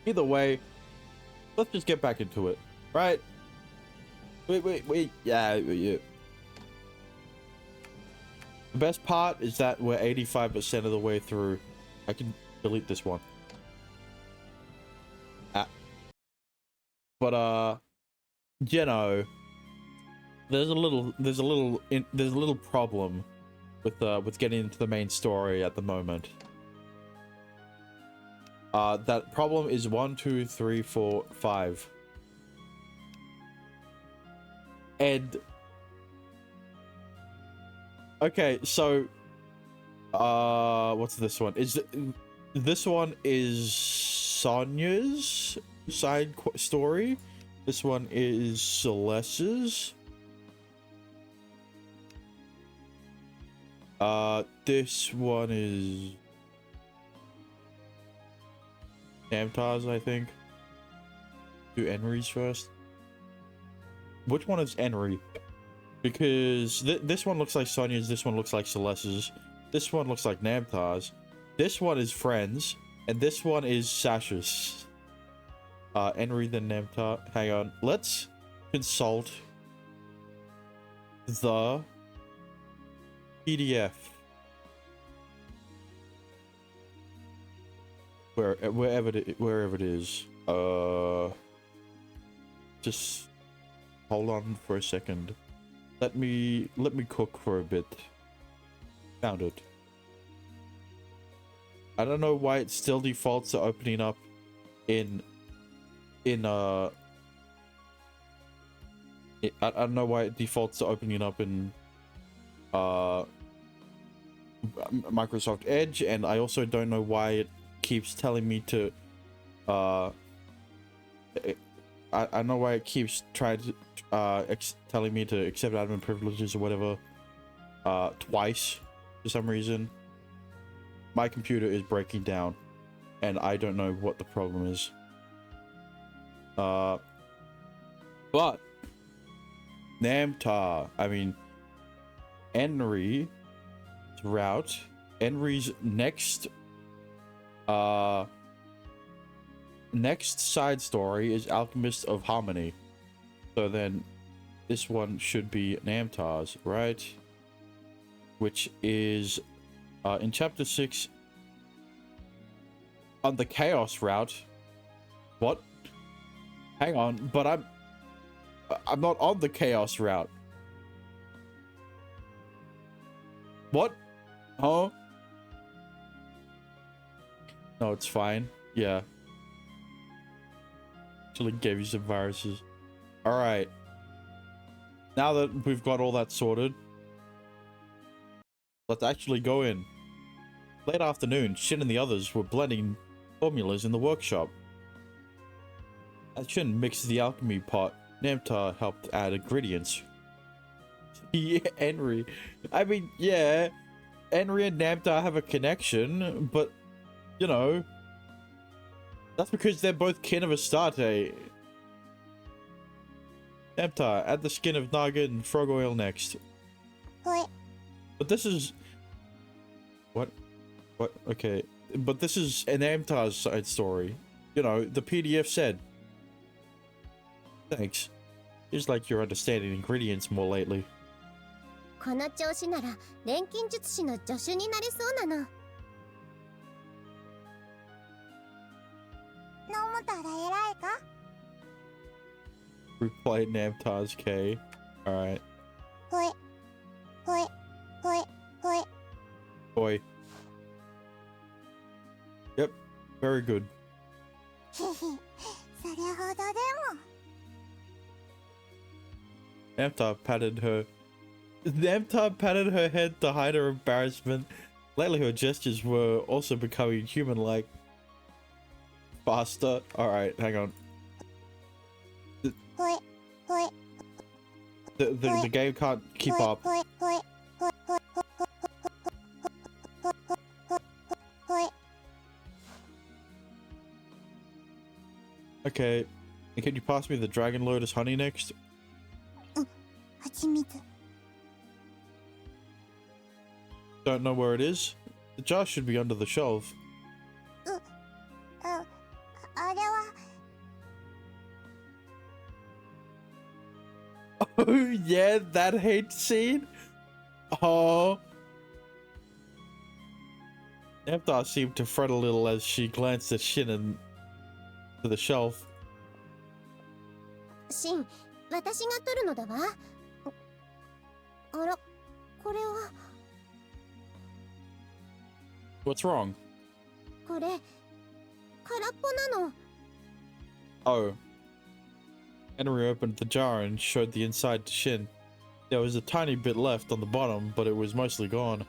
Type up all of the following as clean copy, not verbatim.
Either way, let's just get back into it, right? Wait. Yeah. The best part is that we're 85% of the way through. I can delete this one. But you know, there's a little problem with getting into the main story at the moment. That problem is 1, 2, 3, 4, 5. And okay, so what's this one? This one is Sonia's side story. This one is Celeste's. This one is Namtar's, I think. Do Enri's first. Which one is Enri? Because this one looks like Sonia's, this one looks like Celeste's, this one looks like Namtar's, this one is Friends, and this one is Sasha's. Enri then Namtar. Hang on, let's consult the PDF. Wherever it is. Just hold on for a second. Let me cook for a bit. Found it. I don't know why it still defaults to opening up in I don't know why it defaults to opening up in Microsoft Edge, and I also don't know why it keeps telling me to I know why it keeps trying to telling me to accept admin privileges or whatever twice for some reason. My computer is breaking down and I don't know what the problem is. But Namtar, I mean Enri's route, Enri's next side story is Alchemist of Harmony. So then this one should be Namtar's, right? Which is in chapter 6 on the Chaos route. What? Hang on, but I'm not on the Chaos route. What? Huh? No, it's fine. Yeah. Actually gave you some viruses. Alright. Now that we've got all that sorted, let's actually go in. Late afternoon, Shin and the others were blending formulas in the workshop. As Shin mixed the alchemy pot, Namtar helped add ingredients. Yeah, Enri. I mean, yeah, Enri and Namtar have a connection, but, you know, that's because they're both kin of Astarte. Namtar, add the skin of Naga and frog oil next. What? But this is... What? Okay. But this is an Namtar's side story. You know, the PDF said. Thanks. Seems like you're understanding ingredients more lately. この調子なら錬金術師の助手になれそうなの。飲むたら偉いか? Replay Namtar's K. Alright. Hoi. Hoi. Hoi. Hoi. Boy. Yep. Very good. それほどでも。Namtar patted her head to hide her embarrassment. Lately her gestures were also becoming human-like. Faster. Alright, hang on. The game can't keep up. Okay. And can you pass me the Dragon Lotus honey next? Don't know where it is? The jar should be under the shelf. あれは Oh, yeah, that hate scene. Oh. Nemtar seemed to fret a little as she glanced at Shin to the shelf. シン、私が取るのだわ。あら、これは。What's wrong? これ、空っぽなの。Oh. Henry opened the jar and showed the inside to Shin. There was a tiny bit left on the bottom, but it was mostly gone.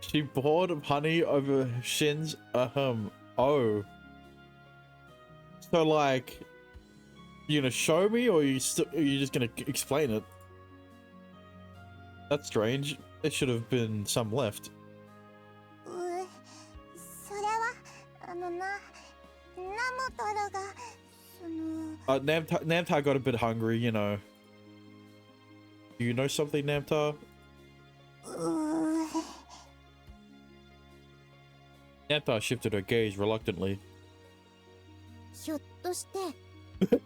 She poured honey over Shin's oh. So like, you gonna show me, or are you just gonna explain it? That's strange. There should have been some left. それは、ナムトルが、Namtar got a bit hungry, you know. Do you know something, Namtar? Namtar shifted her gaze reluctantly. ひょっとして、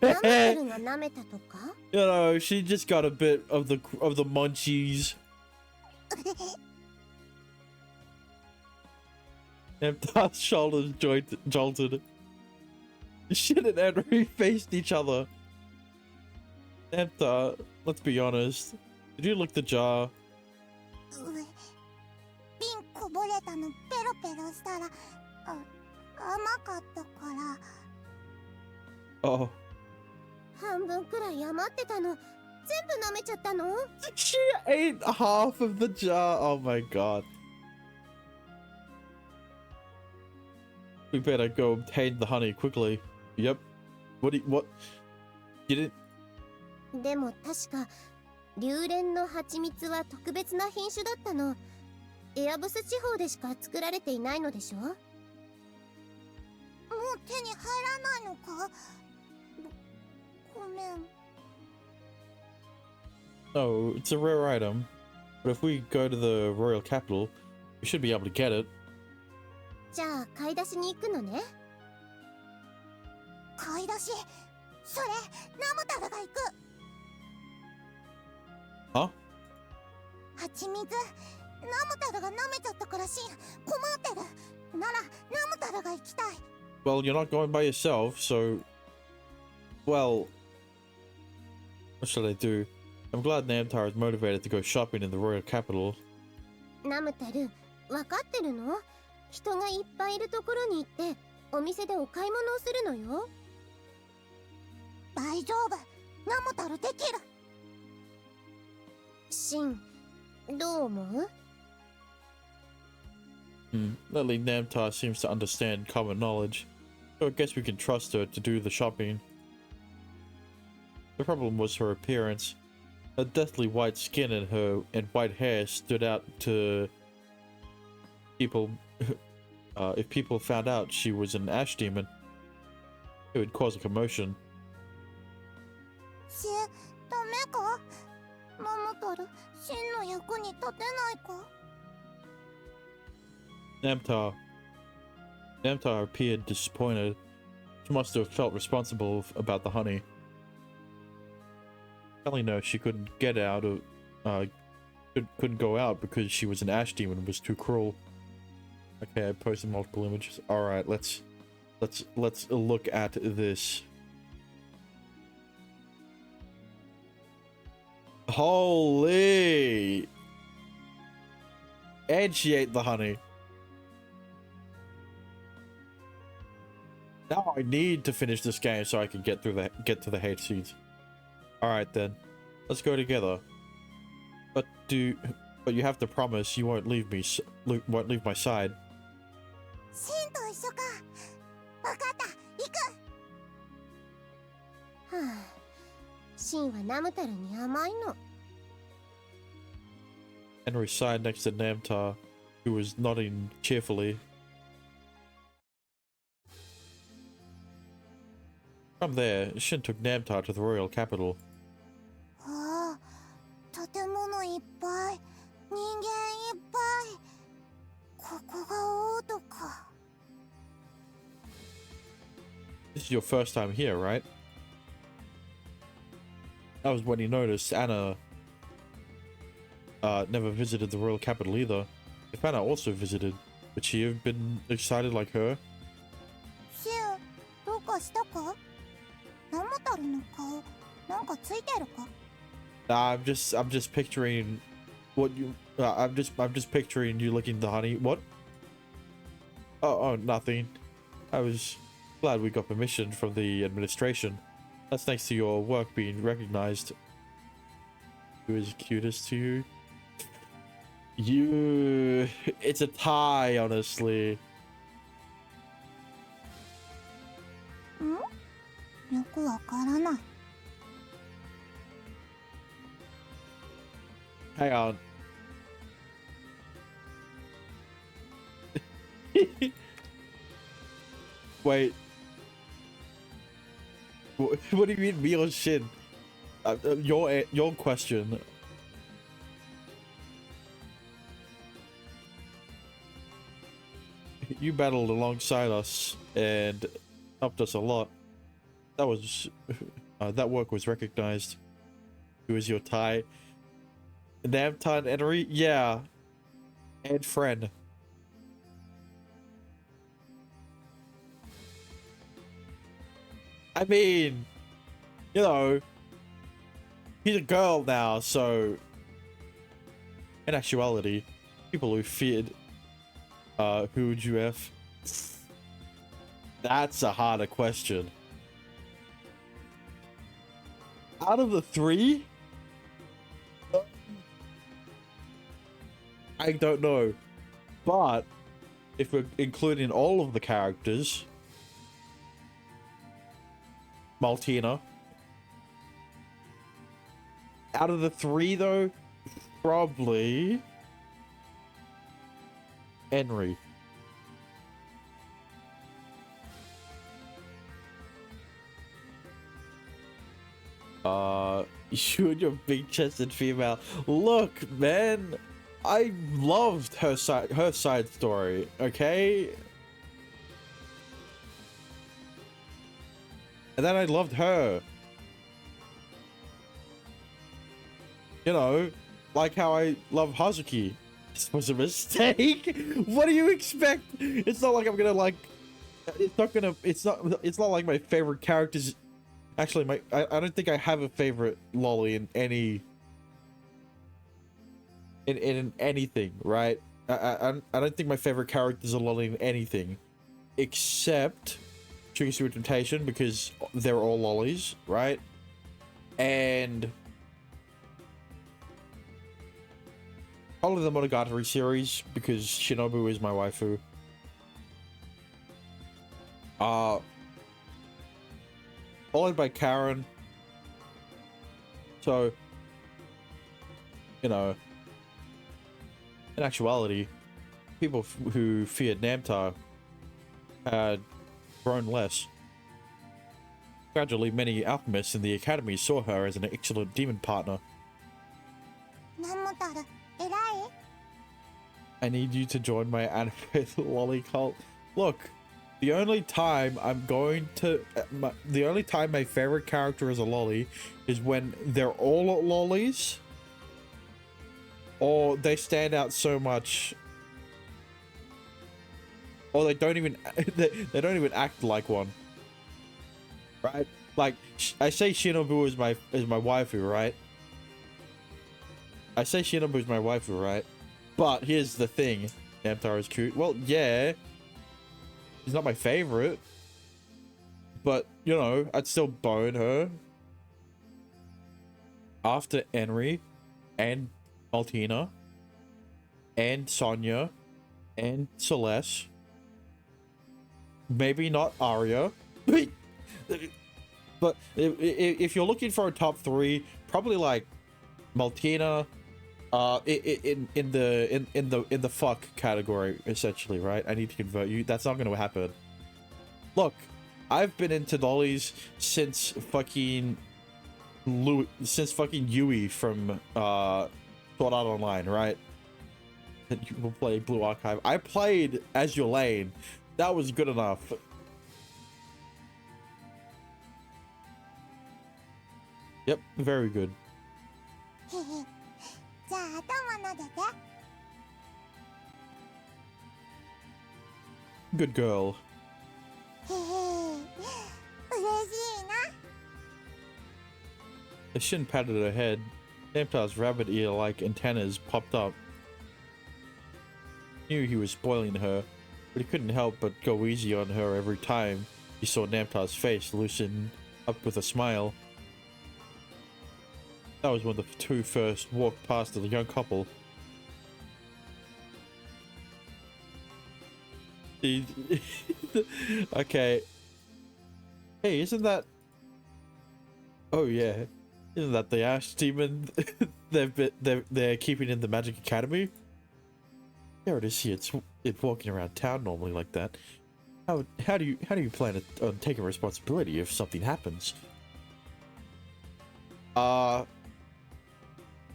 ナムトルが舐めたとか You know, she just got a bit of the munchies. Namtar's shoulders jolted. Shin and Henry faced each other. Namtar, let's be honest. Did you lick the jar? 瓶こぼれたのペロペロしたら、甘かったから。Oh. 半分くらい余ってたの。全部舐めちゃったの She ate half of the jar. Oh my god. We better go obtain the honey quickly. Yep. What? You didn't? でも確か、榴蓮の蜂蜜は特別な品種だったの。エアブス地方でしか作られていないのでしょ？もう手に入らないのか？ごめん。No, it's a rare item. But if we go to the royal capital, we should be able to get it. じゃあ買い出しに行くのね。買い出し？それ、ナムタルが行く。Huh? 蜂蜜、ナムタルが舐めちゃったからしん、困ってる。なら、ナムタルが行きたい。Well, you're not going by yourself, so... Well... What should I do? I'm glad Namtar is motivated to go shopping in the royal capital. ナムタル、わかってるの？人がいっぱいいるところに行って、お店でお買い物をするのよ。大丈夫、ナムタルできる。シン、どう思う？Lately, Namtar seems to understand common knowledge, so I guess we can trust her to do the shopping. The problem was her appearance. Her deathly white skin and white hair stood out to people. If people found out she was an ash demon, it would cause a commotion. ダメか？ナムタル、シンの役に立てないか？Namtar appeared disappointed. She must have felt responsible about the honey. Telling her she couldn't get out of, couldn't go out because she was an ash demon was too cruel. Okay, I posted multiple images. All right, let's look at this. Holy! And she ate the honey. Now I need to finish this game so I can get to the hate seeds. All right then, let's go together. But you have to promise you won't leave my side. シンと一緒か。わかった、行く。はあ、シンはナムタルに甘いの。Henry sighed next to Namtar, who was nodding cheerfully. From there, Shin took Namtar to the royal capital. ああ、建物いっぱい、人間いっぱい。ここが王都か。This is your first time here, right? That was when he noticed Anna never visited the royal capital either. If Anna also visited, would she have been excited like her? シュン、どうかしたか？ナモタルの顔、なんかついてるか？ I'm just picturing what you. I'm just picturing you licking the honey. What? Oh, nothing. I was glad we got permission from the administration. That's thanks to your work being recognized. Who is cutest to you? You. It's a tie, honestly. ん？よくわからない。Hang on. Wait. What do you mean, me or Shin? Your question. You battled alongside us and helped us a lot. That was that work was recognized. Who is your tie? Namtan and Henry? Yeah. And friend. I mean, you know, he's a girl now, so in actuality, people who feared who would you have? That's a harder question. Out of the three, I don't know, but if we're including all of the characters, Maltina. Out of the three, though, probably Henry. You and your big-chested female. Look, man, I loved her side story. Okay. And then I loved her. You know, like how I love Hazuki. This was a mistake. What do you expect? It's not like I'm gonna like. It's not like my favorite characters. Actually, I don't think I have a favorite lolly in any. In anything, right? I don't think my favorite characters are lolly in anything, except Shurisu Temptation, because they're all lollies, right? And probably the Monogatari series, because Shinobu is my waifu. Followed by Karen. So, you know, in actuality, people who feared Namtar had grown less. Gradually, many alchemists in the academy saw her as an excellent demon partner. ナモタル、偉い？ I need you to join my anime lolly cult. Look, the only time my favorite character is a lolly is when they're all lollies, or they stand out so much, or they don't even act like one. Right? Like, I say Shinobu is my waifu, right? I say Shinobu is my waifu, right? But here's the thing. Namtar is cute. Well, yeah. She's not my favorite. But, you know, I'd still bone her. After Henry and Maltina and Sonya and Celeste. Maybe not Arya. But if you're looking for a top three, probably like Maltina, in the fuck category, essentially, right? I need to convert you. That's not going to happen. Look, I've been into lollies since fucking Yui from Sword Art Online, right? And you will play Blue Archive. I played as your lane. That was good enough. Yep, very good. へへ。じゃあ頭撫でて。 Good girl. へへ。嬉しいな。 As Shin patted her head, Namtar's rabbit ear-like antennas popped up. He knew he was spoiling her, but he couldn't help but go easy on her every time he saw Namtar's face loosen up with a smile. That was when the two first walked past the young couple. Okay. Hey, isn't that... Oh yeah. Isn't that the Ash Demon they're keeping in the Magic Academy? There it is here. It's walking around town normally like that. How do you plan on taking responsibility if something happens?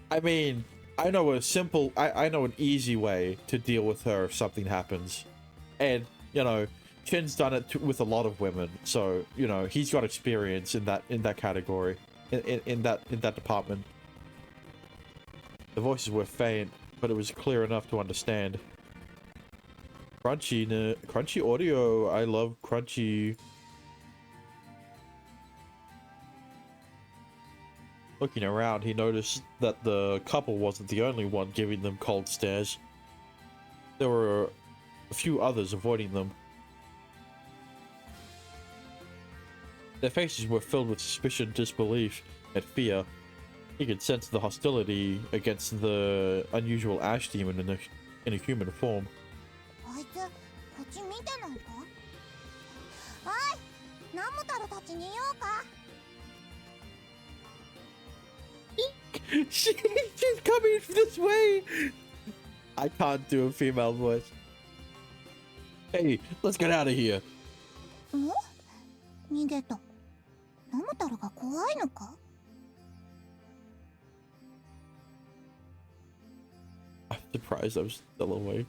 I mean, I know I know an easy way to deal with her if something happens. And, you know, Chin's done it with a lot of women, so, you know, he's got experience in that category, in that department. The voices were faint, but it was clear enough to understand. Crunchy audio. I love crunchy. Looking around, he noticed that the couple wasn't the only one giving them cold stares. There were a few others avoiding them. Their faces were filled with suspicion, disbelief, and fear. He could sense the hostility against the unusual ash demon in a human form. あいつ、こっち見てないか？おい、ナムタルたちに言おうか？ She's coming this way! I can't do a female voice. Hey, let's get out of here. ん？逃げた。ナムタルが怖いのか？ I'm surprised I'm still awake.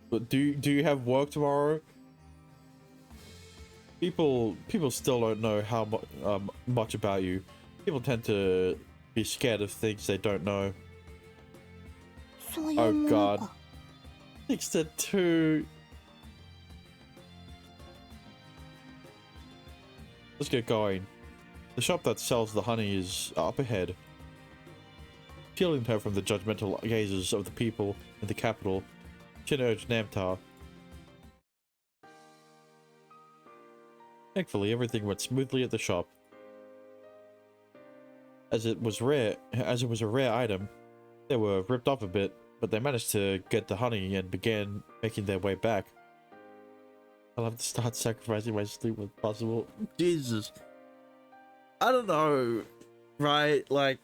But do you have work tomorrow? People still don't know how much about you. People tend to be scared of things they don't know. そういうも Oh の god. か。 Except two. Let's get going. The shop that sells the honey is up ahead. Shielding her from the judgmental gazes of the people in the capital, Chin urged Namtar. Thankfully, everything went smoothly at the shop. As it was a rare item, they were ripped off a bit, but they managed to get the honey and began making their way back. I'll have to start sacrificing my sleep when possible. Jesus. I don't know, right? Like,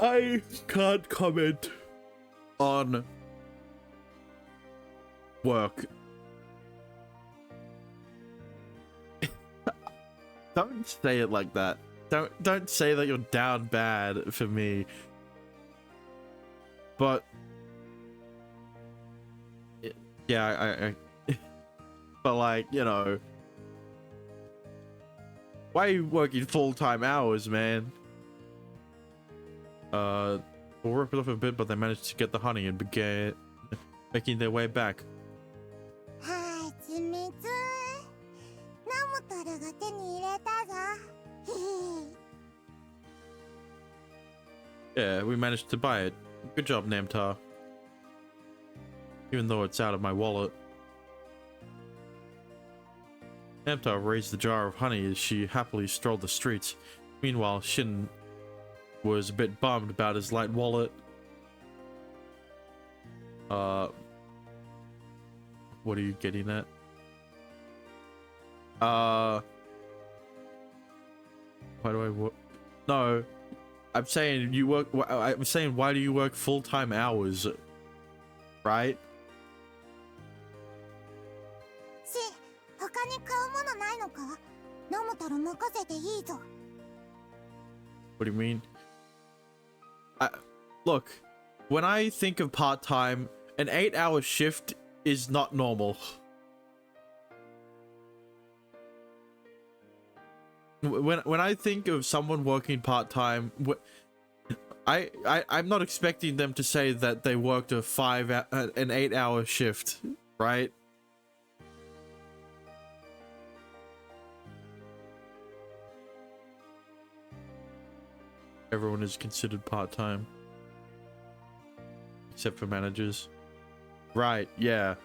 I can't comment on work. Don't say it like that. Don't say that you're down bad for me. But yeah, I but like, you know, why are you working full-time hours, man? We'll rip it off a bit, but they managed to get the honey and began making their way back. はい、秘密。ナムタルが手に入れたぞ。へへ。 Yeah, we managed to buy it. Good job, Namtar. Even though it's out of my wallet. Namtar raised the jar of honey as she happily strolled the streets. Meanwhile, Shin was a bit bummed about his light wallet. What are you getting at? Why do I work? No, I'm saying you work. I'm saying, why do you work full-time hours? Right? し、他に買うものないのか？ナムタル任せていいぞ。 What do you mean? Look, when I think of part-time, an 8-hour shift is not normal. when I think of someone working part-time, I'm not expecting them to say that they worked an 8-hour shift, right? Everyone is considered part-time. Except for managers. Right, yeah.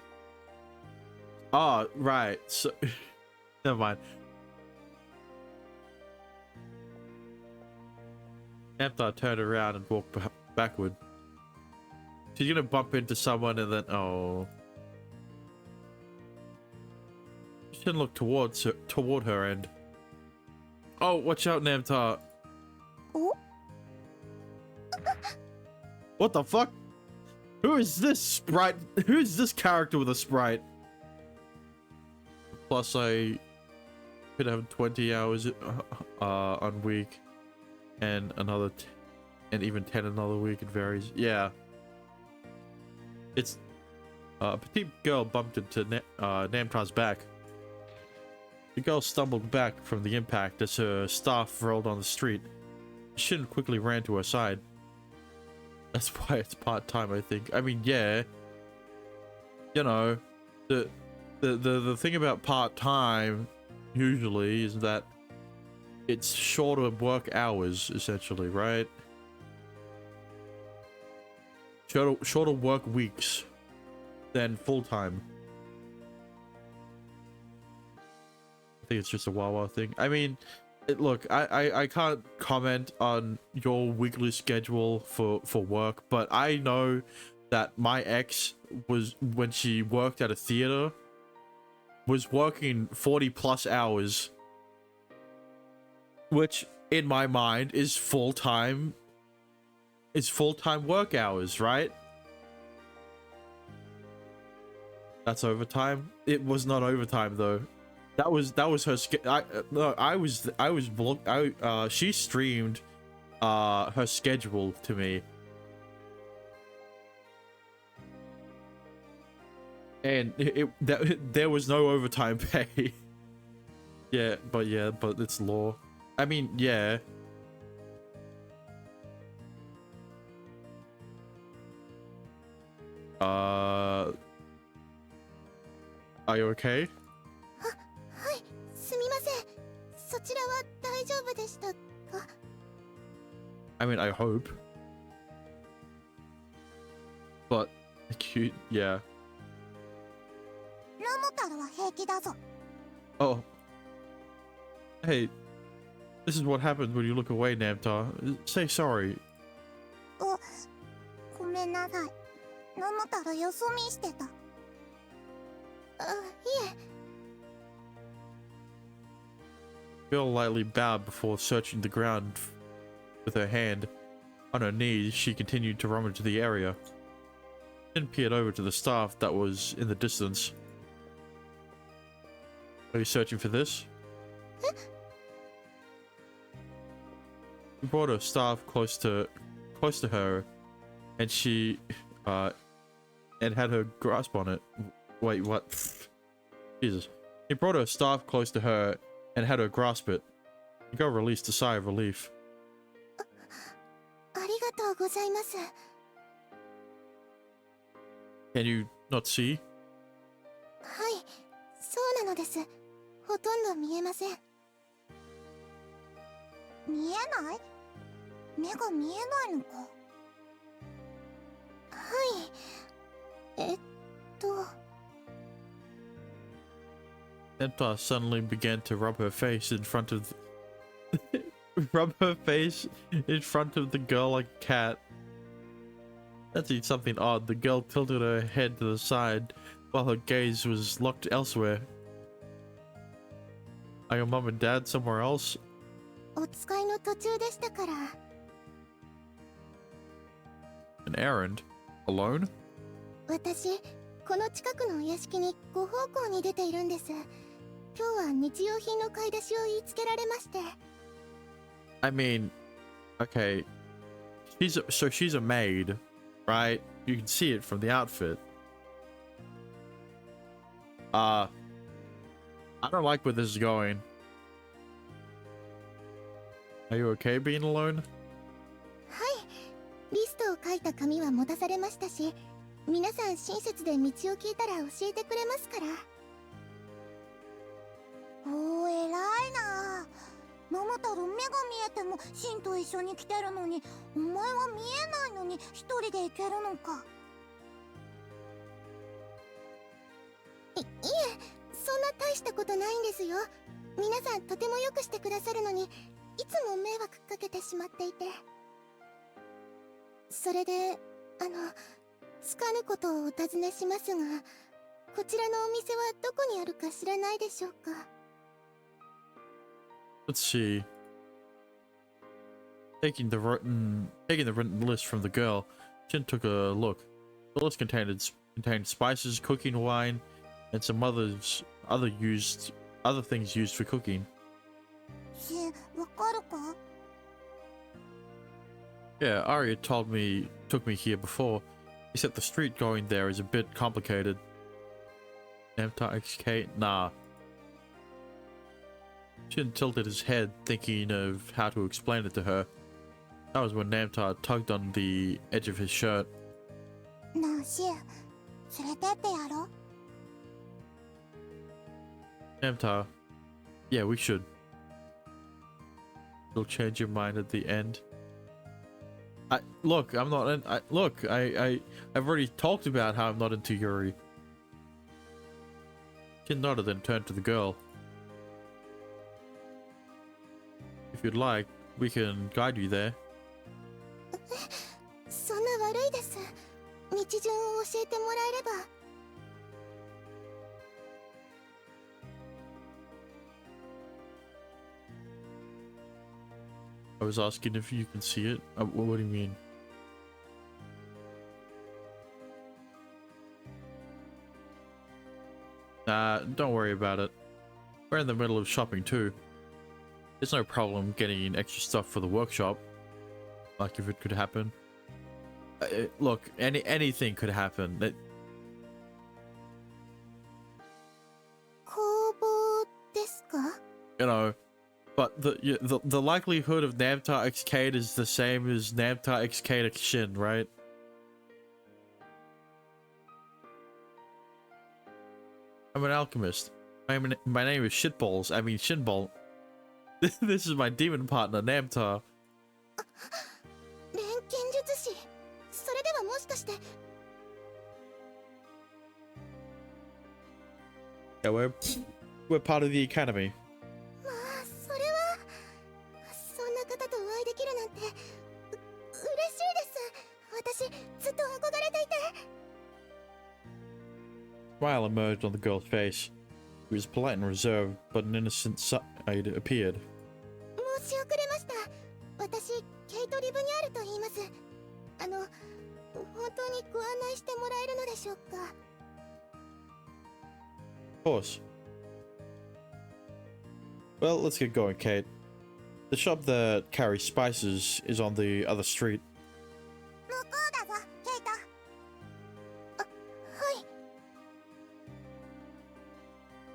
Oh, right. So, never mind. Namtar turned around and walked backward. She's gonna bump into someone and then, oh. She shouldn't look toward her end. Oh, watch out, Namtar. Oh? What the fuck? Who is this sprite? Who is this character with a sprite? Plus, I could have 20 hours on week, and another, and even 10 another week. It varies. Yeah. It's a petite girl bumped into Namtar's back. The girl stumbled back from the impact as her staff rolled on the street. Shin quickly ran to her side. That's why it's part-time, I think. I mean, yeah. You know, the thing about part-time usually is that it's shorter work hours, essentially, right? Shorter work weeks than full-time. I think it's just a Wawa thing. I mean, look, I can't comment on your weekly schedule for work, but I know that my ex was, when she worked at a theater, was working 40 plus hours, which in my mind is full-time work hours, right? That's overtime. It was not overtime though. That was her she streamed her schedule to me, and there was no overtime pay. yeah, but it's law. I mean, yeah. Are you okay? I mean, I hope. But, cute, yeah. Oh. Hey, this is what happens when you look away, Namtar. Say sorry. Bill lightly bowed before searching the ground with her hand. On her knees, she continued to rummage the area. Then peered over to the staff that was in the distance. Are you searching for this? He brought her staff close to her, and she and had her grasp on it. Wait, what? Jesus. He brought her staff close to her and had her grasp it. The girl released a sigh of relief. Can you not see? Namtar suddenly began to rub her face in front of the girl like a cat. Sensing something odd, the girl tilted her head to the side while her gaze was locked elsewhere. Are your mom and dad somewhere else? An errand? Alone? I mean, okay. She's a maid, right? You can see it from the outfit. I don't like where this is going. Are you okay being alone? はい、リストを書いた紙は持たされましたし、皆さん親切で道を聞いたら教えてくれますから。おー、偉いな。ママタル、目が見えてもシンと一緒に来てるのに、お前は見えないのに一人で行けるのか。いえ、そんな大したことないんですよ。皆さんとてもよくしてくださるのに、いつも迷惑かけてしまっていて。それで、つかぬことをお尋ねしますが、こちらのお店はどこにあるか知らないでしょうか。Let's see. Taking the written list from the girl, Jin took a look. The list contained spices, cooking wine, and some other things used for cooking. わかるか? Yeah, Arya took me here before, except the street going there is a bit complicated. Namtar XK? Nah. Shin tilted his head, thinking of how to explain it to her. That was when Namtar tugged on the edge of his shirt. Namtar, yeah, we should. You'll change your mind at the end. Look, I'm not in. I've already talked about how I'm not into Yuri. Shin nodded, then turned to the girl. If you'd like, we can guide you there. そんな悪いです。道順を教えてもらえれば。I was asking if you can see it. What do you mean? Nah, don't worry about it. We're in the middle of shopping too. There's no problem getting extra stuff for the workshop. Like if it could happen. Look, anything could happen. You know, but the likelihood of Namtar XK is the same as Namtar XK to Shin, right? I'm an alchemist. My name is Shitballs. I mean Shinball. This is my demon partner, Namtar. Yeah, we're part of the academy. Smile emerged on the girl's face. He was polite and reserved, but an innocent side appeared. Of course. Well, let's get going, Kate. The shop that carries spices is on the other street.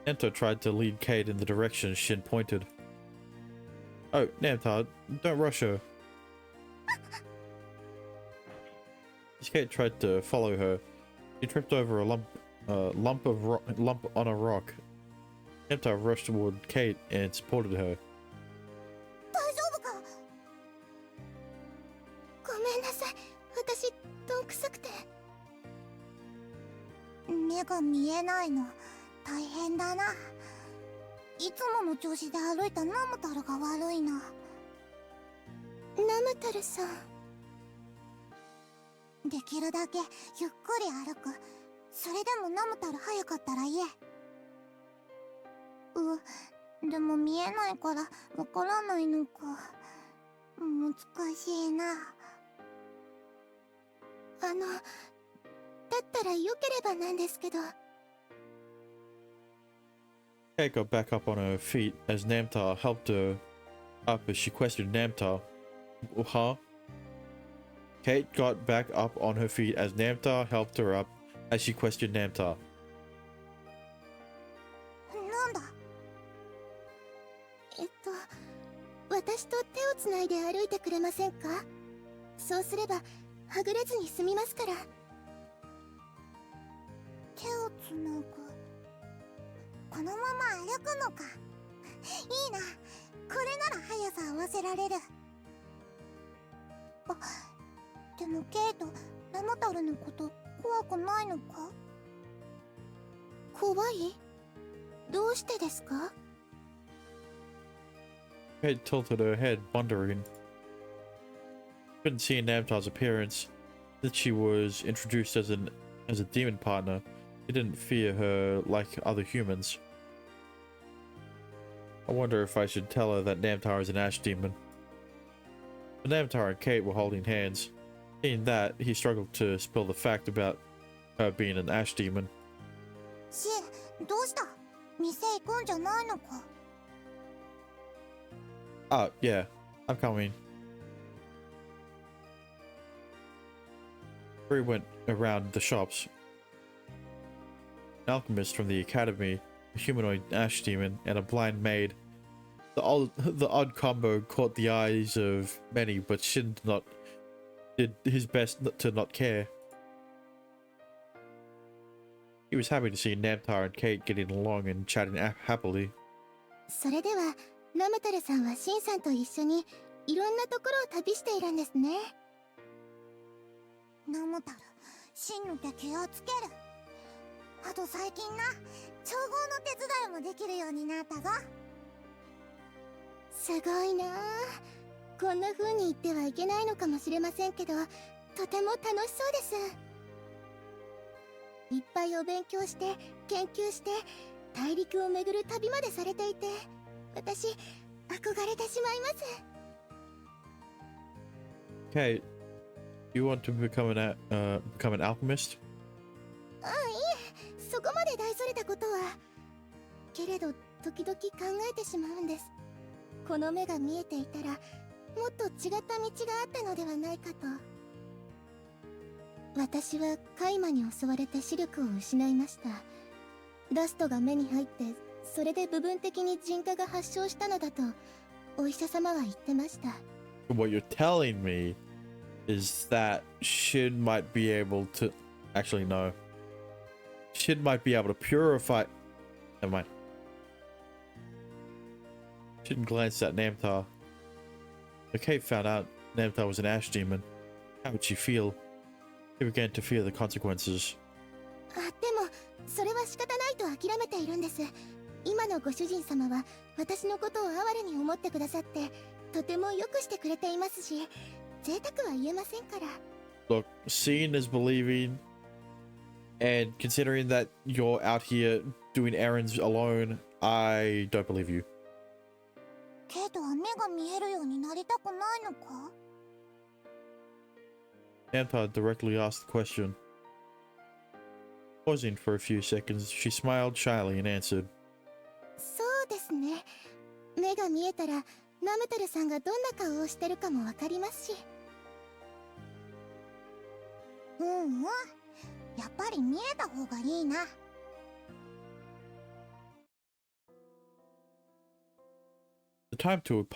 Namtar tried to lead Kate in the direction Shin pointed. Oh, Namtar, don't rush her. As Kate tried to follow her, she tripped over a lump on a rock. Namtar rushed toward Kate and supported her. 大変だな。いつもの調子で歩いたナムタルが悪いな。ナムタルさん。できるだけゆっくり歩く。それでもナムタル早かったら言え。でも見えないからわからないのか。難しいな。だったらよければなんですけど。Kate got back up on her feet as Namtar helped her up as she questioned Namtar. Huh? Kate got back up on her feet as Namtar helped her up as she questioned Namtar. なんだ？私私と手をつないで歩いてくれませんか？そうすればはぐれずに済みますから。手をつなぐ。このまま歩くのか。いいな。これなら速さ合わせられる。あ、でもケイト、ラムタルのこと怖くないのか？怖い？どうしてですか？ Kate tilted her head, wondering. Couldn't see Namtar's appearance. That she was introduced as a demon partner. He didn't fear her like other humans. I wonder if I should tell her that Namtar is an ash demon. But Namtar and Kate were holding hands. Seeing that, he struggled to spill the fact about her being an ash demon. シン、どうした？店行くんじゃないのか？ Oh, yeah, I'm coming. We went around the shops. An alchemist from the academy, a humanoid ash demon, and a blind maid. The odd combo caught the eyes of many, but Shin did his best to not care. He was happy to see Namtar and Kate getting along and chatting happily. それではラムタルさんはシンさんと一緒にいろんなところを旅しているんですね。ラムタル、シンの手気をつける。あと最近な、調合の手伝いもできるようになったぞ。すごいなあ。こんな風に言ってはいけないのかもしれませんけど、とても楽しそうです。いっぱいお勉強して研究して大陸を巡る旅までされていて、私憧れてしまいます。 Kate, you want to become an alchemist? ああ、いえ、そこまで大それたことは。けれど時々考えてしまうんです。この目が見えていたらもっと違った道があったのではないかと。私はカイマに襲われて視力を失いました。ダストが目に入って、それで部分的に人化が発症したのだとお医者様は言ってました。 What you're telling me is that Shin might be able to... Actually, no. Shin might be able to purify... Never mind. Shin glanced at Namtar. When Kate found out Namtar was an ash demon, how would she feel? She began to fear the consequences. あ、でもそれは仕方ないと諦めているんです。今のご主人様は私のことを哀れに思ってくださってとてもよくしてくれていますし、贅沢は言えませんから。 Look, seeing is believing, and considering that you're out here doing errands alone, I don't believe you. ケイトは目が見えるようになりたくないのか？ Namtar directly asked the question. Pausing for a few seconds, she smiled shyly and answered. そうですね。目が見えたらナムタルさんがどんな顔をしてるかもわかりますし。うんうん。やっぱり見えた方がいいな。The time to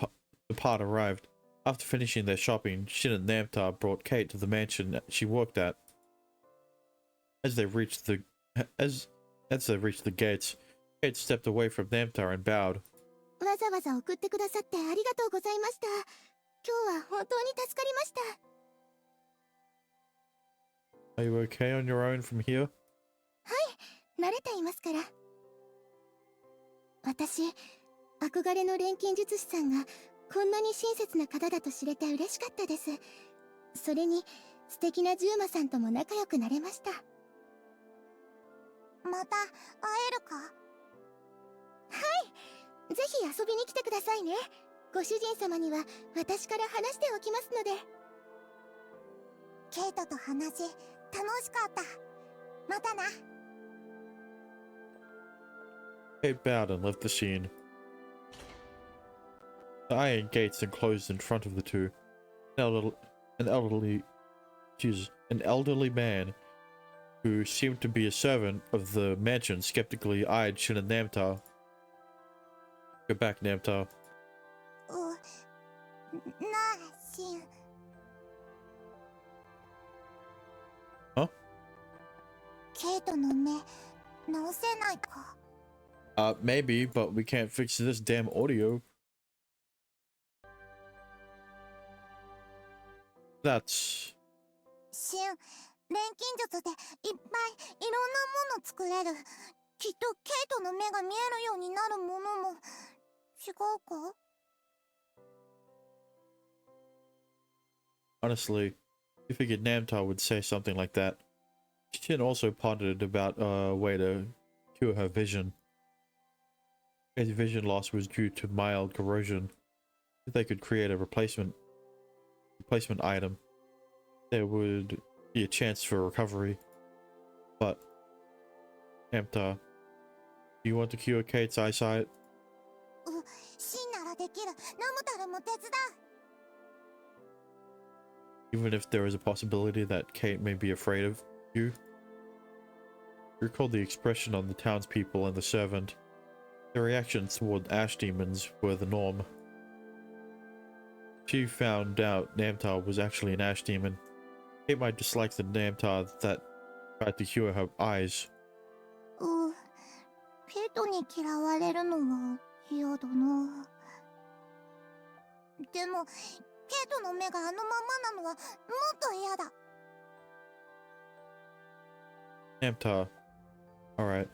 depart arrived. After finishing their shopping, Shin and Namtar brought Kate to the mansion she worked at. As they reached the gates, Kate stepped away from Namtar and bowed. わざわざ送ってくださってありがとうございました。今日は本当に助かりました。 Are you okay on your own from here? はい、慣れていますから。私、憧れの錬金術師さんがこんなに親切な方だと知れて嬉しかったです。それに素敵なジューマさんとも仲良くなれました。また会えるか？はい、ぜひ遊びに来てくださいね。ご主人様には私から話しておきますので。ケイトと話楽しかった。またな。 Kate bowed and left the scene. The iron gates enclosed in front of the two. An elderly man who seemed to be a servant of the mansion skeptically eyed Shin and Namtar. Go back, Namtar. ケイトの目直せないか。 Maybe, but we can't fix this damn audio. That's... シン、錬金術でいっぱいいろんなもの作れる。きっとケイトの目が見えるようになるものも違うか？ Honestly, you figured Namtar would say something like that. Shin also pondered about a way to cure her vision. His vision loss was due to mild corrosion. If they could create a replacement item, there would be a chance for recovery. But, Namtar, do you want to cure Kate's eyesight? シンならできる。ナムタルも手伝う。 Even if there is a possibility that Kate may be afraid of you? Recall the expression on the townspeople and the servant. Their reactions toward ash demons were the norm. She found out Namtar was actually an ash demon. Kate might dislike the Namtar that tried to cure her eyes. ケイトに嫌われるのは嫌だな。でも、ケイトの目があのままなのはもっと嫌だ。 Namtar. Alright.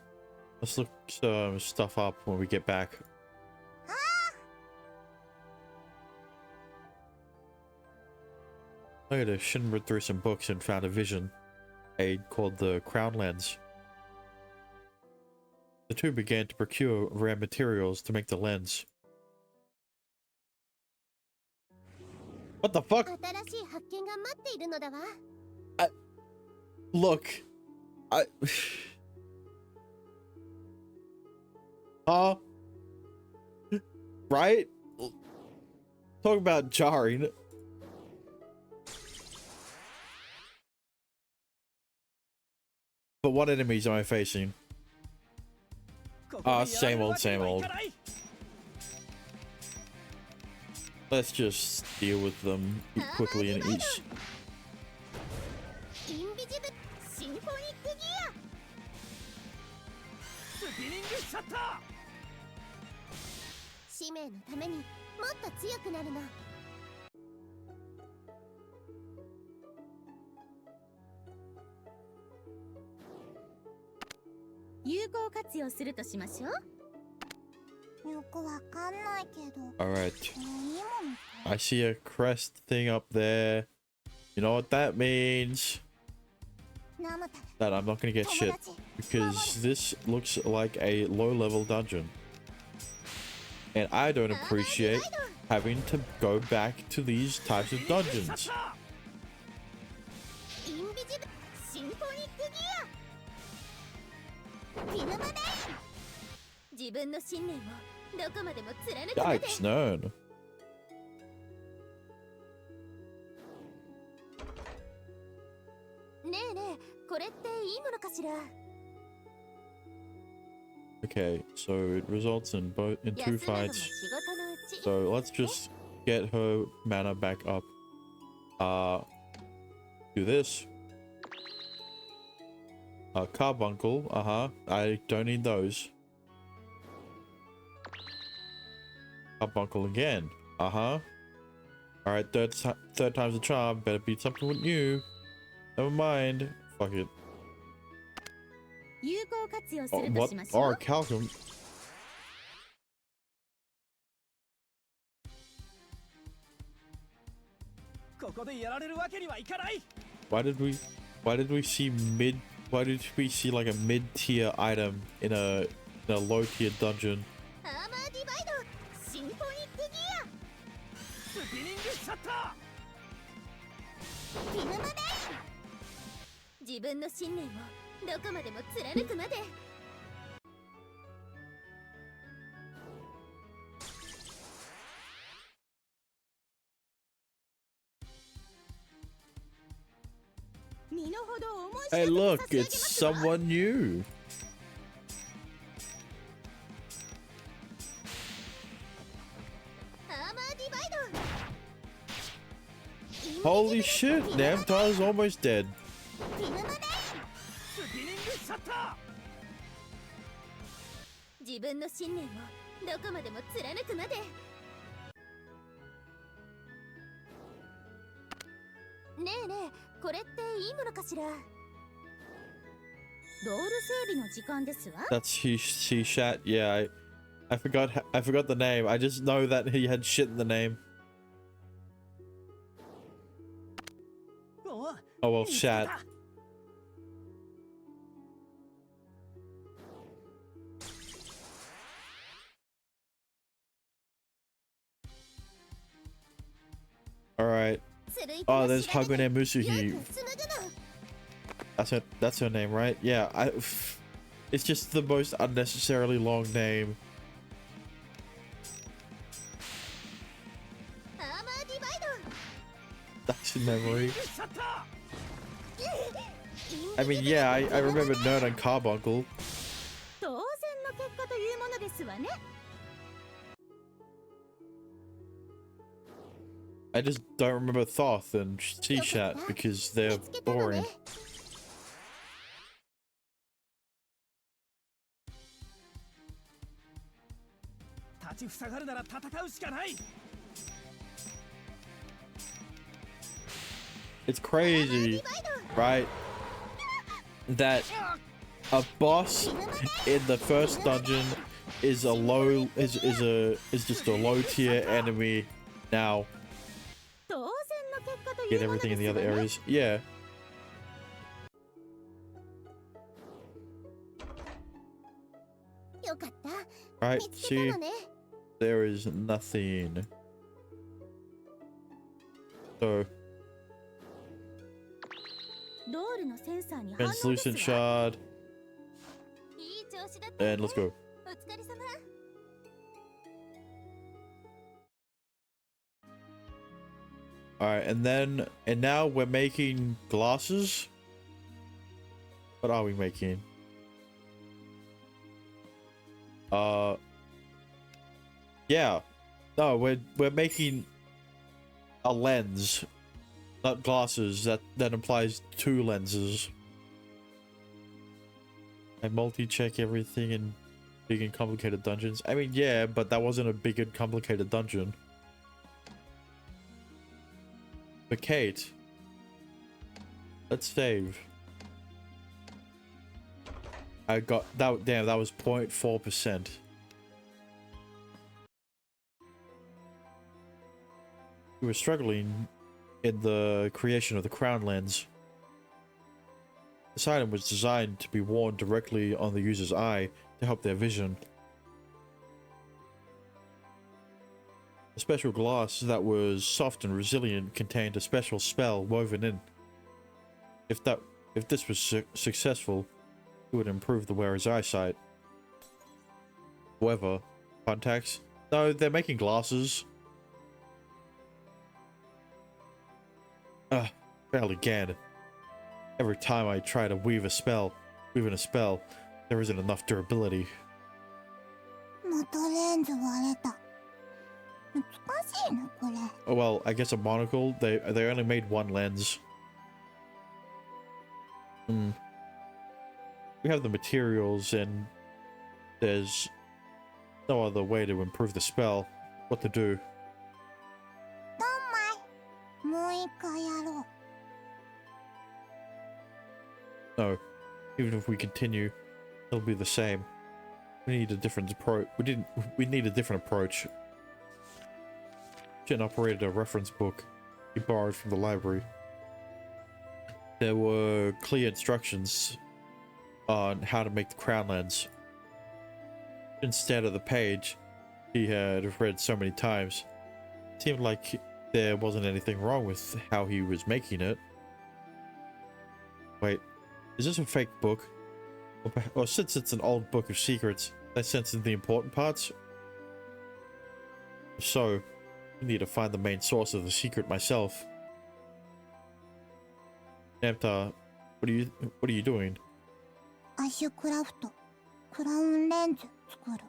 Let's look some stuff up when we get back. Later, Shin read through some books and found a vision aid called the Crown Lens. The two began to procure rare materials to make the lens. What the fuck? 新しい発見が待っているのだわ。 Look, huh? Right? Talk about jarring. But what enemies am I facing? Same old, same old. Let's just deal with them quickly in each. インビジブシンフォニックギア。スピニングシャッター。使命のためにもっと強くなるの。有効活用するとしましょう。よくわかんないけど。 Alright. いいものか。 I see a crest thing up there. You know what that means? ナムタル。 That I'm not gonna get shit. Because this looks like a low-level dungeon. And I don't appreciate having to go back to these types of dungeons. インビジブシンフォニックギア。フィルムベイン。自分の信念をどこまでも貫くまで。 Yikes, no. ねえねえ、これっていいものかしら。 Okay, so it results in two fights. So let's just get her mana back up. Do this. Carbuncle, I don't need those. Carbuncle again, Alright, third time's the charm. Better be something with you. Never mind. Fuck it. 有効活用す Oh, ると what? しましょう。 Calcum. ここでやられるわけにはいかない。 Why did we see why did we see like a mid-tier item in a low-tier dungeon? アーマーディバイドシンフォニックギスピニングシャッタア。フィルムベイン。自分の信念をどこまでも貫くまで。身の程を思い知ら Hey, せて look, 差し上げ it's ますわ。 someone new. アーマーディバイド。 Holy shit, Namtar's almost dead. フィルムベイン。ー。スピピニングシャッタ自分の信念をどこまでも貫くまで。ねえねえ、これっていいものかしら。ドール整備の時間ですわ。 That's he shat. Yeah, I forgot the name. I just know that he had shit in the name. ー。おう Oh well, 見つけ shat. た。All right. するい Oh, 手の there's 調べで Hagune Musuhi. よく紡ぐの。 That's her name, right? Yeah. It's just the most unnecessarily long name. アーマーディバイ That's in memory. シャッタ I mean, yeah, I remember Nerd and Carbuncle. 当然の結果というものですわね。 I just don't remember Thoth and Seashat because they're 見つけたの boring. ね。立ちふさがるなら戦うしかない。 It's crazy, right? That a boss in the first dungeon is just a low tier enemy now. 当然の結果とい Get うもの everything で in す the わ other ね。 areas. Yeah.よかった。 Right. 見つけ See, たのね。 there is nothing. So ドールのセンサーに反応です translucent わ。 shard, いい調子だったわね。 and let's go. お疲れ様。 All right, and now we're making glasses. What are we making? Yeah. No, we're making a lens, not glasses. That implies two lenses. I multi-check everything in big and complicated dungeons. I mean, yeah, but that wasn't a big and complicated dungeon. But Kate, let's save. I got that. Damn, that was 0.4%. We were struggling in the creation of the crown lens. This item was designed to be worn directly on the user's eye to help their vision. A special glass that was soft and resilient contained a special spell woven in. If this was successful, it would improve the wearer's eyesight. However, contacts? No, they're making glasses. Failed again. Every time I try to weave in a spell, there isn't enough durability. またレンズ割れた。難しいなこれ。 Oh well, I guess a monocle. They only made one lens. We have the materials, and there's no other way to improve the spell. What to do? ドンマイ。もう一回やろう。 No. Even if we continue, it'll be the same. We need a different approach. We need a different approach. Jin operated a reference book he borrowed from the library. There were clear instructions on how to make the crown lens. Instead of the page he had read so many times, it seemed like there wasn't anything wrong with how he was making it. Wait, is this a fake book? Or since it's an old book of secrets, I censored the important parts? So, I need to find the main source of the secret myself. Namta, what are you doing? アッシュクラフト。クラウンレンズ作る。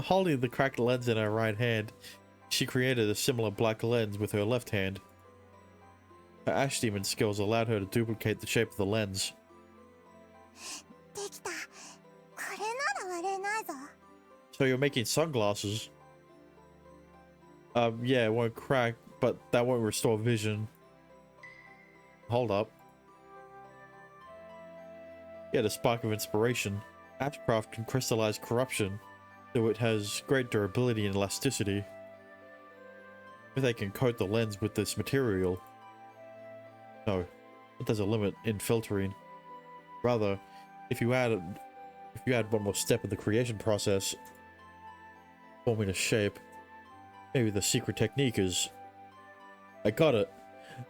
Holding the cracked lens in her right hand, she created a similar black lens with her left hand. Her ash demon skills allowed her to duplicate the shape of the lens. できた。これなら割れないぞ。 So you're making sunglasses? Yeah, it won't crack, but that won't restore vision. Hold up. Yeah, the spark of inspiration. Ashcraft can crystallize corruption, so it has great durability and elasticity. If they can coat the lens with this material. No, but there's a limit in filtering. Rather, if you add one more step in the creation process, forming a shape, maybe the secret technique is... I got it.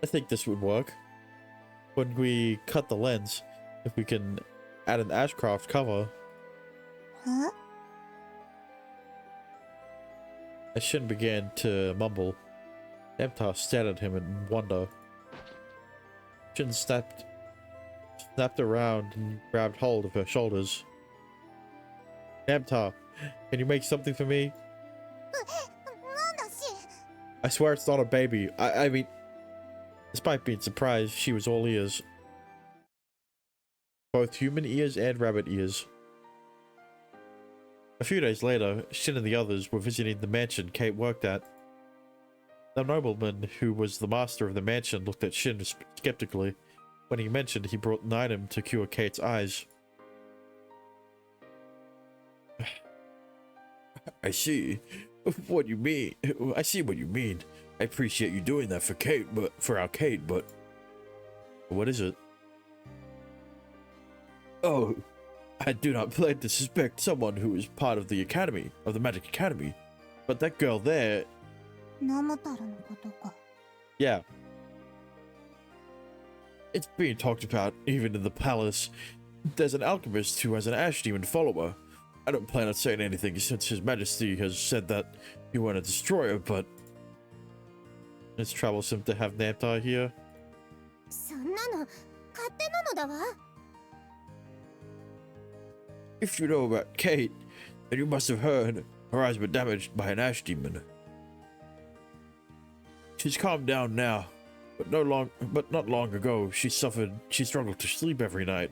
I think this would work. When we cut the lens, if we can add an Ashcraft cover... Huh? As Shin began to mumble, Nemtar stared at him in wonder. Shin snapped around and grabbed hold of her shoulders. Nemtar, can you make something for me? I swear it's not a baby. I mean, despite being surprised, she was all ears. Both human ears and rabbit ears. A few days later, Shin and the others were visiting the mansion Kate worked at. The nobleman who was the master of the mansion looked at Shin skeptically when he mentioned he brought an item to cure Kate's eyes. I see what you mean. I see what you mean. I appreciate you doing that for our Kate, but what is it? Oh, I do not plan to suspect someone who is part of the academy, of the Magic Academy, but that girl there... Yeah. It's being talked about even in the palace. There's an alchemist who has an ash demon follower. I don't plan on saying anything since His Majesty has said that you want to destroy her, but... It's troublesome to have Namtar here. そんなの勝手なのだわ。 If you know about Kate, then you must have heard her eyes were damaged by an ash demon. She's calmed down now, but not long ago she struggled to sleep every night.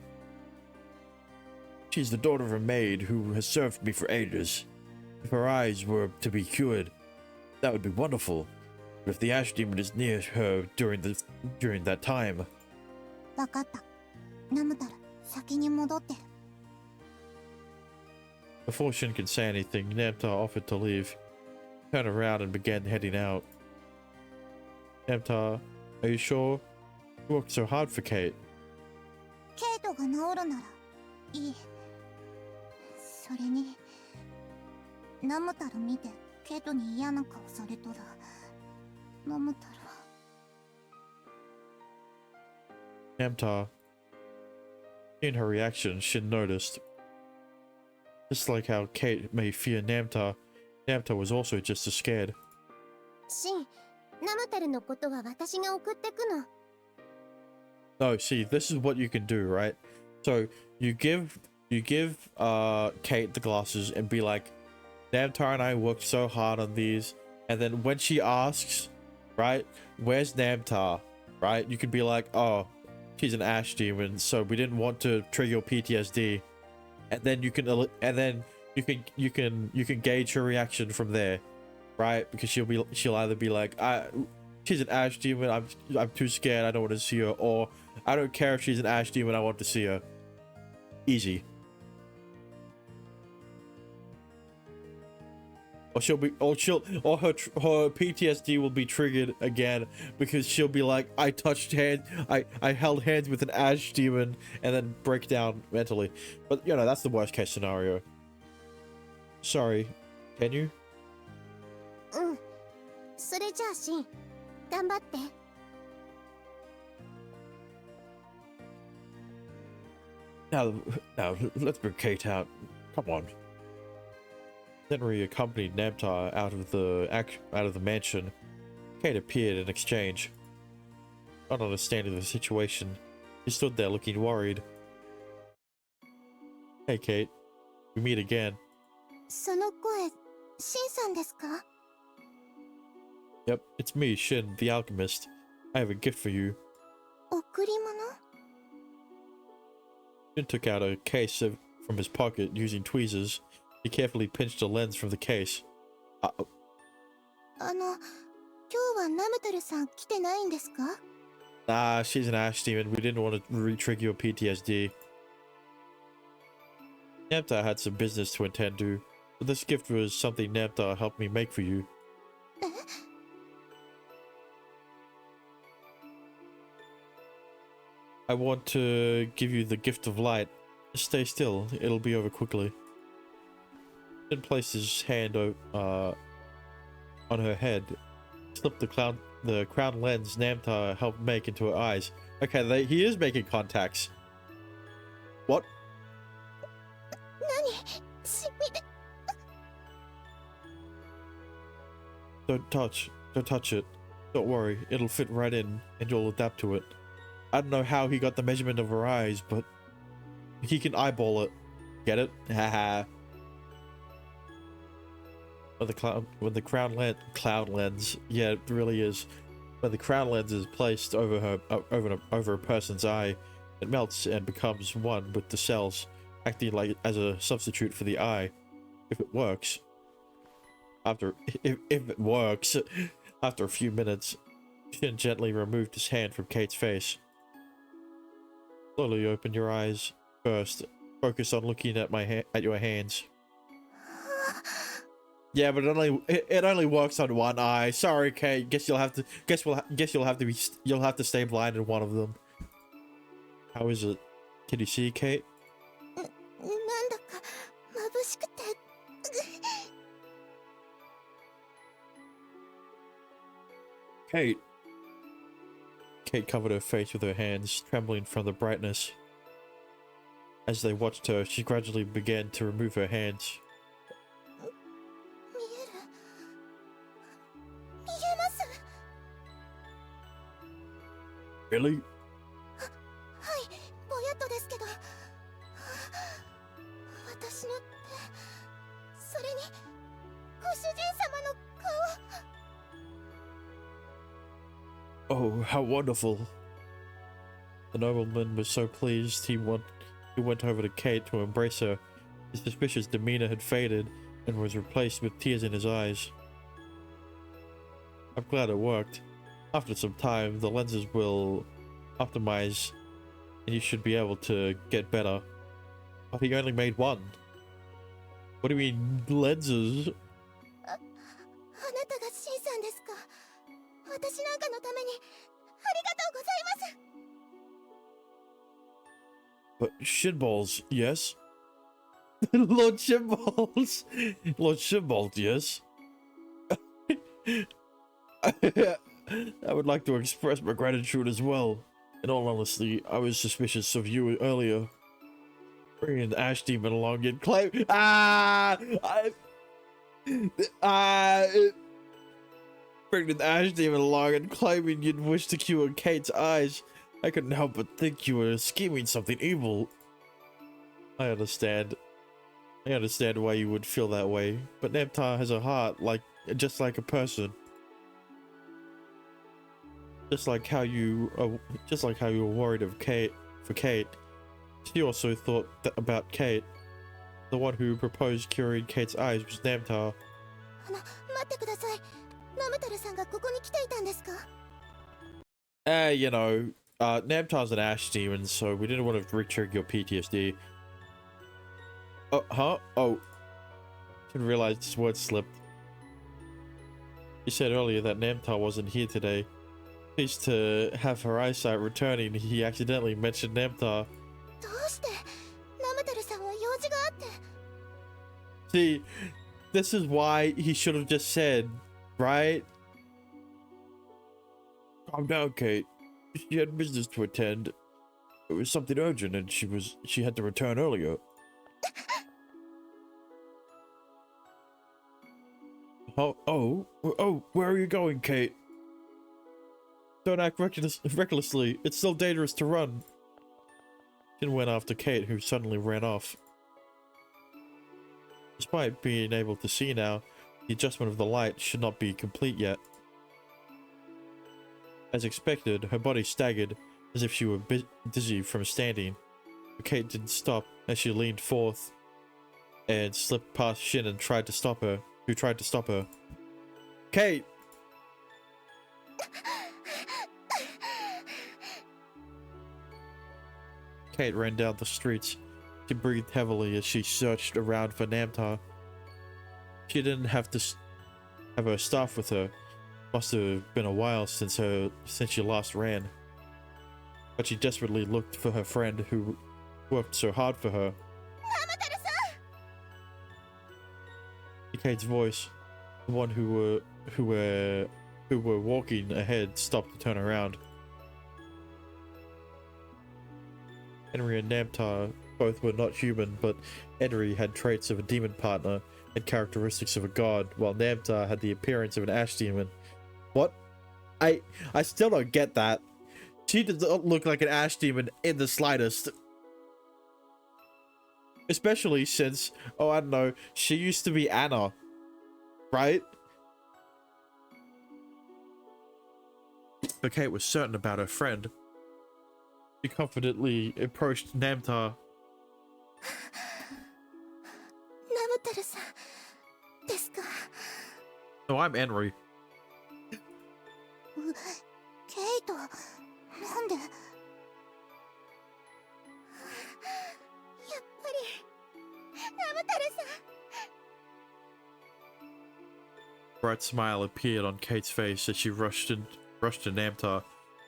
She's the daughter of a maid who has served me for ages. If her eyes were to be cured, that would be wonderful. But if the ash demon is near her during that time... わかった。ナムタル、先に戻ってる。 Before Shin could say anything, Namtar offered to leave, turned around and began heading out. Namtar, are you sure? You worked so hard for Kate. ケイトが治るならいい。それにナムタル見てケイトに嫌な顔されとる。ナムタルは Namtar. In her reaction, Shin noticed. Just like how Kate may fear Namtar, Namtar was also just as scared. シン、ナムタルのことは私が送ってくの。 No, see, this is what you can do, right? So you give Kate the glasses and be like, Namtar and I worked so hard on these, and then when she asks, right, where's Namtar, right, you can be like, oh, she's an ash demon, so we didn't want to trigger PTSD, and then you can gauge her reaction from there, right? Because she'll either be like, she's an ash demon, I'm too scared, I don't want to see her, or I don't care if she's an ash demon, I want to see her. Easy. Or her PTSD will be triggered again because she'll be like, I held hands with an ash demon, and then break down mentally. But you know, that's the worst case scenario. Sorry, can you? うん。それじゃあシン、頑張って。 Now, let's bring Kate out. Come on. Henry accompanied Namtar out of the mansion. Kate appeared in exchange. Not understanding the situation, she stood there looking worried. Hey, Kate. We meet again. その声、シンさんですか? Yep, it's me, Shin, the Alchemist. I have a gift for you. 贈り物? Shin took out a case from his pocket using tweezers. He carefully pinched a lens from the case. 今日はナムタルさん来てないんですか? Nah, she's an ash demon. We didn't want to re-trigger your PTSD. Namtar had some business to attend to, but this gift was something Namtar helped me make for you. I want to give you the gift of light. Just stay still, it'll be over quickly. Then placed his hand on her head, slipped the crown lens Namtar helped make into her eyes. Okay, he is making contacts. What? Don't touch it. Don't worry, it'll fit right in and you'll adapt to it. I don't know how he got the measurement of her eyes, but he can eyeball it. Get it? Haha. When the cloud lens, yeah, it really is. When the crown lens is placed over a person's eye, it melts and becomes one with the cells, acting like as a substitute for the eye. If it works. If it works, after a few minutes, Shin gently removed his hand from Kate's face. Slowly open your eyes. First, focus on looking at your hands. Yeah, but it only works on one eye. Sorry, Kate. You'll have to stay blind in one of them. How is it? Can you see, Kate? なんだか眩しくて。Kate. Kate covered her face with her hands, trembling from the brightness. As they watched her, she gradually began to remove her hands. 見えます。 Really? はい、ぼやっとですけど。私の手、それにご主人様の顔。 Oh, how wonderful. The nobleman was so pleased he went over to Kate to embrace her. His suspicious demeanor had faded and was replaced with tears in his eyes. I'm glad it worked. After some time, the lenses will optimize and you should be able to get better. But he only made one. What do you mean, lenses? あなたがシンさんですか。私なんかのためにありがとうございます。 But Shinballs, yes? Lord Shinballs! Lord Shinballs, yes? I would like to express my gratitude as well. In all honesty, I was suspicious of you earlier. Bringing the Ash Demon along and claim— bringing the Ash Demon along and claiming you'd wish to cure Kate's eyes. I couldn't help but think you were scheming something evil. I understand why you would feel that way, but Namtar has a heart just like a person. Just like how you were worried for Kate. She also thought about Kate. The one who proposed curing Kate's eyes was Namtar. 待ってください。ナムタルさんがここに来ていたんですか? You know, Namtar's an ash demon, so we didn't want to re-trigger your PTSD. Oh, huh? Oh. Didn't realize this word slipped. You said earlier that Namtar wasn't here today. Pleased to have her eyesight returning, he accidentally mentioned Namtar. どうしてナムタルさんは用事があって。 See, this is why he should have just said, right? Calm down, Kate. She had business to attend. It was something urgent and she had to return earlier. Oh, where are you going, Kate? Don't act recklessly. It's still dangerous to run. Jin went after Kate, who suddenly ran off. Despite being able to see now, the adjustment of the light should not be complete yet. As expected, her body staggered, as if she were dizzy from standing. But Kate didn't stop as she leaned forth and slipped past Shin and tried to stop her. Who tried to stop her? Kate! Kate ran down the streets. She breathed heavily as she searched around for Namtar. She didn't have her staff with her. Must have been a while since she last ran. But she desperately looked for her friend who worked so hard for her. Kate's voice, the one who were walking ahead, stopped to turn around. Henry and Namtar both were not human, but Henry had traits of a demon partner and characteristics of a god, while Namtar had the appearance of an ash demon. What? I still don't get that. She does not look like an ash demon in the slightest. Especially since, oh, I don't know, she used to be Anna, right? But Kate was certain about her friend. She confidently approached Namtar. No, I'm Henry. ケイト、なんで？やっぱりナムタルさん。 Bright smile appeared on Kate's face as she rushed to Namtar.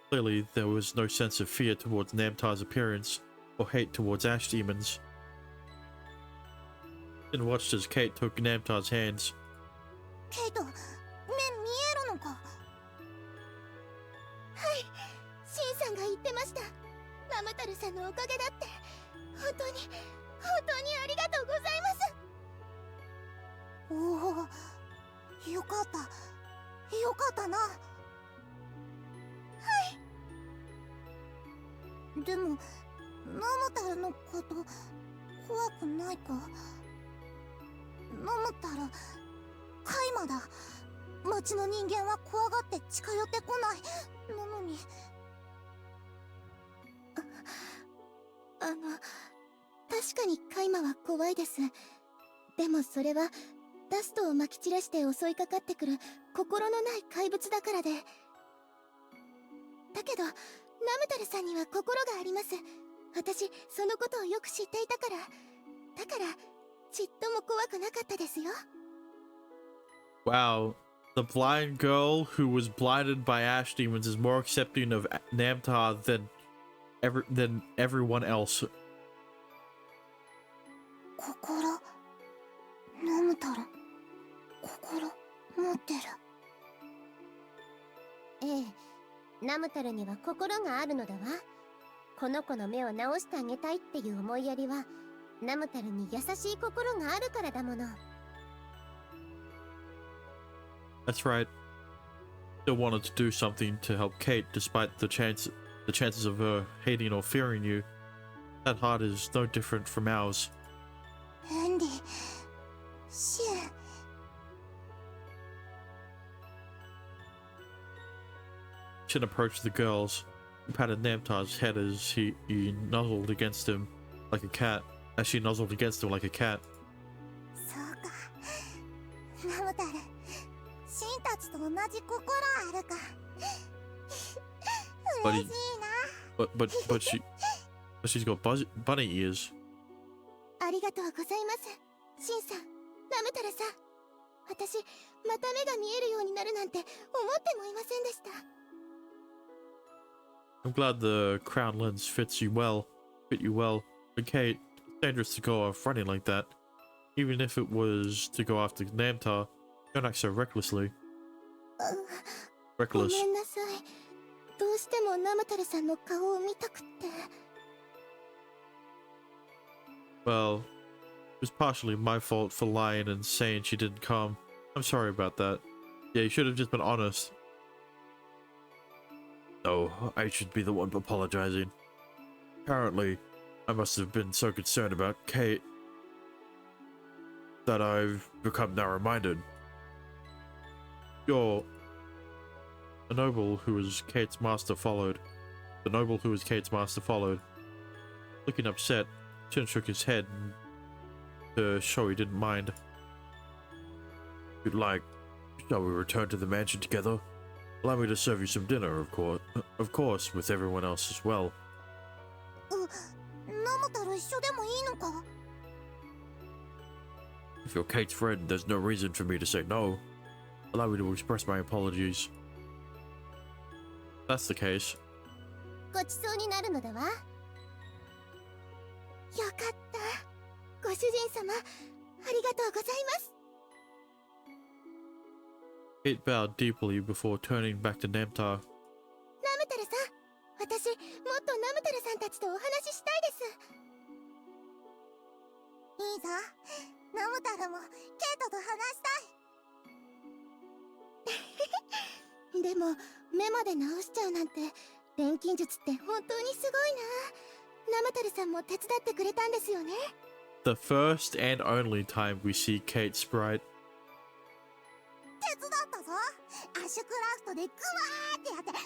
Clearly, there was no sense of fear towards Namtar's appearance or hate towards ash demons. Shin watched as Kate took Namtar's hands. ケイト、目見えるのか？はい、シンさんが言ってました。ナムタルさんのおかげだって。本当にありがとうございます。おお、よかったな。はい。でも、ナムタルのこと怖くないか？ナムタル、カイマだ。町の人間は怖がって近寄ってこない。なのに。確かにカイマは怖いです。でもそれはダストをまき散らして襲いかかってくる心のない怪物だからで。だけどナムタルさんには心があります。私そのことをよく知っていたから。だからちっとも怖くなかったですよ。Wow, the blind girl who was blinded by ash demons is more accepting of Namtar than everyone else. 心、ナムタル、心持ってる。ええ、ナムタルには心があるのだわ。この子の目を直してあげたいっていう思いやりは、ナムタルに優しい心があるからだもの。That's right. Still wanted to do something to help Kate despite the chances of her hating or fearing you. That heart is no different from ours. ヘンリー、シン。Shin approached the girls. He patted Namtar's head as he nuzzled against him like a cat. As she nuzzled against him like a cat. そうか。ナムタル、シンたちと同じ心あるか。嬉しいな。But she's got bunny ears. ありがとうございます。シンさん、ナムタルさん。私、また目が見えるようになるなんて思ってもいませんでした。I'm glad the crown lens fit you well. But Kate, it's dangerous to go off running like that. Even if it was to go after Namtar, don't act so recklessly. ご Reckless. めんなさい。どうしてもナムタルさんの顔を見たくって。Well, it was partially my fault for lying and saying she didn't come. I'm sorry about that. Yeah, you should have just been honest. No, I should be the one apologizing. Apparently, I must have been so concerned about Kate that I've become narrow-minded. A noble who was Kate's master followed. The noble who was Kate's master followed. Looking upset, Shin shook his head to show he didn't mind. If you'd like, shall we return to the mansion together? Allow me to serve you some dinner, of course. Of course, with everyone else as well. ナムタル一緒でもいいのか？ If you're Kate's friend, there's no reason for me to say no. Allow me to express my apologies. If that's the case. ごちそうになるのだわ。よかったご主人様ありがとうございます。 Kate bowed deeply before turning back to Namtar. ナムタルさん私もっとナムタルさんたちとお話ししたいです。いいぞ。ナムタルもケイトと話したい。でも目まで直しちゃうなんて錬金術って本当にすごいな。ナムタルさんも手伝ってくれたんですよね。 The first and only time we see Kate Sprite. 手伝ったぞ。アッシュクラフトでグワーってやってガチ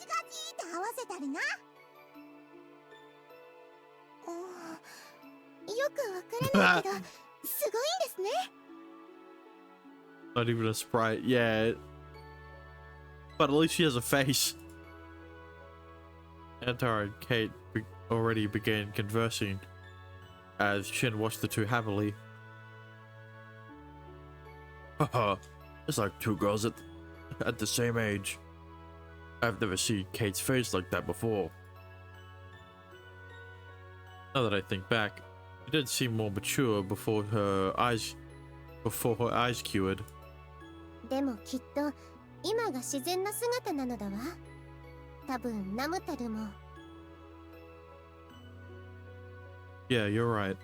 ガチって合わせたりな。よくわからないけどすごいんですね。 Not even a sprite, yeah. But at least she has a face. Namtar and Kate already began conversing as Shin watched the two happily. Haha, it's like two girls at the same age. I've never seen Kate's face like that before. Now that I think back, it did seem more mature before her eyes cured. でもきっと今が自然な姿なのだわ。多分ナムタルも。Yeah, you're right.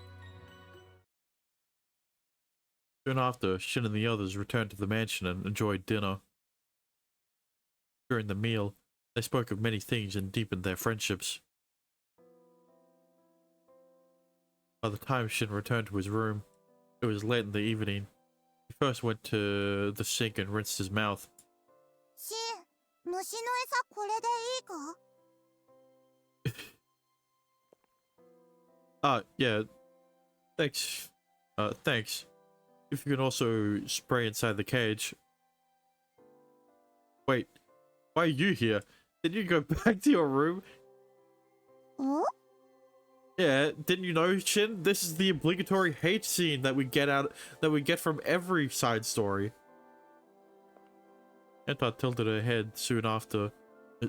Soon after, Shin and the others returned to the mansion and enjoyed dinner. During the meal, they spoke of many things and deepened their friendships. By the time Shin returned to his room, it was late in the evening. He first went to the sink and rinsed his mouth. シン、虫の餌これでいいか？ Yeah. Thanks. Thanks. If you can also spray inside the cage. Wait, why are you here? Did you go back to your room? お？ Yeah, didn't you know, Shin? This is the obligatory hate scene that we get from every side story. Enta tilted her head soon after.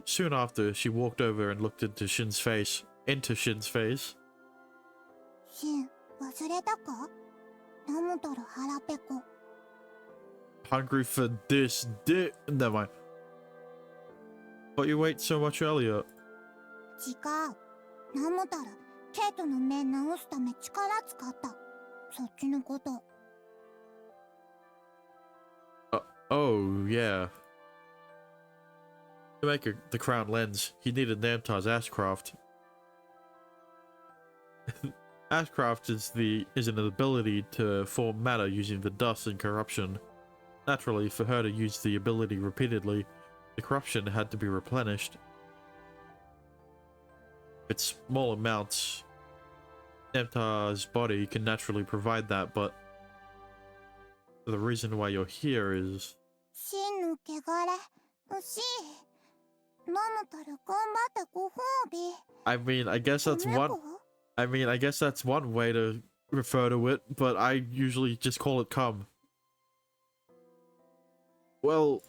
Soon after, she walked over and looked into Shin's face. Shin, 忘れたか？ナムタル腹ペコ。 Hungry for this dick? Never mind. But you ate so much earlier. 違う。ナムタル、ケイトの目直すため力使った。そっちのこと。Oh, yeah. To make the crown lens, he needed Namtar's Ashcraft. Ashcraft is an ability to form matter using the dust and corruption. Naturally, for her to use the ability repeatedly, the corruption had to be replenished. With small amounts, Namtar's body can naturally provide that, but the reason why you're here is... シンの汚れ、シン。ナムタル頑張ってご褒美。I mean, I guess that's one way to refer to it, but I usually just call it cum. Well,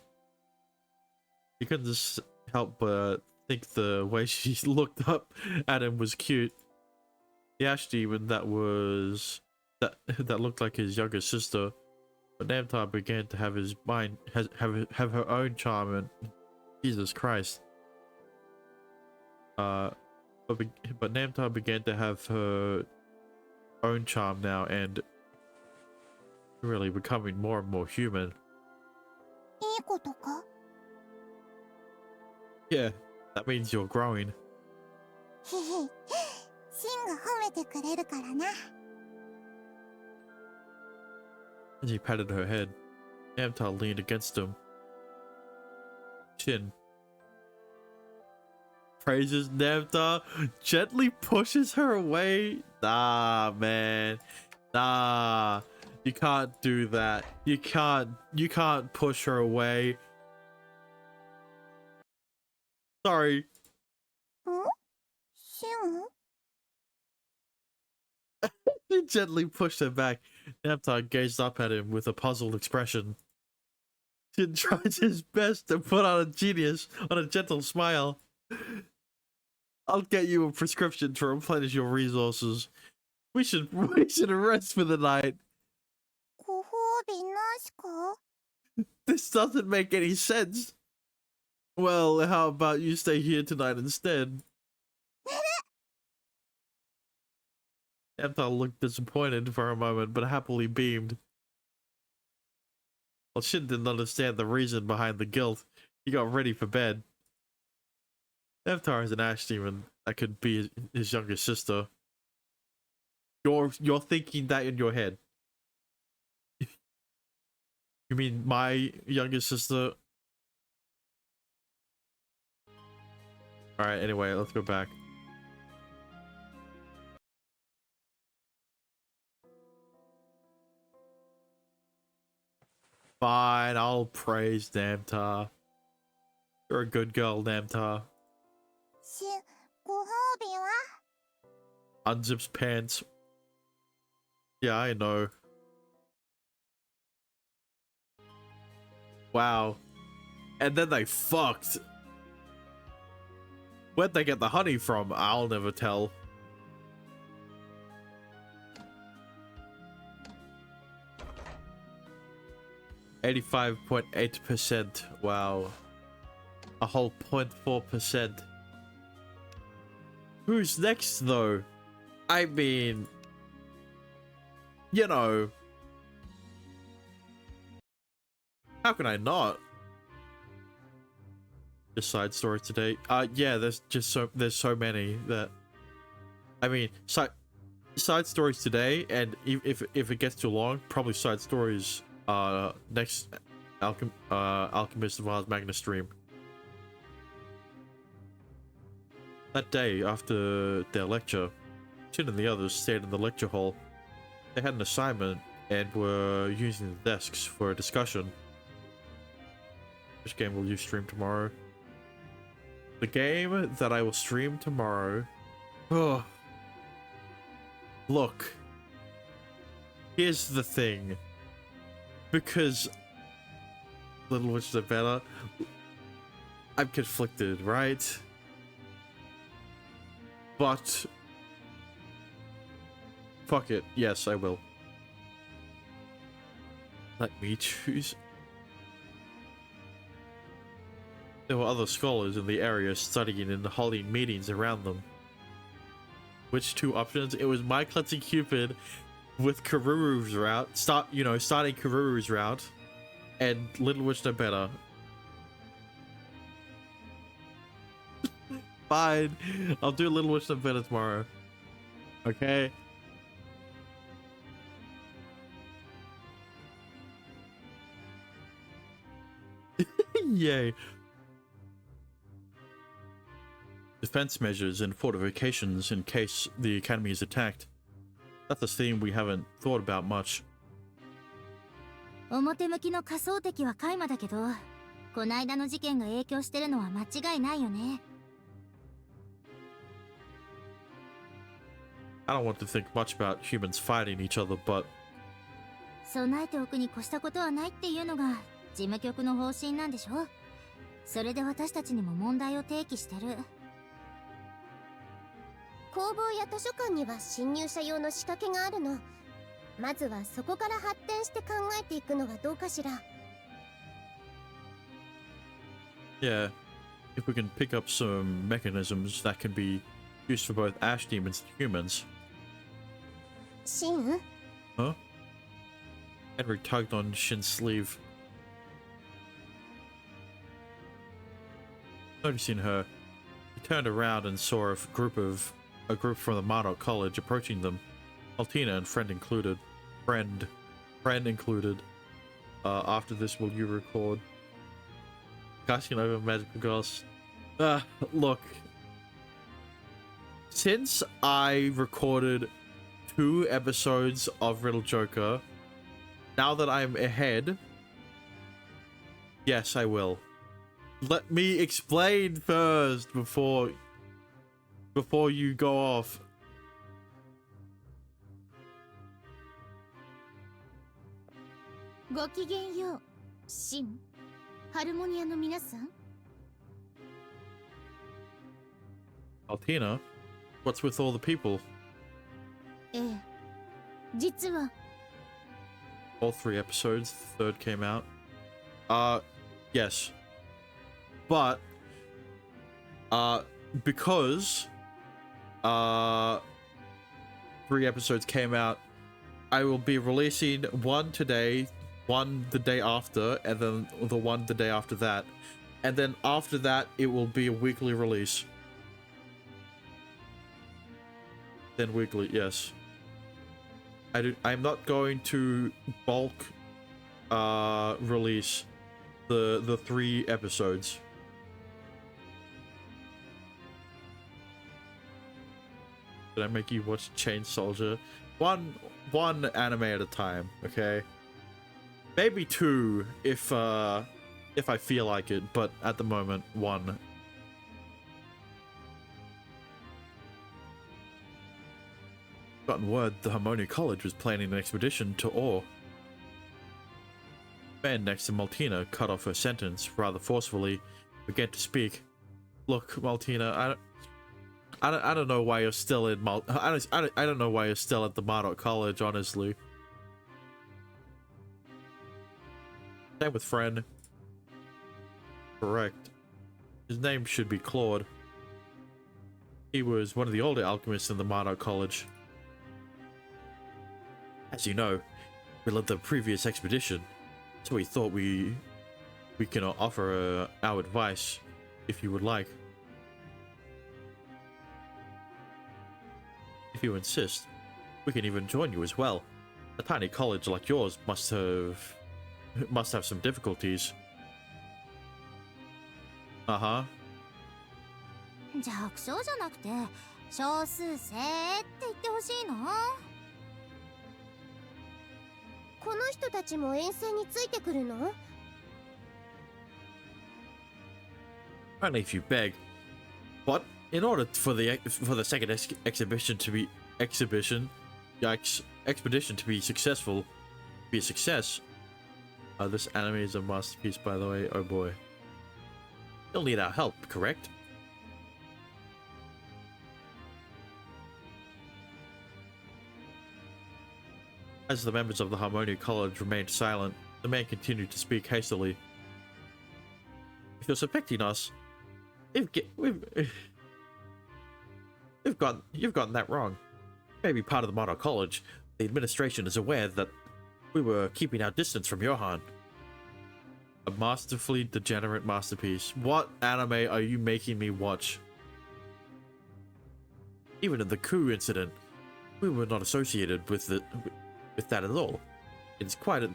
you couldn't just help but think the way she looked up at him was cute. The ash demon that looked like his younger sister, but Namtar began to have his mind have her own charm, and Jesus Christ. But Namtar began to have her own charm now and really becoming more and more human. いいことか？ Yeah, that means you're growing. へへ、シンが褒めてくれるからな。 As he patted her head, Namtar leaned against him. Shin, praises Nemta, gently pushes her away. Nah, man. Nah. You can't do that. You can't push her away. Sorry. シン He gently pushed her back. Nemta gazed up at him with a puzzled expression. Shin tried his best to put on a gentle smile. I'll get you a prescription to replenish your resources. We should rest for the night. ご褒美なしか This doesn't make any sense. Well, how about you stay here tonight instead? Nemta looked disappointed for a moment, but happily beamed. Well, Shin didn't understand the reason behind the guilt. He got ready for bed. Nemtar is an ash demon that could be his younger sister. You're thinking that in your head. You mean my younger sister? Alright, anyway, let's go back. Fine, I'll praise Namtar. You're a good girl, Namtar. シン、ご褒美は Unzips pants. Yeah, I know. Wow. And then they fucked. Where'd they get the honey from? I'll never tell. %85.8%. Wow. A whole 0.4%. Who's next, though? I mean, you know, how can I not? Just side story today. Yeah, there's so many that, I mean, side stories today, and if it gets too long, probably side stories next Alchemist of Ars Magna stream. That day, after their lecture, Chin and the others stayed in the lecture hall. They had an assignment and were using the desks for a discussion. Which game will you stream tomorrow? The game that I will stream tomorrow... Oh. Look. Here's the thing. Because... Little Witch is better. I'm conflicted, right? But... Fuck it. Yes, I will. Let me choose. There were other scholars in the area studying and holding meetings around them. Which two options? It was my Clutzy Cupid with Karuru's route. Starting Karuru's route. And Little Witch No Better. Fine. I'll do Little Witch No Better tomorrow. Okay? Yay. Defense measures and fortifications in case the academy is attacked. That's a theme we haven't thought about much. 表向きの仮想敵はカイマだけど、こないだの事件が影響してるのは間違いないよね。I don't want to think much about humans fighting each other, but 備えておくに越したことはないっていうのが事務局の方針なんでしょ。それで私たちにも問題を提起してる。工房や図書館には侵入者用の仕掛けがあるの。まずはそこから発展して考えていくのはどうかしら。yeah, if we can pick up some mechanisms that can be used for both ash demons and humans. シン？ Huh? Henry tugged on Shin's sleeve. Noticing her, he turned around and saw a group from the Monarch College approaching them. Altina and friend included. Friend included. After this, will you record? Casting over magical girls. Look, since I recorded 2 episodes of Riddle Joker, now that I'm ahead, yes, I will. Let me explain first before you go off. Altina, what's with all the people? All 3 episodes, the third came out. Yes. But, because, 3 episodes came out, I will be releasing one today, one the day after, and then the one the day after that. And then after that, it will be a weekly release. Then weekly, yes. I'm not going to bulk release the 3 episodes. Did I make you watch Chain Soldier? One anime at a time, okay? Maybe 2 if I feel like it, but at the moment 1. Gotten word the Harmonia College was planning an expedition to Ore. The man next to Maltina cut off her sentence rather forcefully, began to speak. Look, Maltina, I don't know why you're still in I don't know why you're still at the Marduk College, honestly. Same with Friend. Correct. His name should be Claude. He was one of the older alchemists in the Marduk College. As you know, we led the previous expedition, so we thought we can offer our advice if you would like. If you insist, we can even join you as well. A tiny college like yours must have some difficulties. Uh-huh. 弱小じゃなくて少数生って言ってほしいの？この人たちも遠征についてくるの？ Only if you beg. But in order for the second expedition to be successful, be a success. This anime is a masterpiece, by the way. Oh boy. You'll need our help, correct? As the members of the Harmonia College remained silent, the man continued to speak hastily. If you're suspecting us, you've gotten that wrong. Maybe part of the Marduk College. The administration is aware that we were keeping our distance from Johan. A masterfully degenerate masterpiece. What anime are you making me watch? Even in the coup incident, we were not associated with that at all. It is quite an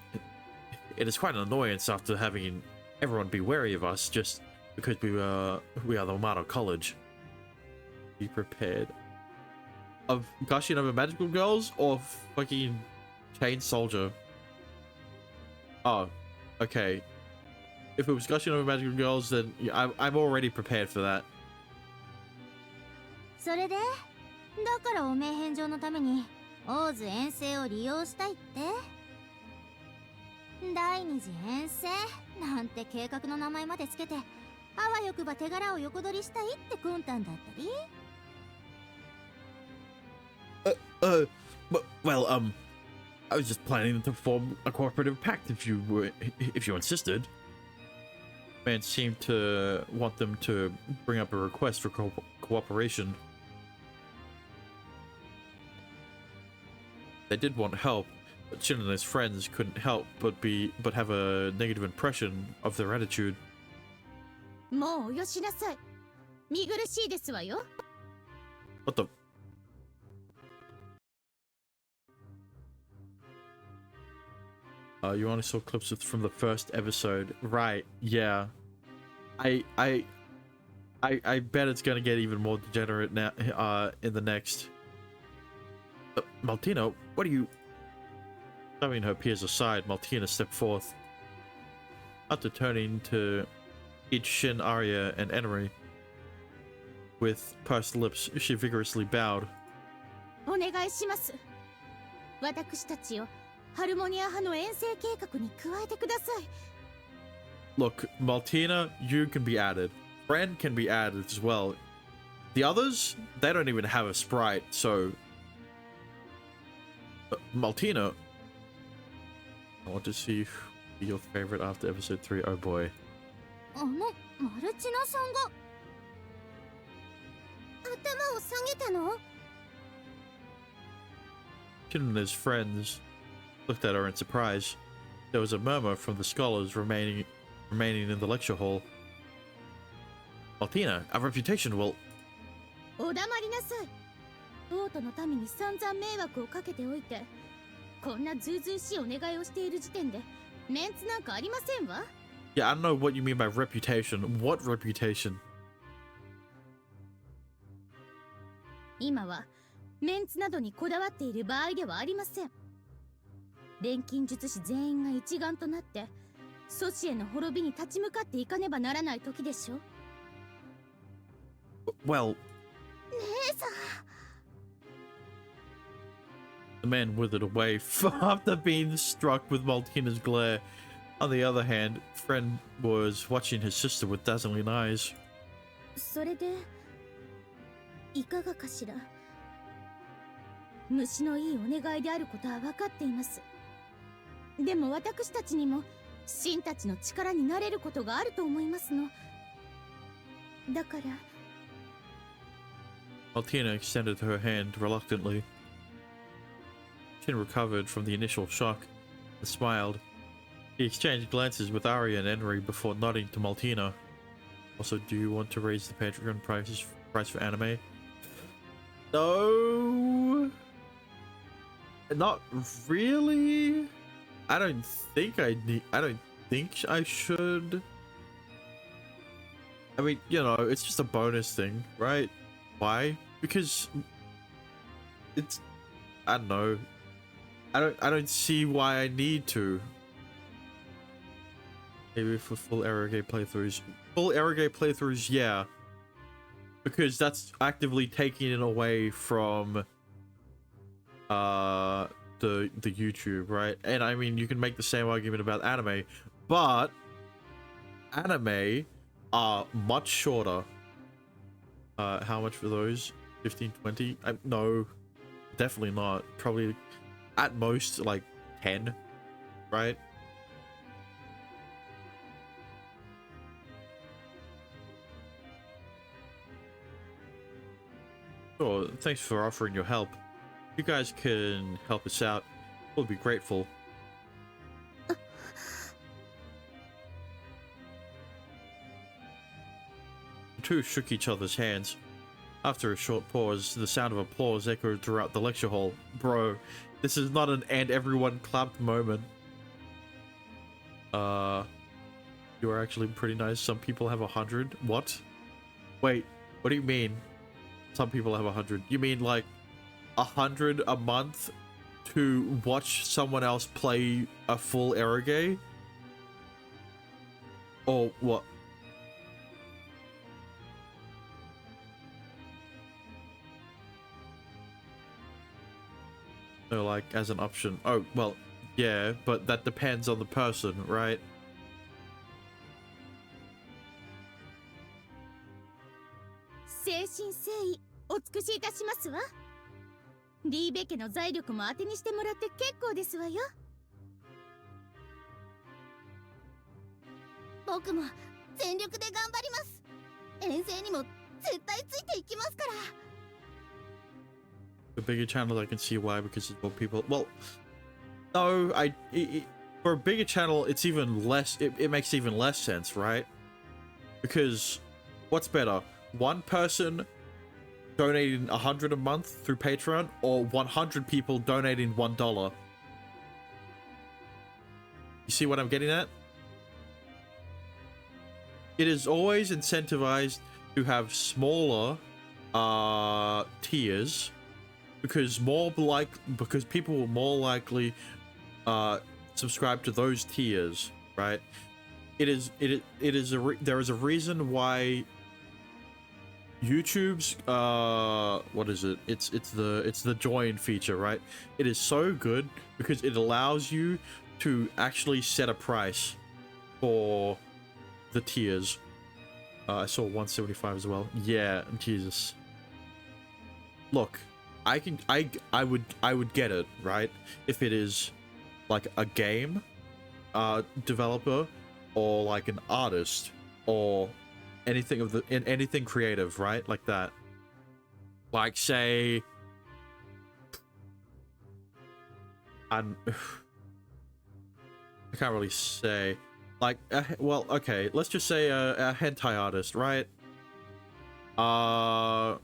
annoyance after having everyone be wary of us just because we are the Marduk College. Be prepared. Of gushing over magical girls or fucking Chain Soldier? Oh, okay. If it was gushing over magical girls, then I'm already prepared for that. それでだからお名返上のためにオーズ遠征を利用したいって？第二次遠征なんて計画の名前までつけてあわよくば手柄を横取りしたいって魂胆だったり？ Well, I was just planning to form a cooperative pact if you insisted. Man seemed to want them to bring up a request for cooperation. They did want help, but Shin and his friends couldn't help but have a negative impression of their attitude. もうおよしなさい。見苦しいですわよ。 What the? You only saw clips from the first episode, right? Yeah, I I bet it's gonna get even more degenerate now in the next. Maltina, what are you? Shoving her peers aside, Maltina stepped forth. After turning to each Shin, Arya, and Enri, with pursed lips, she vigorously bowed. お願いします。私たちをハルモニア派の遠征計画に加えてください。Look, Maltina, you can be added. Friend can be added as well. The others, they don't even have a sprite, so... Maltina, I want to see your favorite after episode 3. Oh boy. マルチナさんが頭を下げたの？ Shin and his friends looked at her in surprise. There was a murmur from the scholars remaining in the lecture hall. Maltina, our reputation will... お黙りなさい。ボートの民に散々迷惑をかけておいて、こんなずうずうしいお願いをしている時点でメンツなんかありませんわ。Yeah, I don't know what you mean by reputation. What reputation? 今はメンツなどにこだわっている場合ではありません。錬金術師全員が一丸となって祖師への滅びに立ち向かっていかねばならない時でしょ。Well, 姉さん the man withered away after being struck with Maltina's glare. On the other hand, Friend was watching his sister with dazzling eyes. それでいかがかしら。虫のいいお願いであることは分かっています。でも私たちにも神たちの力になれることがあると思いますの。だから。Maltina extended her hand reluctantly. Shin recovered from the initial shock and smiled. He exchanged glances with Arya and Enri before nodding to Maltina. Also, do you want to raise the Patreon price for anime? No, not really. I don't think I need. I don't think I should. I mean, you know, it's just a bonus thing, right? Why? Because it's, I don't know. I don't see why I need to. Maybe for full Arrogate playthroughs. Full Arrogate playthroughs, yeah. Because that's actively taking it away from the YouTube, right? And I mean, you can make the same argument about anime, but anime are much shorter. How much for those? 15, 20? No, definitely not. Probably at most like 10, right? Sure, thanks for offering your help. If you guys can help us out, we'll be grateful. The two shook each other's hands. After a short pause, the sound of applause echoed throughout the lecture hall. Bro, this is not an and everyone clapped moment. You are actually pretty nice. Some people have 100. What? Wait, what do you mean? Some people have 100. You mean like 100 a month to watch someone else play a full Arrogate? Or what? So like as an option. Oh, well, yeah, but that depends on the person, right? 誠心誠意お尽くしいたしますわ。リーベ家の財力も当てにしてもらって結構ですわよ。僕も全力で頑張ります。遠征にも絶対ついていきますから。The bigger channels, I can see why, because it's more people. Well, no, for a bigger channel, it's even less. It makes even less sense, right? Because what's better, one person donating 100 a month through Patreon, or 100 people donating $1? You see what I'm getting at? It is always incentivized to have smaller tiers, because people will more likely subscribe to those tiers, right? There is a reason why YouTube's what is it? It's the join feature, right? It is so good because it allows you to actually set a price for the tiers. I saw 175 as well. Yeah, Jesus. Look, I would get it, right? If it is like a game developer, or like an artist, or anything creative, right? Like that. Like, say, I can't really say. Like, well, okay, let's just say a hentai artist, right? No,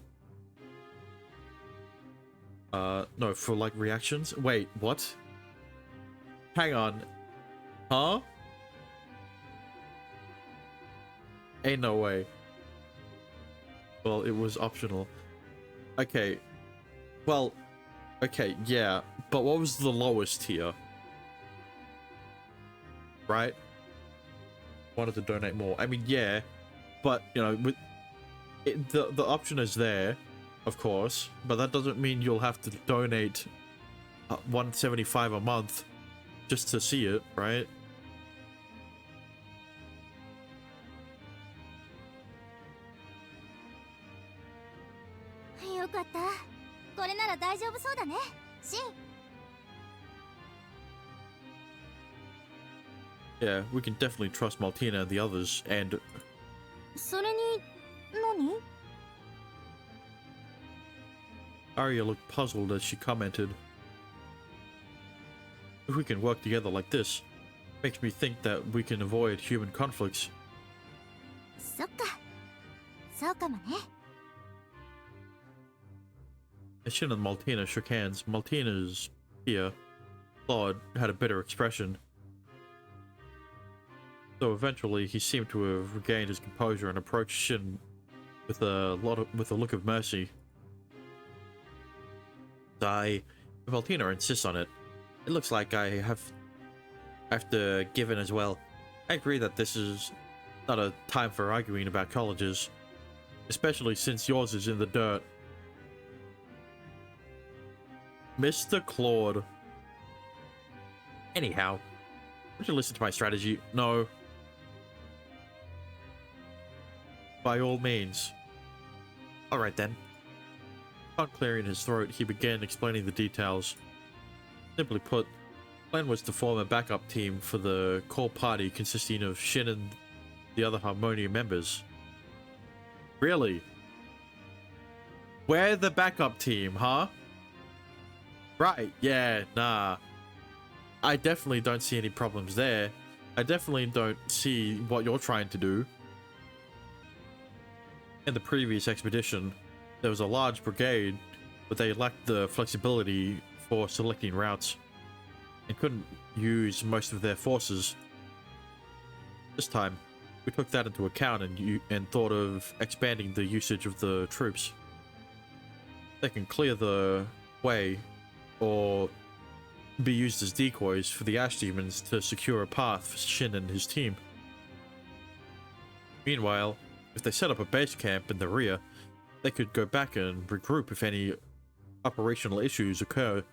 for like reactions. Wait, what? Hang on. Huh? Ain't no way. Well, it was optional. Okay. Well, okay, yeah. But what was the lowest tier? Right? Wanted to donate more. I mean, yeah, but you know, with it, the option is there, of course, but that doesn't mean you'll have to donate 175 a month just to see it, right? Yeah, we can definitely trust Maltina and the others, and それに何 Arya looked puzzled as she commented, "If we can work together like this, makes me think that we can avoid human conflicts." そっかそうかもね As Shin and Maltina shook hands, Maltina's peer, Claude, had a bitter expression. So eventually, he seemed to have regained his composure and approached Shin with a look of mercy. If Maltina insists on it, it looks like I have to give in as well. I agree that this is not a time for arguing about colleges, especially since yours is in the dirt. Mr. Claude. Anyhow, would you listen to my strategy? No. By all means. Alright then. Upon clearing his throat, he began explaining the details. Simply put, the plan was to form a backup team for the core party consisting of Shin and the other Harmonia members. Really? We're the backup team, huh? Right, yeah, nah. I definitely don't see any problems there. I definitely don't see what you're trying to do. In the previous expedition, there was a large brigade, but they lacked the flexibility for selecting routes and couldn't use most of their forces. This time, we took that into account and thought of expanding the usage of the troops. They can clear the way or be used as decoys for the ash demons to secure a path for Shin and his team. Meanwhile, if they set up a base camp in the rear, they could go back and regroup if any operational issues occurred.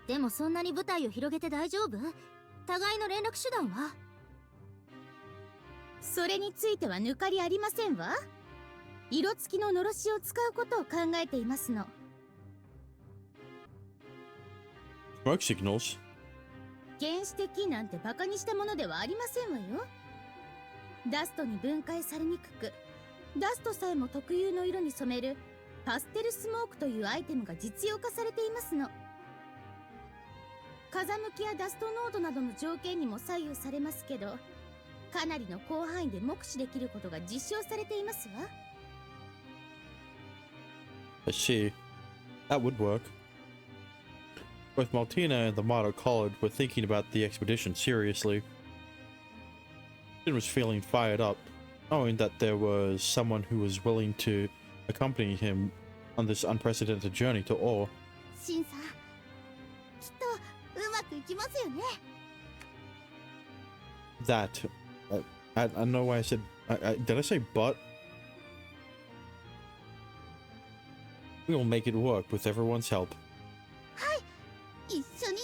でもそんなに部隊を広げて大丈夫互いの連絡手段はそれについては抜かりありませんわ色付きののろしを使うことを考えていますの Smoke signals? 原始的なんてバカにしたものではありませんわよダストに分解されにくくダストさえも特有の色に染めるパステルスモークというアイテムが実用化されていますの風向きやダスト濃度などの条件にも左右されますけどかなりの広範囲で目視できることが実証されていますわ I see. That would work. Both Maltina and the Motto College were thinking about the expedition seriously. Shin was feeling fired up, knowing that there was someone who was willing to accompany him on this unprecedented journey to Ore. シンさん、きっとうまくいきますよね。 That, I don't know why I said, did I say but? We will make it work with everyone's help. 一緒にで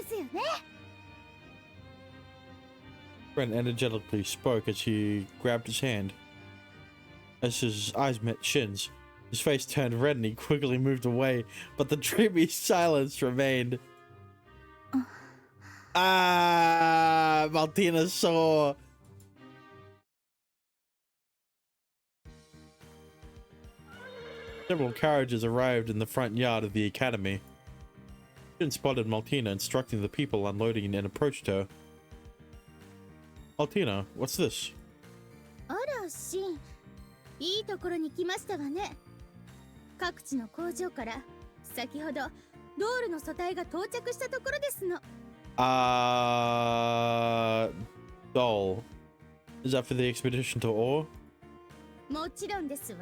すよね。 Ren energetically spoke as he grabbed his hand. As his eyes met Shin's, his face turned red and he quickly moved away, but the dreamy silence remained. Maltina saw. Several carriages arrived in the front yard of the academy. Shin spotted Maltina instructing the people unloading and approached her. Maltina, what's this? あら、シン、いいところに来ましたわね。各地の工場から先ほどドールの素体が到着したところですの。Doll. Is that for the expedition to Ore? もちろんですわ。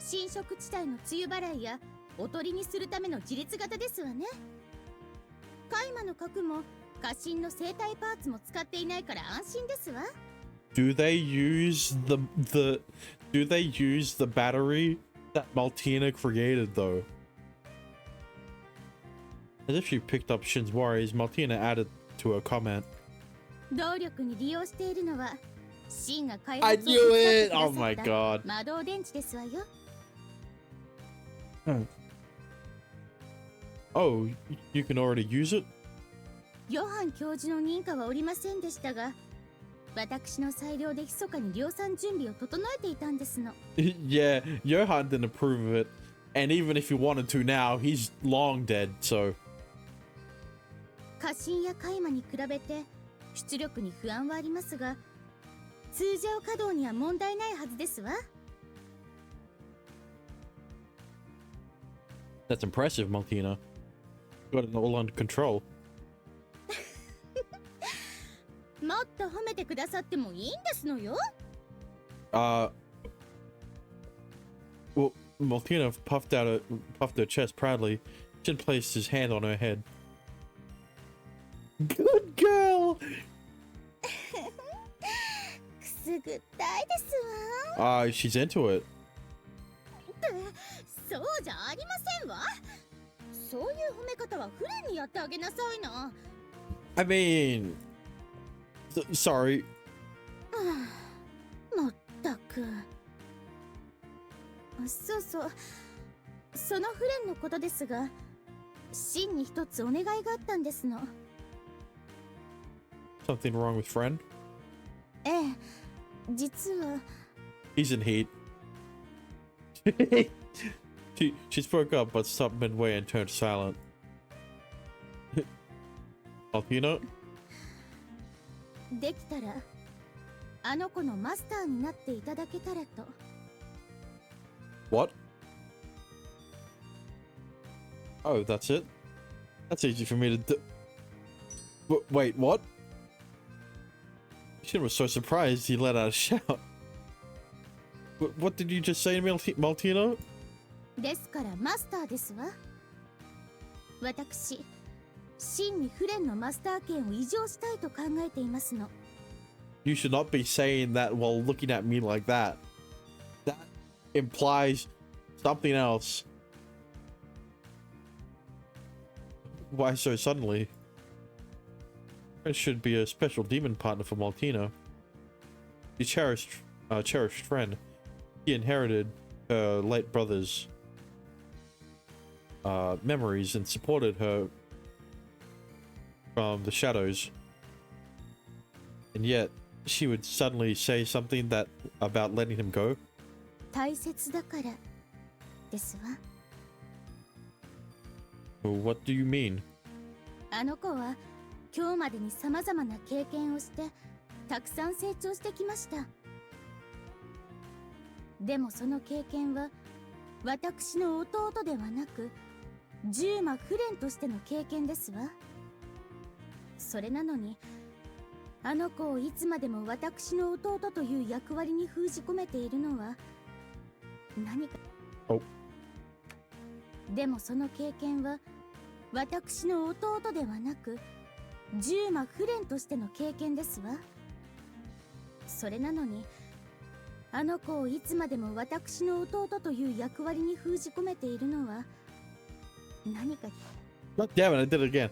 侵食地帯の梅雨払いやおとりにするための自立型ですわね。カイマの核も過信の生体パーツも使っていないから安心ですわ。Do they use the battery that Maltina created though? As if she picked up Shin's worries, Maltina added to her comment. 動力に利用しているのはシンが開 I 発を knew 手伝って it! くだ Oh さっ my た god. 魔導電池ですわよ。Oh, you can already use it? ヨハン教授の認可はおりませんでしたが、私の裁量で密かに量産準備を整えていたんですの。Yeah, Johan didn't approve of it. And even if he wanted to now, he's long dead, so... 過信やカイマに比べて出力に不安はありますが、通常稼働には問題ないはずですわ。That's impressive, Maltina. Got it all under control. もっと褒めてくださってもいいんですのよ。Well, Maltina puffed her chest proudly. Shin placed his hand on her head. Good girl! くすぐったいですわ。She's into it. そうじゃありませんわ。そういう褒め方はフレンにやってあげなさいな。I mean... sorry. まったく。そうそう。そのフレンのことですが、シンに一つお願いがあったんですの。Something wrong with friend? ええ、実は。He's in heat. She spoke up but stopped midway and turned silent. Maltina? できたらあの子のマスターになっていただけたらと。 What? Oh, that's it? That's easy for me to do. Wait, what? Shin was so surprised he let out a shout. What did you just say to me, Maltina? ですからマスターですわ。私、シンにフレンのマスター権を移譲したいと考えていますの。You should not be saying that while looking at me like that. That implies something else. Why so suddenly? It should be a special demon partner for Maltina. The cherished friend. He inherited her late brother's memories and supported her from the shadows. And yet, she would suddenly say something about letting him go. 大切だからですわ。What do you mean? あの子は今日までに様々な経験をしてたくさん成長してきました。でもその経験は私の弟ではなくジューマ・フレンとしての経験ですわ。それなのにあの子をいつまでも私の弟という役割に封じ込めているのは何か。お。でもその経験は私の弟ではなく10魔フレンとしての経験ですわ。それなのにあの子をいつまでも私の弟という役割に封じ込めているのは何か。 God damn it, I did it again.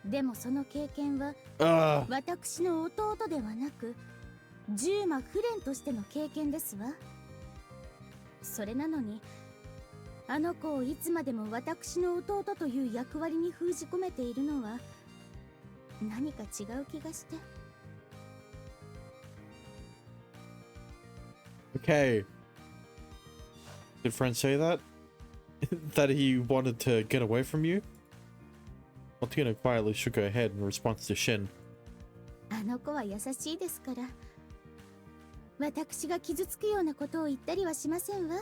でもその経験は Ugh. 私の弟ではなく10魔フレンとしての経験ですわ。それなのにあの子をいつまでも私の弟という役割に封じ込めているのは何か違う気がして。 Okay. Did friend say that? That he wanted to get away from you? Martina quietly shook her head in response to Shin. あの子は優しいですから私が傷つくようなことを言ったりはしませんわ。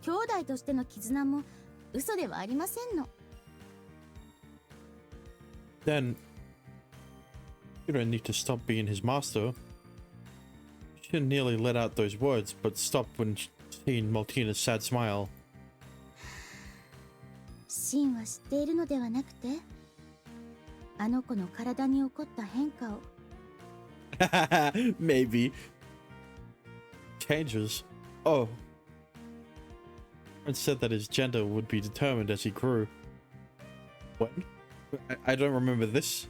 兄弟としての絆も嘘ではありませんの。 Then, you don't need to stop being his master. Shin nearly let out those words, but stopped when seeing Martina's sad smile. シンは知っているのではなくてあの子の体に起こった変化を。 Maybe. Changes. Oh. Friend said that his gender would be determined as he grew. What? I don't remember this.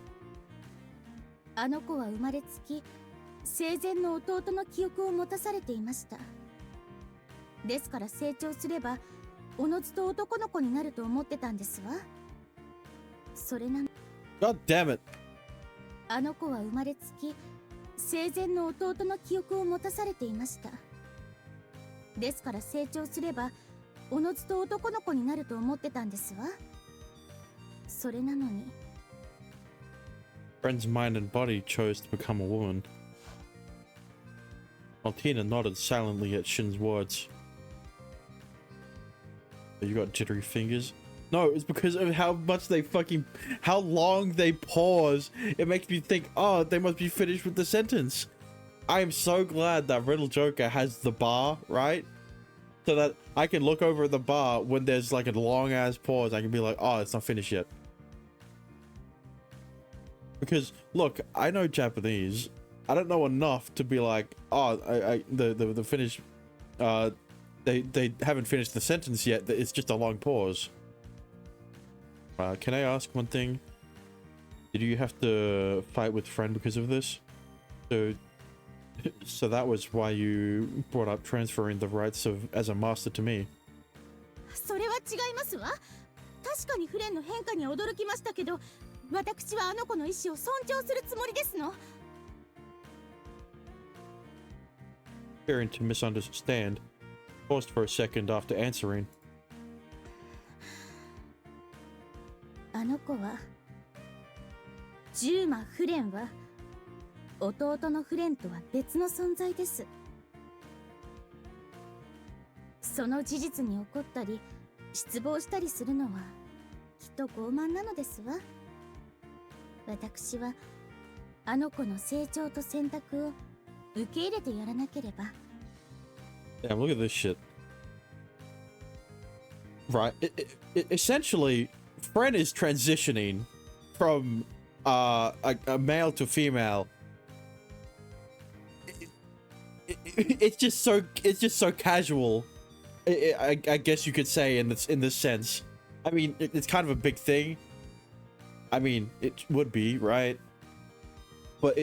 あの子は生まれつき生前の弟の記憶を持たされていました。ですから成長すればおのずと男の子になると思ってたんですわ。それなの。 God damn it. あの子は生まれつき生前の弟の記憶を持たされていました。ですから成長すればおのずと男の子になると思ってたんですわ。それなのに。 Friend's mind and body chose to become a woman. Martina nodded silently at Shin's words. You got jittery fingers? No, it's because of how much they how long they pause. It makes me think, oh, they must be finished with the sentence. I am so glad that Riddle Joker has the bar, right? So that I can look over at the bar when there's like a long ass pause. I can be like, oh, it's not finished yet. Because look, I know Japanese. I don't know enough to be like, oh, the finish, they haven't finished the sentence yet. It's just a long pause. Can I ask one thing? Did you have to fight with friend because of this? So that was why you brought up transferring the rights of as a master to me. それは違いますわ。確かにフレンの変化に驚きましたけど、私はあの子の意志を尊重するつもりですの。 Appearing to misunderstand, paused for a second after answering. あの子は10魔フレンは弟のフレンとは別の存在です。その事実に怒ったり失望したりするのはきっと傲慢なのですわ。私はあの子の成長と選択を受け入れてやらなければ。 Yeah, look at this shit. Right, essentially, Fren is transitioning from a male to female. It's just so casual. I guess you could say in this sense. I mean, it's kind of a big thing. I mean, it would be, right? But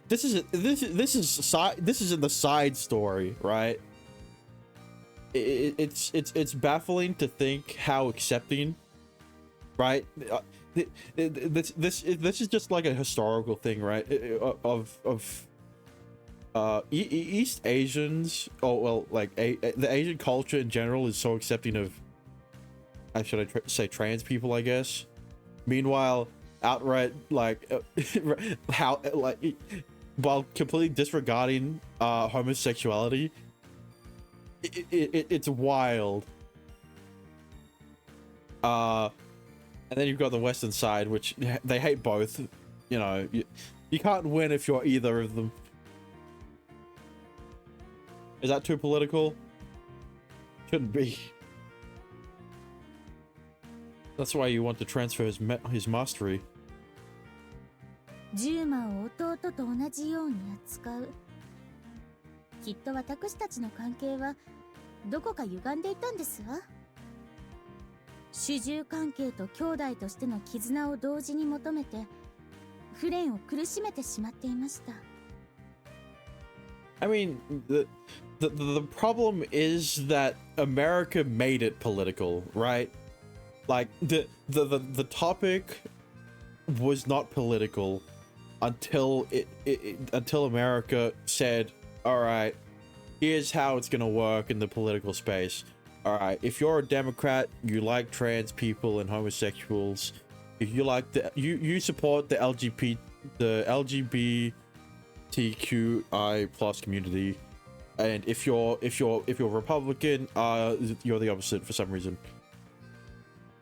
this is in the side story, right? It's baffling to think how accepting, right? This is just like a historical thing, right? Of East Asians, the Asian culture in general is so accepting of, should I say trans people, I guess. Meanwhile, outright while completely disregarding homosexuality, it's wild. And then you've got the Western side, which they hate both. you know, you can't win if you're either of them. Is that too political? Shouldn't be. That's why you want to transfer his mastery. ジューマを弟と同じように扱う。きっと私たちの関係はどこか歪んでいたんですわ。主従関係と兄弟としての絆を同時に求めてフレンを苦しめてしまっていました。I mean, the problem is that America made it political, right? Like the topic was not political until until America said, all right, here's how it's gonna work in the political space. All right, if you're a Democrat, you like trans people and homosexuals, if you like you support the LGBTQI plus community, and if you're Republican, you're the opposite for some reason.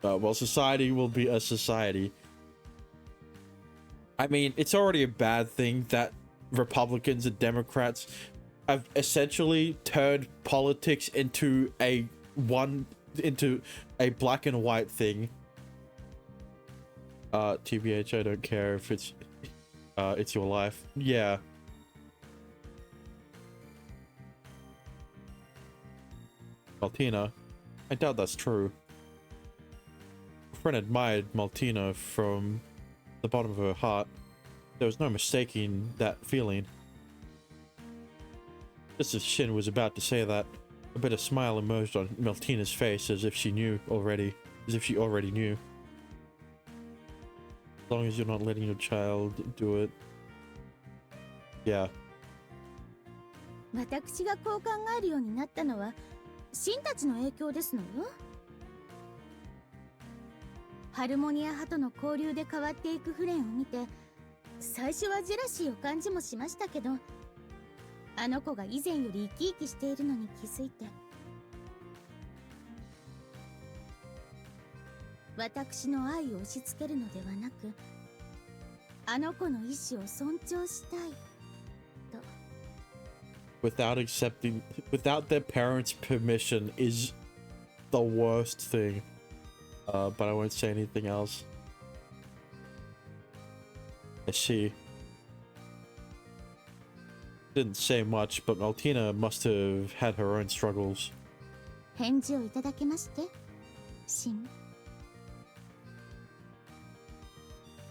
Well, society will be a society. I mean, it's already a bad thing that Republicans and Democrats have essentially turned politics into a black and white thing. TBH, I don't care if it's your life. Yeah. Maltina, I doubt that's true. A friend admired Maltina from the bottom of her heart. There was no mistaking that feeling. Just as Shin was about to say that, a bitter smile emerged on Maltina's face as if she already knew. As long as you're not letting your child do it. Yeah. 私がこう考えるようになったのはシンたちの影響ですのよ。ハルモニア派との交流で変わっていくフレンを見て、最初はジェラシーを感じもしましたけど、あの子が以前より生き生きしているのに気づいて、私の愛を押し付けるのではなく、あの子の意志を尊重したいと。Without their parents' permission is the worst thing. But I won't say anything else. She didn't say much, but Maltina must have had her own struggles. 返事をいただけまして、シン。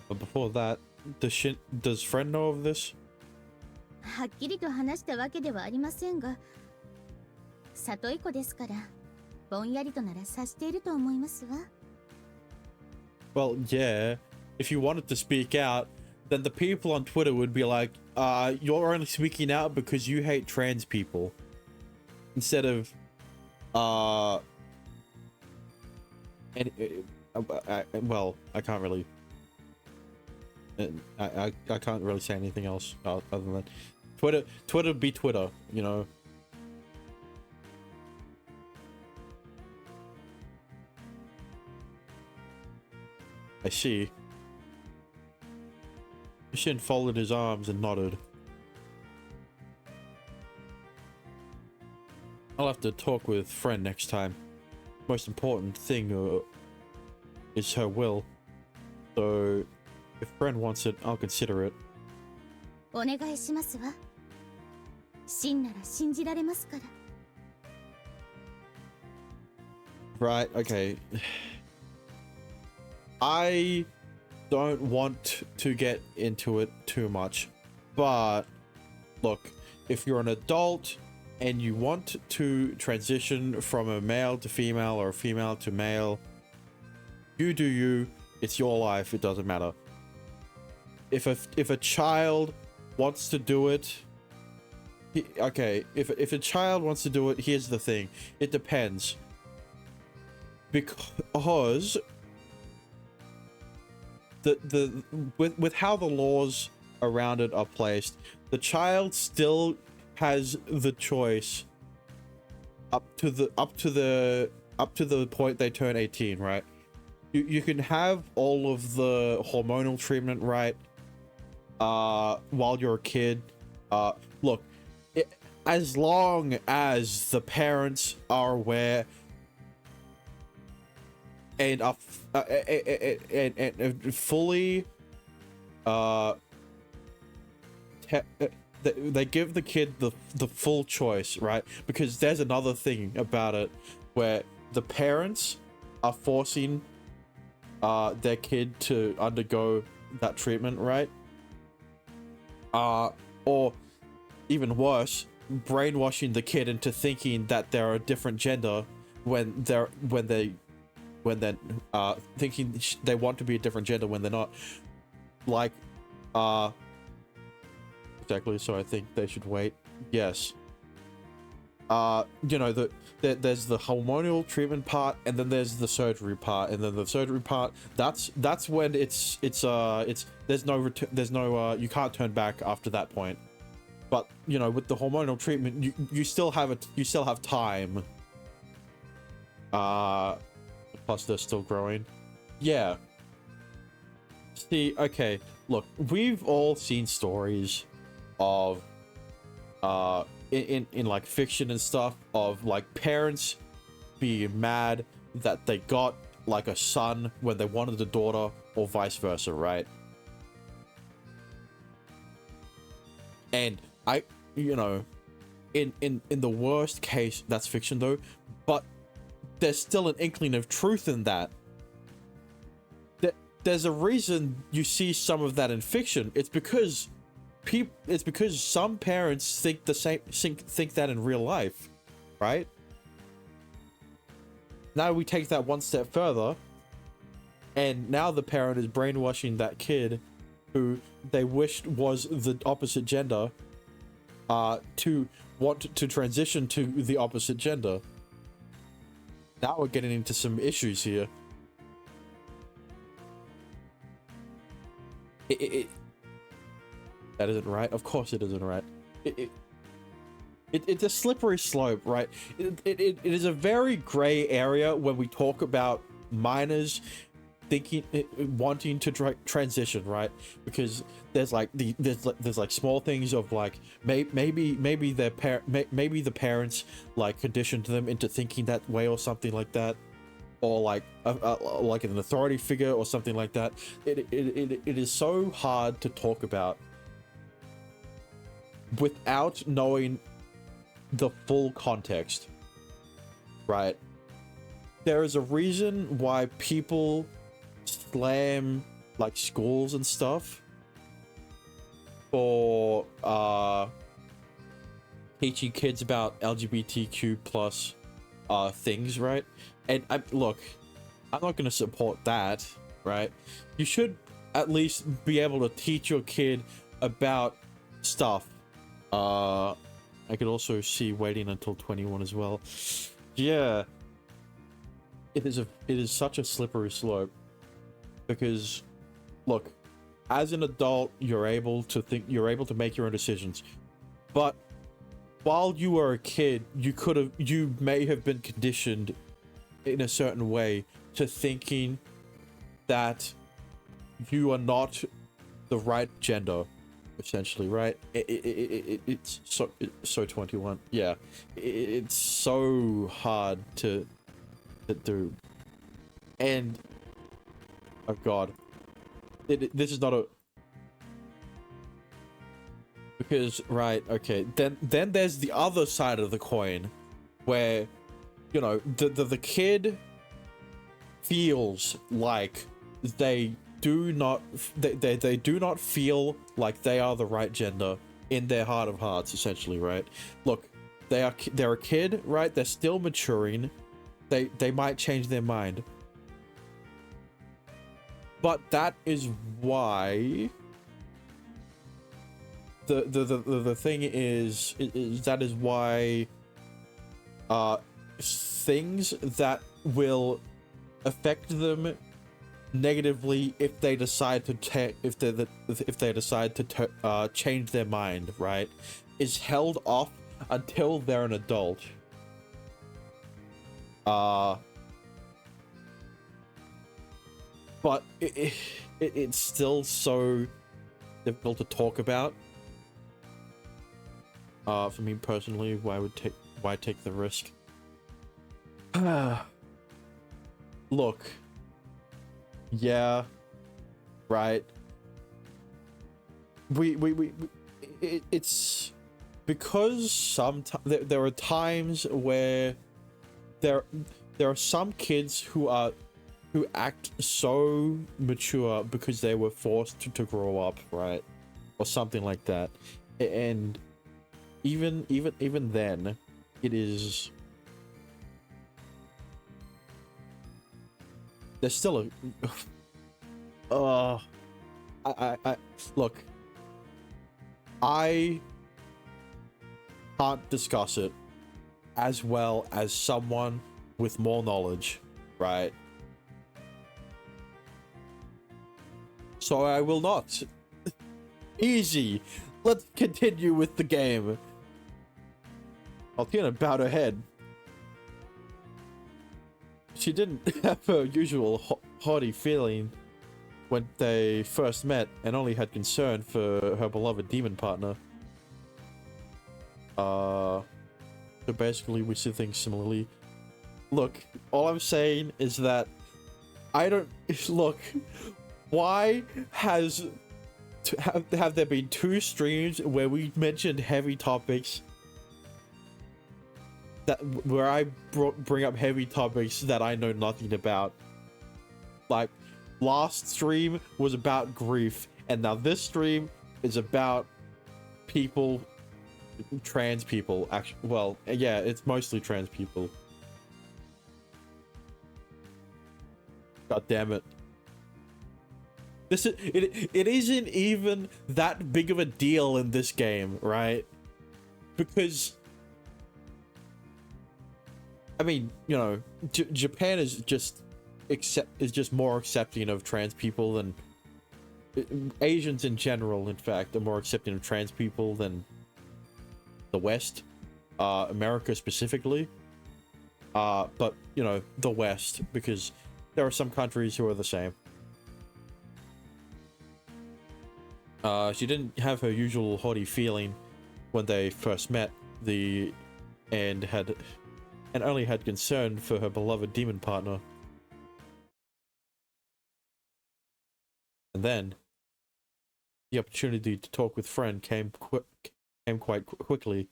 But before that, does Friend know of this? はっきりと話したわけではありませんが、里い子ですから、ぼんやりとなら察していると思いますわ。Well, yeah. If you wanted to speak out, then the people on Twitter would be like, you're only speaking out because you hate trans people. Instead of, well, I can't really, I can't really say anything else other than Twitter be Twitter, you know. I see. Shin folded his arms and nodded. I'll have to talk with Friend next time. Most important thing is her will. So, if Friend wants it, I'll consider it. お願いしますわ。シンなら信じられますから。Right, okay. I don't want to get into it too much, but look, if you're an adult and you want to transition from a male to female or a female to male, you do you. It's your life. It doesn't matter. If a child wants to do it, okay. If a child wants to do it, here's the thing. It depends. Because with how the laws around it are placed, the child still has the choice up to the point they turn 18, right? You can have all of the hormonal treatment, right? while you're a kid. Look, as long as the parents are aware and are and fully they give the kid the full choice, right? Because there's another thing about it where the parents are forcing their kid to undergo that treatment, right? Or even worse, brainwashing the kid into thinking that they're a different gender when they're thinking they want to be a different gender when they're not. Like, exactly. So I think they should wait. Yes. You know, there's the hormonal treatment part, and then there's the surgery part, and then the surgery part. That's when it's there's no you can't turn back after that point. But you know, with the hormonal treatment, you still have time. Plus they're still growing. Yeah. See, okay, look, we've all seen stories of in like fiction and stuff of like parents being mad that they got like a son when they wanted a daughter, or vice versa, right? And you know, in the worst case, that's fiction though, but there's still an inkling of truth in that. There's a reason you see some of that in fiction. It's because some parents think the same, think that in real life, right? Now we take that one step further, and now the parent is brainwashing that kid who they wished was the opposite gender to want to transition to the opposite gender. Now we're getting into some issues here. That isn't right. Of course it isn't right. It's a slippery slope, right? It is a very gray area when we talk about minors wanting to transition, right? Because there's like there's like small things of like maybe the parents like conditioned them into thinking that way or something like that, or like like an authority figure or something like that. It is so hard to talk about without knowing the full context, right? There is a reason why people slam like schools and stuff for teaching kids about LGBTQ plus things, right? And look, I'm not going to support that, right? You should at least be able to teach your kid about stuff. I could also see waiting until 21 as well. Yeah, it is such a slippery slope, because look, as an adult you're able to make your own decisions, but while you were a kid you may have been conditioned in a certain way to thinking that you are not the right gender, essentially, right? It's so 21. Yeah, it's so hard to do. And oh god, this is not a, because right, okay, then there's the other side of the coin where, you know, the kid feels like they do not feel like they are the right gender in their heart of hearts, essentially, right? Look, they're a kid, right? They're still maturing. They might change their mind, but that is why the thing is that is why things that will affect them negatively if they decide to change their mind, right, is held off until they're an adult. But it's still so difficult to talk about. For me personally, why take the risk? Look, yeah, right. It's because sometimes there are times where there are some kids who act so mature because they were forced to grow up, right, or something like that, and even then, it is. There's still a. I look. I can't discuss it as well as someone with more knowledge, right? So I will not. Easy. Let's continue with the game. Altina bowed her head. She didn't have her usual haughty feeling when they first met, and only had concern for her beloved demon partner. So basically we see things similarly. Look, all I'm saying is that I don't look. Why have there been 2 streams where we mentioned heavy topics where I bring up heavy topics that I know nothing about? Like, last stream was about grief, and now this stream is about people, trans people. Actually, well, yeah, it's mostly trans people. God damn it. It isn't even that big of a deal in this game, right? Because I mean, you know, Japan is just more accepting of trans people than Asians in general. In fact, are more accepting of trans people than the West, America specifically. But you know, the West, because there are some countries who are the same. She didn't have her usual haughty feeling when they first met, and only had concern for her beloved demon partner. And then the opportunity to talk with friend came quite quickly.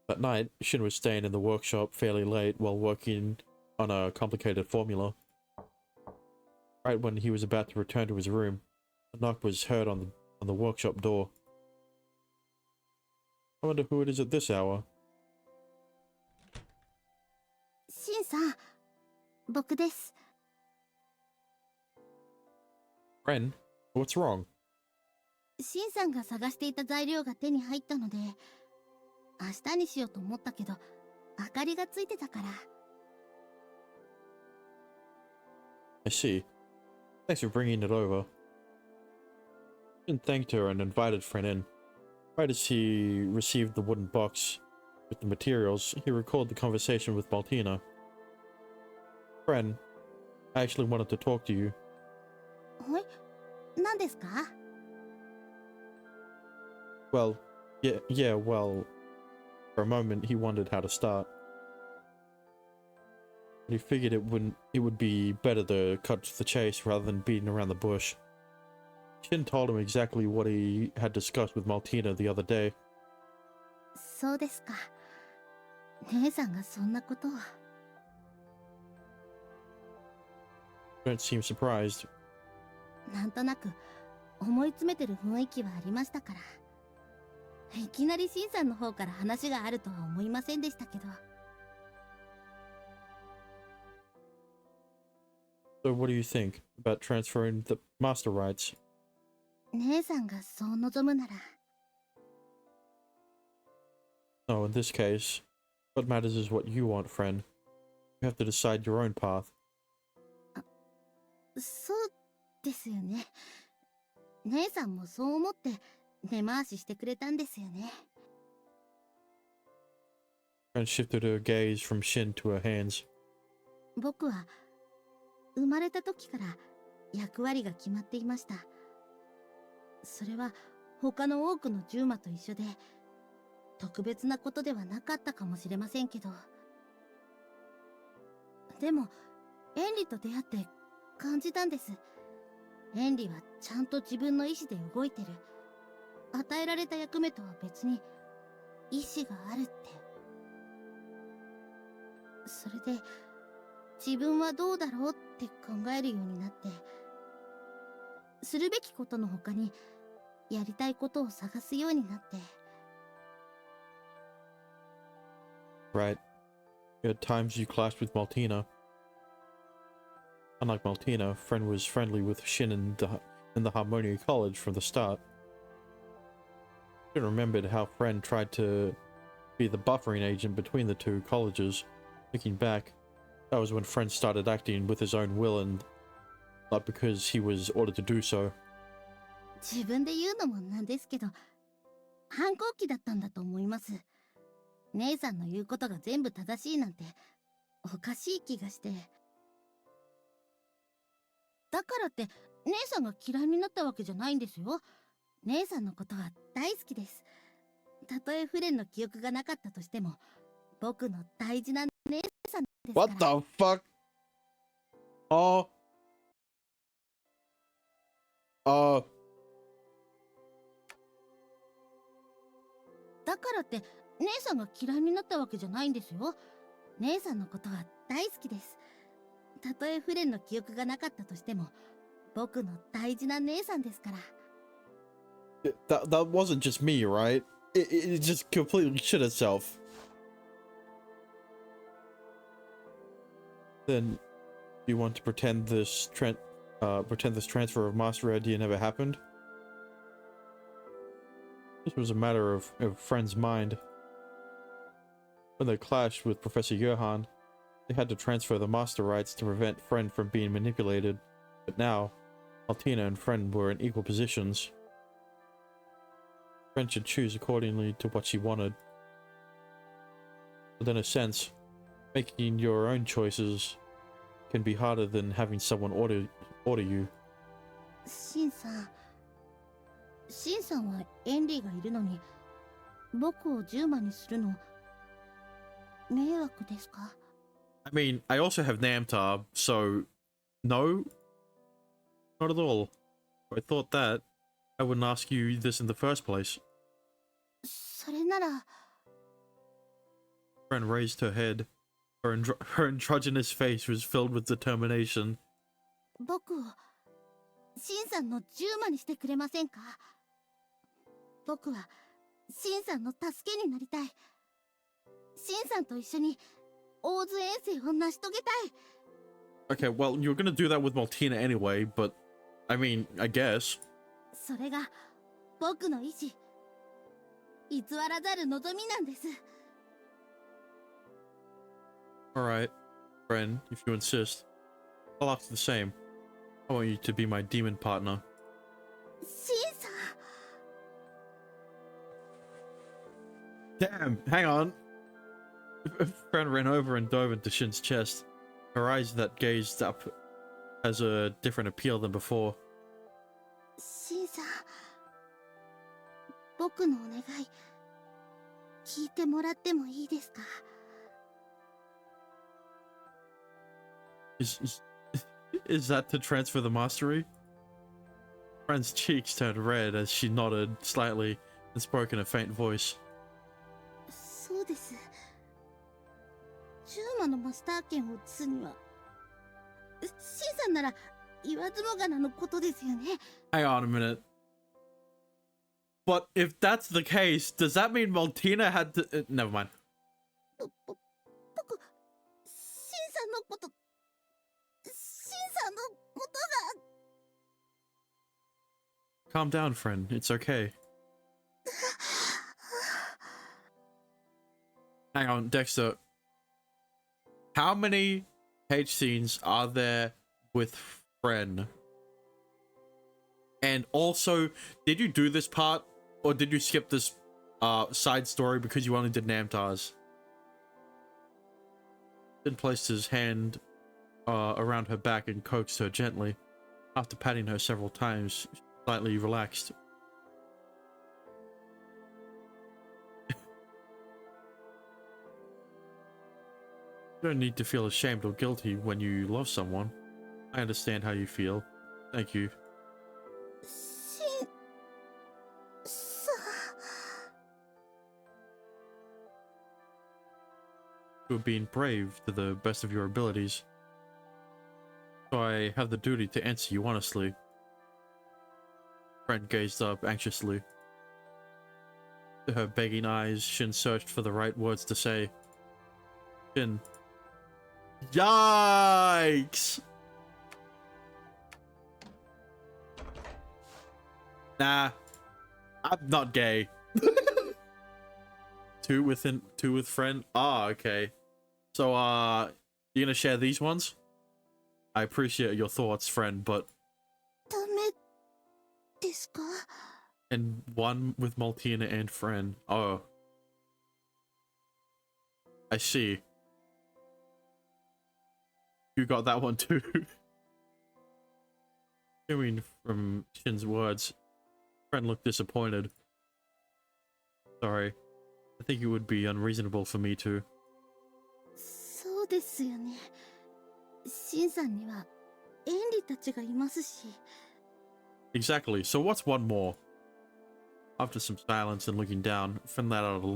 That night, Shin was staying in the workshop fairly late while working on a complicated formula. Right when he was about to return to his room, a knock was heard on the workshop door. I wonder who it is at this hour. シンさん、僕です。 Friend, what's wrong? シンさんが探していた材料が手に入ったので、明日にしようと思ったけど、明かりがついてたから。 I see. Thanks for bringing it over. Shin thanked her and invited friend in. Right as he received the wooden box with the materials, he recalled the conversation with Maltina. Friend, I actually wanted to talk to you. はい、何ですか? Well, well, for a moment he wondered how to start. But he figured it would be better to cut to the chase rather than beating around the bush. Shin told him exactly what he had discussed with Maltina the other day. そうですか。姉さんがそんなことを。 Don't seem surprised. なんとなく思い詰めてる雰囲気はありましたから。いきなりシンさんの方から話があるとは思いませんでしたけど。 So what do you think about transferring the master rights? 姉さんがそう望むなら。 No, in this case, what matters is what you want, friend. You have to decide your own path. そうですよね。姉さんもそう思って根回ししてくれたんですよね。 Friend shifted her gaze from Shin to her hands. 僕は生まれた時から役割が決まっていました。それは他の多くの獣魔と一緒で、特別なことではなかったかもしれませんけど。でも、エンリと出会って感じたんです。エンリはちゃんと自分の意志で動いてる。与えられた役目とは別に意志があるって。それで、自分はどうだろうって考えるようになって、するべきことの他にやりたいことを探すようになって。Right. At times you clashed with Maltina. Unlike Maltina, Friend was friendly with Shin in the Harmonia College from the start. Shin remembered how Friend tried to be the buffering agent between the two colleges. Looking back, that was when Friend started acting with his own will and not because he was ordered to do so. 自分で言うのもなんですけど、反抗期だったんだと思います。姉さんの言うことが全部正しいなんておかしい気がして。だからって姉さんが嫌いになったわけじゃないんですよ。姉さんのことは大好きです。たとえフレンの記憶がなかったとしても、僕の大事な姉さんですから。What the fuck? Oh. だからって姉さんが嫌いになったわけじゃないんですよ。姉さんのことは大好きです。たとえフレンの記憶がなかったとしても、僕の大事な姉さんですから。That wasn't just me, right? It just completely shit itself. Then, you want to pretend this transfer of master idea never happened? This was a matter of Friend's mind. When they clashed with Professor Johann, they had to transfer the master rights to prevent Friend from being manipulated. But now, Altina and Friend were in equal positions. Friend should choose accordingly to what she wanted. But in a sense, making your own choices can be harder than having someone order you. シンさんはエンリーがいるのに、僕を10万にするの迷惑ですか？ I mean, I also have Namtar, so no, not at all. If I thought that, I wouldn't ask you this in the first place. それなら。Friend raised her head. Her androgynous face was filled with determination. 僕をシンさんの10万にしてくれませんか？僕はシンさんの助けになりたい。シンさんと一緒にオーズ遠征を成し遂げたい。 Okay, well, you're gonna do that with Maltina anyway, but I mean, I guess. それが僕の意志、偽らざる望みなんです。Alright, friend, if you insist. I'll ask the same. I want you to be my demon partner. シンさん。Damn, hang on. Friend ran over and dove into Shin's chest. Her eyes that gazed up has a different appeal than before. シンさん、僕のお願い聞いてもらってもいいですか？ Is that to transfer the mastery? Friend's cheeks turned red as she nodded slightly and spoke in a faint voice. そうです。10魔のマスター権を移すには、シンさんなら言わずもがなのことですよね。Hang on a minute. But if that's the case, does that mean Maltina had to... never mind. 僕、シンさんのこと、シンさんのことが。 Calm down, friend. It's okay. Hang on, Dexter. How many page scenes are there with Friend? And also, did you do this part, or did you skip this side story because you only did Namtar's? Then placed his hand around her back and coaxed her gently. After patting her several times, she slightly relaxed. You don't need to feel ashamed or guilty when you love someone. I understand how you feel. Thank you. しんさ You were being brave to the best of your abilities. So I have the duty to answer you honestly. Friend gazed up anxiously. To her begging eyes, Shin searched for the right words to say. Shin. Yikes! Nah. I'm not gay. Two with friend? Ah, okay. So, you gonna share these ones? I appreciate your thoughts, friend, but... ダメですか And one with Maltina and friend. Oh. I see. You got that one too. Hearing from Shin's words, friend looked disappointed. Sorry. I think it would be unreasonable for me to. そうですよね。シンさんにはエンリたちがいますし。 Exactly. So what's one more? After some silence and looking down, friend let out a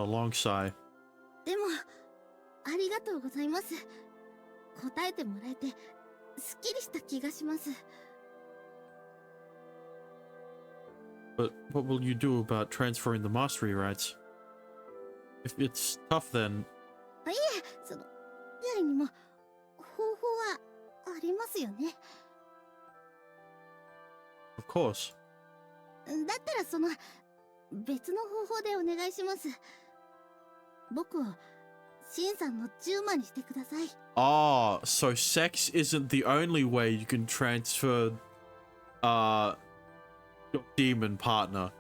long sigh. でも、ありがとうございます。答えてもらえて、すっきりした気がします。 But what will you do about transferring the mastery rights? If it's tough, then いえ、その、以外にも、方法はありますよね。 of course. だったらその、別の方法でお願いします。僕を、シンさんの10魔にしてください。 Ah, so sex isn't the only way you can transfer your demon partner.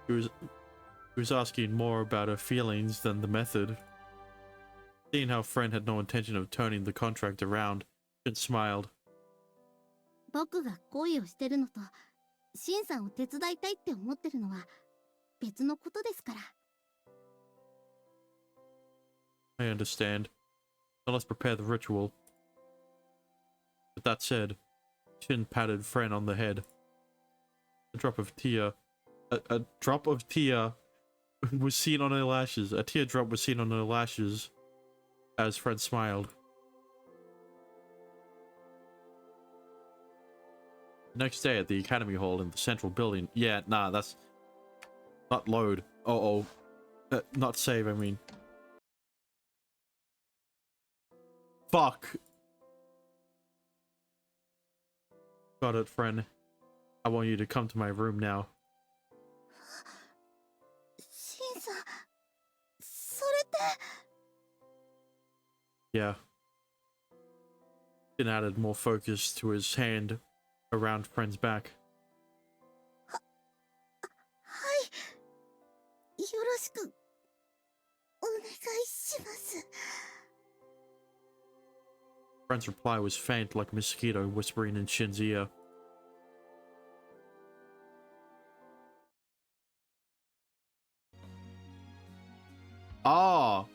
He was asking more about her feelings than the method. Seeing how friend had no intention of turning the contract around, Shin smiled. 僕が恋をしてるのと、シンさんを手伝いたいって思ってるのは、別のことですから。 I understand. Now let's prepare the ritual. With that said, Shin patted friend on the head. A drop of tear was seen on her lashes. A teardrop was seen on her lashes as friend smiled. Next day at the Academy Hall in the central building. Yeah, nah, that's not load. Not save, I mean. Fuck. Got it, friend. I want you to come to my room now. シンさん、それって。 Yeah. Shin added more focus to his hand around friend's back. はい。よろしく。お願いします。 Friend's reply was faint like a mosquito whispering in Shin's ear. Oh!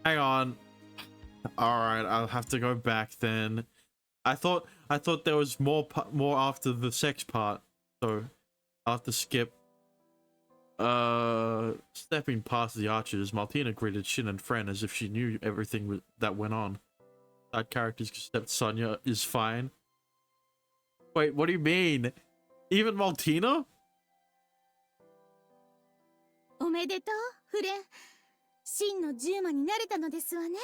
Hang on. Alright, I'll have to go back then. I thought there was more after the sex part, so I'll have to skip. Stepping past the archers, Martina greeted Shin and friend as if she knew everything that went on. Side characters except Sonya is fine. Wait, what do you mean? Even Martina? おめでとう、フレン。シンの10魔になれたのですわね。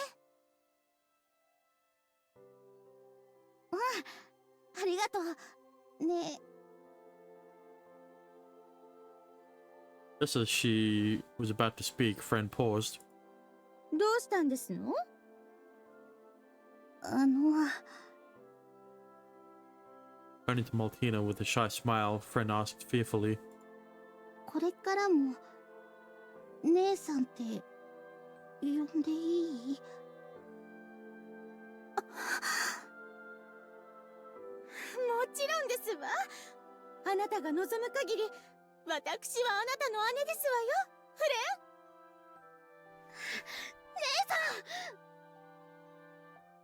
うん、ありがとう。ね。 Just as she was about to speak, friend paused. どうしたんですの？ Turning to Maltina with a shy smile, friend asked fearfully. これからも姉さんって呼んでいい？ちろんですわ。あなたが望む限り、私はあなたの姉ですわよ、フレン。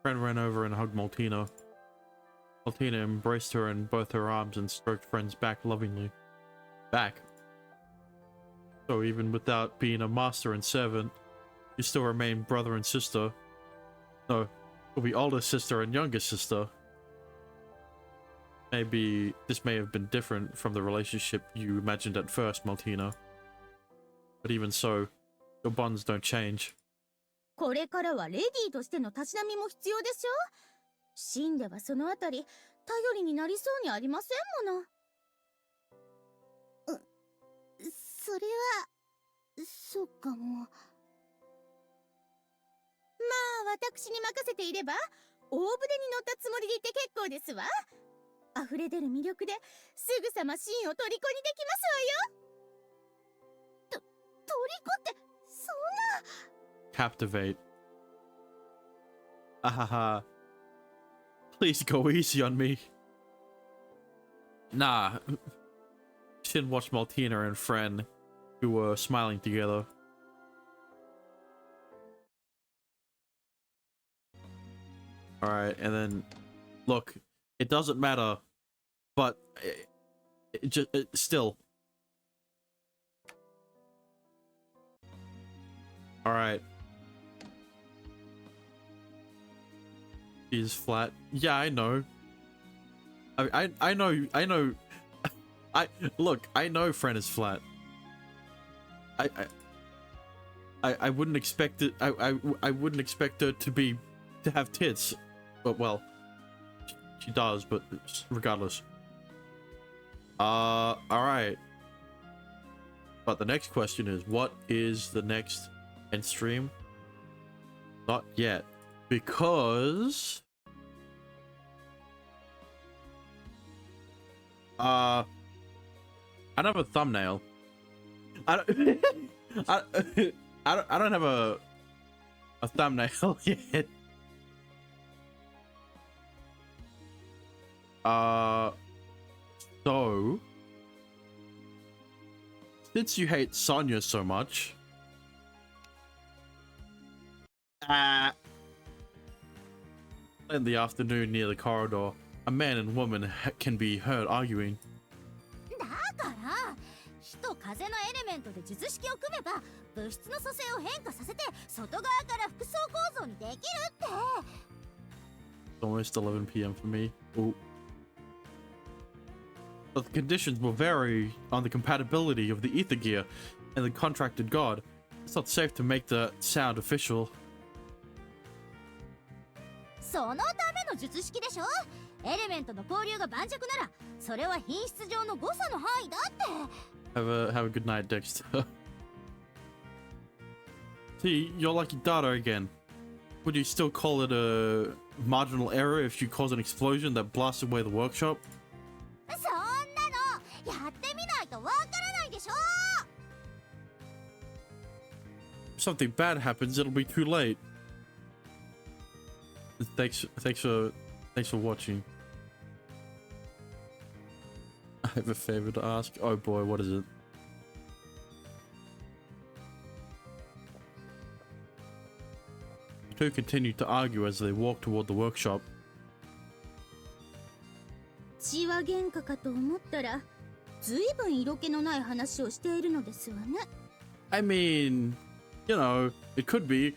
Friend ran over and hugged Maltina. Maltina embraced her in both her arms and stroked Friend's back lovingly. Back. So even without being a master and servant, you still remain brother and sister. No, you'll be older sister and younger sister. Maybe this may have been different from the relationship you imagined at first, Maltina. But even so, your bonds don't change. これからはレディーとしてのたしなみも必要でしょ。シンではそのあたり頼りになりそうにありませんもの。それはそうかも。まあ私に任せていれば大船に乗ったつもりでいて結構ですわ。溢れ出る魅力ですぐさまシンを虜にできますわよ。虜ってそんな。Captivate. Ahaha. Please go easy on me. Nah. Shin watched Maltina and Friend, who were smiling together. Alright, and then, look, it doesn't matter, but still. Alright. Is flat. Yeah, I know. I know. Look, I know Friend is flat. I wouldn't expect it. I wouldn't expect her to have tits, but well, she does. But regardless. All right. But the next question is, what is the next end stream? Not yet, because I don't have a thumbnail. I don't have a thumbnail yet. So since you hate Sonya so much, in the afternoon near the corridor, a man and woman can be heard arguing. だから火と風のエレメントで術式を組めば物質の組成を変化させて外側から複層構造にできるって。 It's almost 11 p.m. for me. Ooh. But the conditions will vary on the compatibility of the ether gear and the contracted god. It's not safe to make the sound official. そのための術式でしょ。エレメントの交流が盤石ならそれは品質上の誤差の範囲だって。 Have a good night, Dexter. See, you're lucky data again. Would you still call it a marginal error if you cause an explosion that blasts away the workshop? そんなのやってみないとわからないでしょ。 If something bad happens, it'll be too late. Thanks for watching. I have a favor to ask. Oh boy, what is it? The two continued to argue as they walked toward the workshop. 血は喧嘩かと思ったらずいぶん色気のない話をしているのですわね。 I mean, you know, it could be.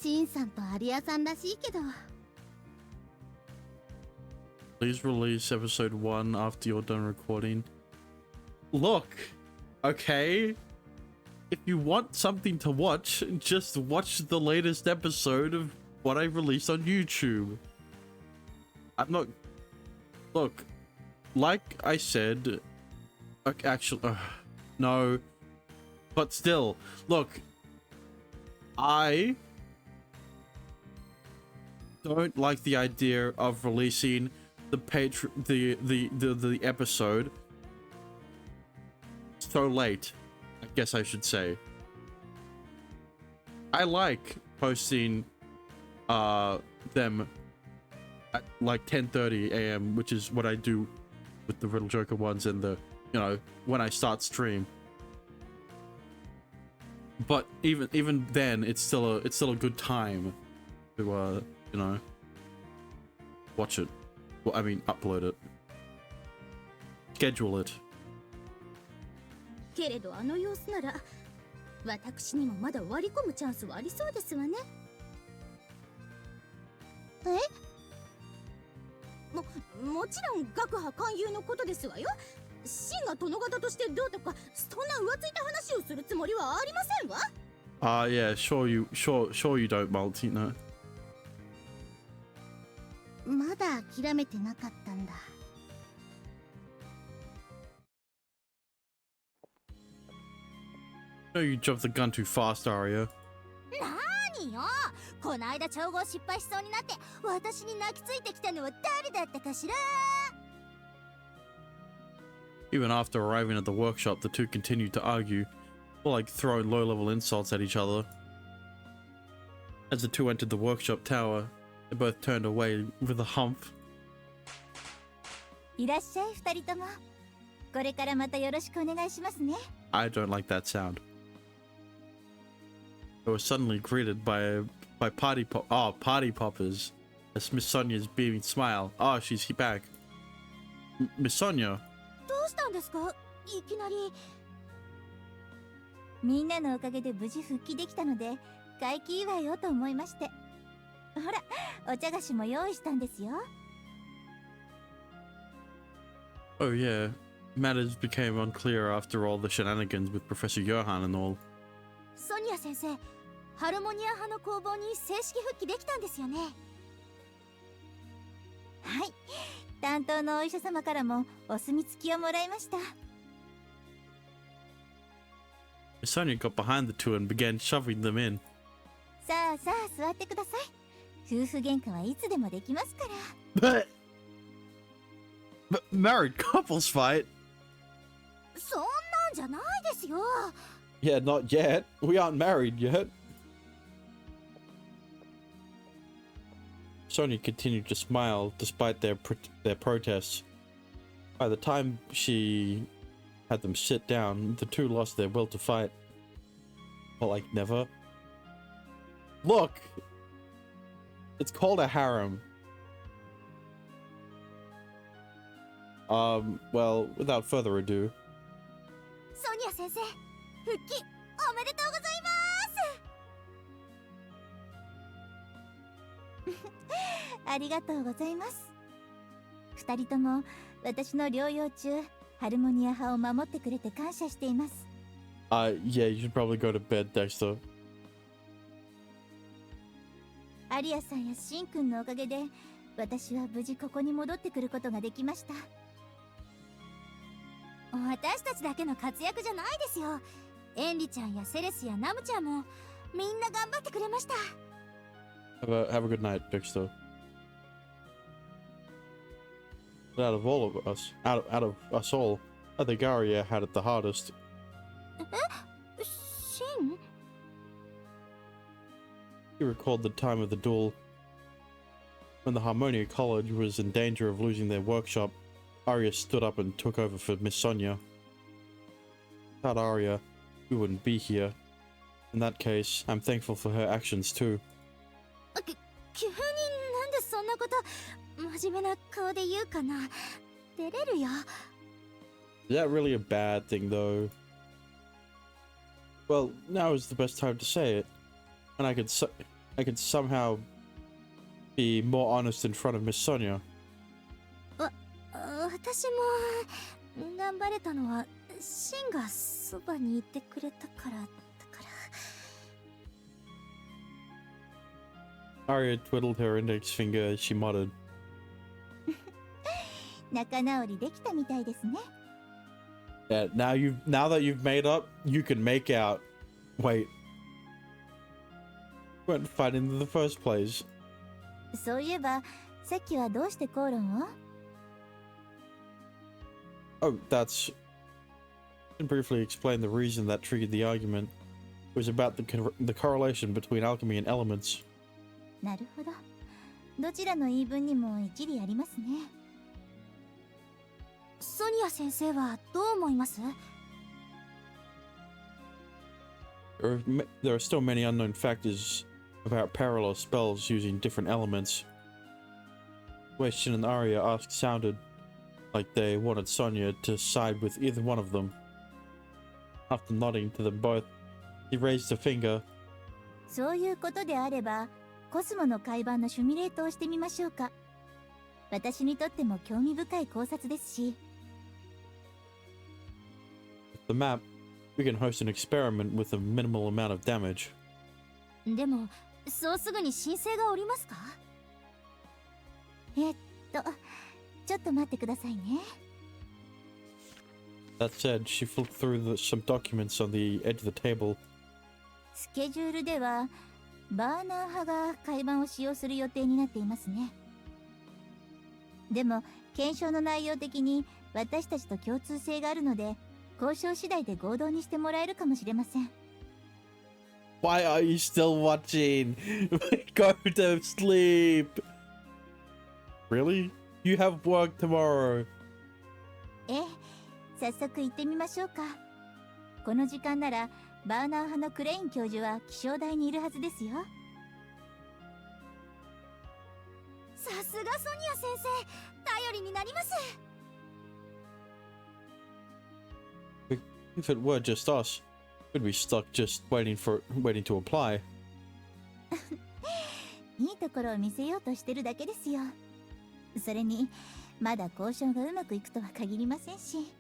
シンさんとアリアさんらしいけど。 Please release episode 1 after you're done recording. Look, okay? If you want something to watch, just watch the latest episode of what I released on YouTube. I'm not... Look, like I said... Actually, no. But still, look. I don't like the idea of releasing the episode so late, I guess I should say. I like posting them at like 10:30 a.m., which is what I do with the Riddle Joker ones and the, you know, when I start stream. But even then, it's still a good time to you know, watch it. Well, I mean, upload it, schedule it. けれどあの様子なら私にもまだ割り込むチャンスはありそうですわね。もちろん学派勧誘のことですわよ。シンが殿方としてどうとかそんな浮ついた話をするつもりはありませんわ。Yeah, sure you don't, Maltina. まだ諦めてなかったんだ。No, you jumped the gun too fast, Arya. 何よ、こないだ調合失敗しそうになって私に泣きついてきたのは誰だったかしら。 Even after arriving at the workshop, the two continued to argue, or like throwing low-level insults at each other. As the two entered the workshop tower, they both turned away with a hump. いらっしゃい二人とも。これからまたよろしくお願いしますね。 I don't like that sound. They were suddenly greeted by party poppers. As Miss Sonia's beaming smile. Oh, she's back. Miss Sonia. どうしたんですか、いきなり。みんなのおかげで無事復帰できたので回帰祝いをと思いまして。ほら、お茶菓子も用意したんですよ。 Oh yeah. Matters became unclear after all the shenanigans with Professor Johann and all. ソニア先生、ハルモニア派の工房に正式復帰できたんですよね。はい、担当のお医者様からもお墨付きをもらいました。 Sonia got behind the two and began shoving them in. さあさあ座ってください。夫婦喧嘩はいつでもできますから。But married couples fight? そんなんじゃないですよ。 Yeah, not yet. We aren't married yet. Sonia continued to smile despite their protests. By the time she had them sit down, the two lost their will to fight. But like never. Look! It's called a harem. Well, without further ado. ソニア先生、復帰おめでとうございます。ありがとうございます。二人とも私の療養中、ハルモニア派を守ってくれて感謝しています。Yeah, you should probably go to bed, Dexter. アリアさんやシンくんのおかげで、私は無事ここに戻ってくることができました。私たちだけの活躍じゃないですよ。エンリちゃんやセレスやナムちゃんもみんな頑張ってくれました。Have a good night, Dexter. But out of us all, I think Arya had it the hardest. シン？ He recalled the time of the duel. When the Harmonia College was in danger of losing their workshop, Arya stood up and took over for Miss Sonia. Without Arya, we wouldn't be here. In that case, I'm thankful for her actions too. 急になんでそんなこと真面目な顔で言うかな。出れるよ。 Is that really a bad thing though? Well, now is the best time to say it. And I could somehow be more honest in front of Miss Sonia. 私も頑張れたのはシンがそばにいてくれたからだから。 Arya twiddled her index finger as she muttered. 仲直りできたみたいですね。 Yeah, now that you've made up, you can make out. Wait. We weren't fighting in the first place. そういえばさっきはどうして口論を？ Oh, that's... I can briefly explain the reason that triggered the argument. It was about the correlation between alchemy and elements. なるほど。どちらの言い分にも一理ありますね。ソニア先生はどう思います？ There are still many unknown factors about parallel spells using different elements. The way Shin and Arya asked sounded like they wanted Sonya to side with either one of them. After nodding to them both, he raised a finger. そういうことであれば、コスモの海板のシミュレートをしてみましょうか。私にとっても興味深い考察ですし。The map, we can host an experiment with a minimal amount of damage. でも、そうすぐに申請がおりますか？ちょっと待ってくださいね。That said, she flipped through some documents on the edge of the table. スケジュールでは、バーナー派が海板を使用する予定になっていますね。でも、検証の内容的に私たちと共通性があるので、交渉次第で合同にしてもらえるかもしれません。Why are you still watching? Go to sleep! Really? You have work tomorrow. 早速行ってみましょうか。この時間なら、バーナー派のクレイン教授は気象台にいるはずですよ。さすがソニア先生、頼りになります。If it were just us, we'd be stuck just waiting to apply. いいところを見せようとしてるだけですよ。それに、まだ交渉がうまくいくとは限りませんし。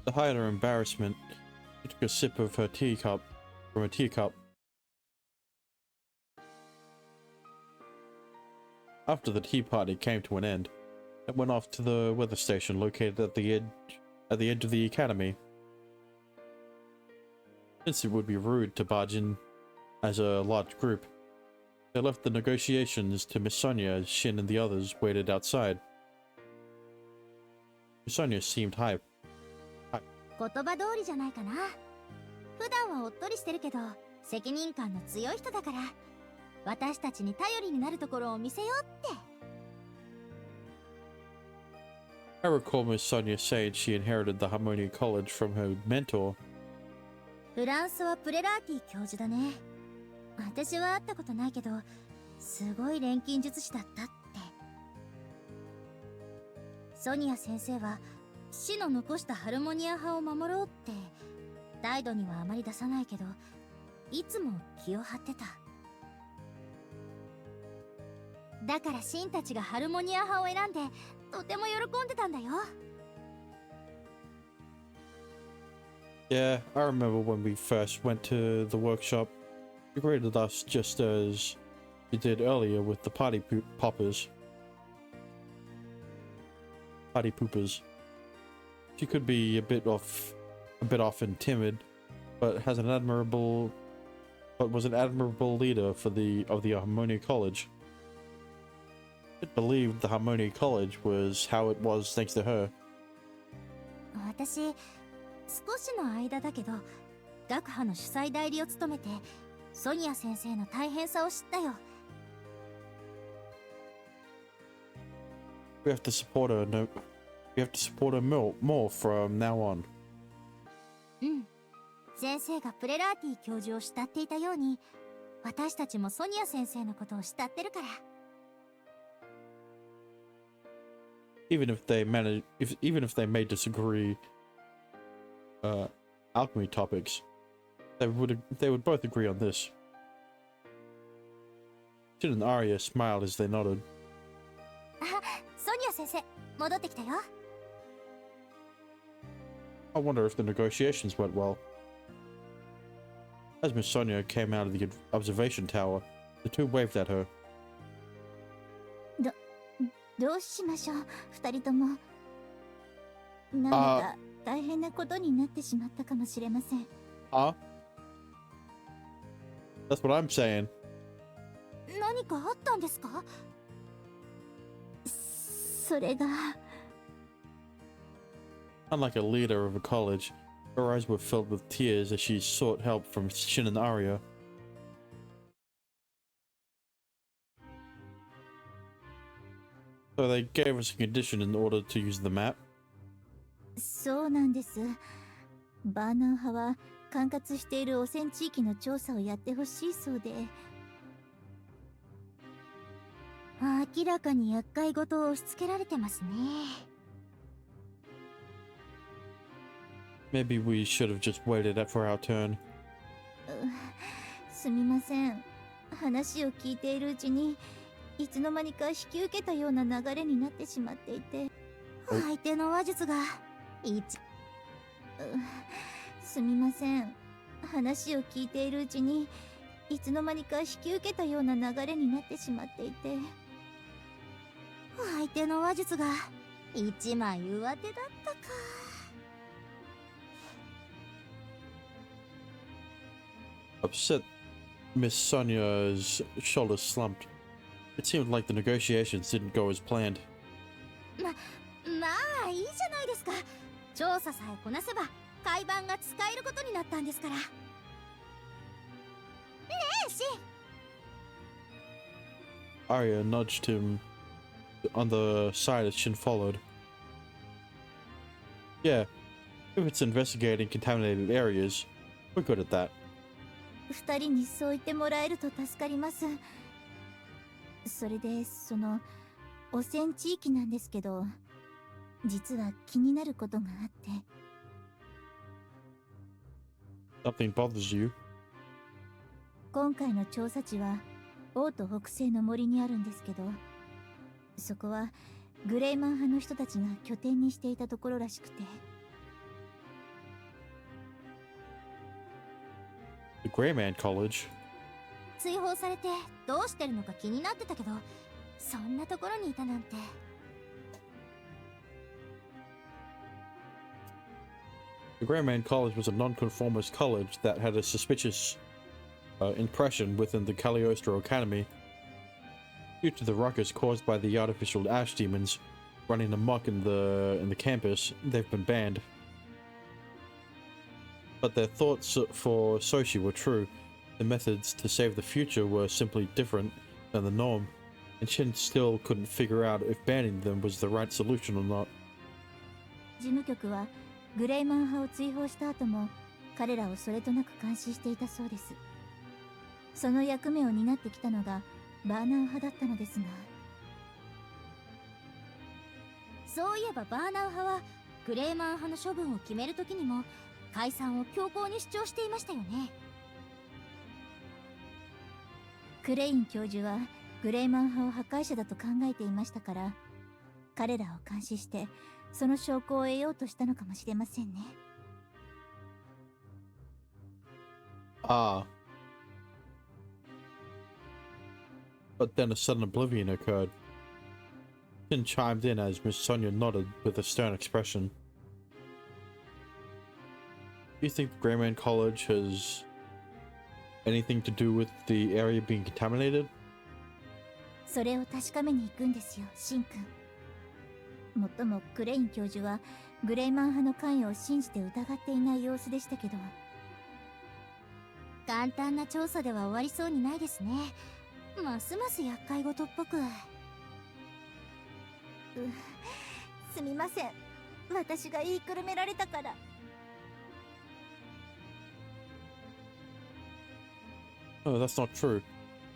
To hide her embarrassment, she took a sip of her from a teacup. After the tea party came to an end, it went off to the weather station located at the edge of the academy. Since it would be rude to barge in as a large group, they left the negotiations to Miss Sonia as Shin and the others waited outside. Miss Sonia seemed hype. 言葉通りじゃないかな。普段はおっとりしてるけど、責任感の強い人だから、私たちに頼りになるところを見せようって。I recall Miss Sonia saying she inherited the Harmonia College from her mentor. フランスはプレラーティ教授だね。私は会ったことないけど、すごい錬金術師だったって。ソニア先生は死の残したハルモニア派を守ろうって態度にはあまり出さないけど、いつも気を張ってた。だからシンたちがハルモニア派を選んでとても喜んでたんだよ。Yeah, I remember when we first went to the workshop. You greeted us just as you did earlier with the party poppers. Party poopers. She could be a bit off and timid, but was an admirable leader of the Harmonia College. I believed the Harmonia College was how it was thanks to her. 私、少しの間だけど、学派の主催代理を務めて、ソニア先生の大変さを知ったよ。We have to support her. No, we have to support her more from now on. うん。先生がプレラーティ教授を慕っていたように、私たちもソニア先生のことを慕ってるから。Even if they may disagree, alchemy topics, they would both agree on this. Shin and Arya smiled as they nodded. あ、ソニア先生、戻ってきたよ。I wonder if the negotiations went well. As Miss Sonia came out of the observation tower, the two waved at her. どうしましょう、二人とも。何か大変なことになってしまったかもしれません。Huh? That's what I'm saying. 何かあったんですか？それが。Unlike a leader of a college, her eyes were filled with tears as she sought help from Shin and Arya. So they gave us a condition in order to use the map. そうなんです。バーナー派は管轄している汚染地域の調査をやってほしいそうで、明らかに厄介事を押し付けられてますね。Maybe we should have just waited for our turn. すみません。話を聞いているうちにいつの間にか引き受けたような流れになってしまっていて、相手の話術がすみません。話を聞いているうちにいつの間にか引き受けたような流れになってしまっていて、相手の話術が一枚上手だったか。Upset, Miss Sonia's shoulders slumped. It seemed like the negotiations didn't go as planned. まあいいじゃないですか。調査さえこなせば海板が使えることになったんですから。ねえ、シン。Arya nudged him on the side as Shin followed. Yeah, if it's investigating contaminated areas, we're good at that. 二人にそう言ってもらえると助かります。それでその汚染地域なんですけど、実は気になることがあって。Something bothers you? 今回の調査地は王都北西の森にあるんですけど、そこはグレイマン派の人たちが拠点にしていたところらしくて。The Greyman College? 追放されてどうしてるのか気になってたけど、そんなところにいたなんて。The Greyman College was a nonconformist college that had a suspicious impression within the Cagliostro Academy. Due to the ruckus caused by the artificial ash demons running amok in the campus, they've been banned. But their thoughts for Soshi were true. The methods to save the future were simply different than the norm, and Shin still couldn't figure out if banning them was the right solution or not. 事務局はグレイマン派を追放した後も彼らをそれとなく監視していたそうです。その役目を担ってきたのがバーナー派だったのですが、そういえばバーナー派はグレイマン派の処分を決めるときにも解散を強硬に主張していましたよね。クレイン教授はグレイマン派を破壊者だと考えていましたから、彼らを監視してその証拠を得ようとしたのかもしれませんね。Ah. But then a sudden oblivion occurred. Shin chimed in as Miss Sonia nodded with a stern expression. Do you think the Greyman College has anything to do with the area being contaminated? それを確かめに行くんですよ、シン君。もっともクレイン教授はグレイマン派の関与を信じて疑っていない様子でしたけど、簡単な調査では終わりそうにないですね。ますます厄介事っぽく。すみません。私が言いくるめられたから。No, that's not true.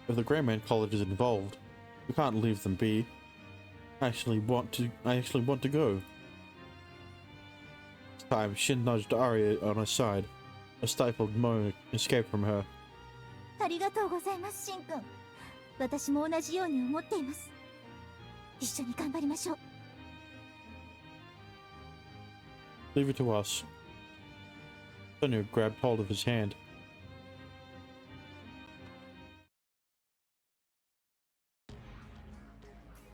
If the Greyman College is involved, we can't leave them be. I actually want to go. This time, Shin nudged Arya on her side. A stifled moan escaped from her. ありがとうございます、シン君。私も同じように思っています。一緒に頑張りましょう。Leave it to us. Sonia grabbed hold of his hand.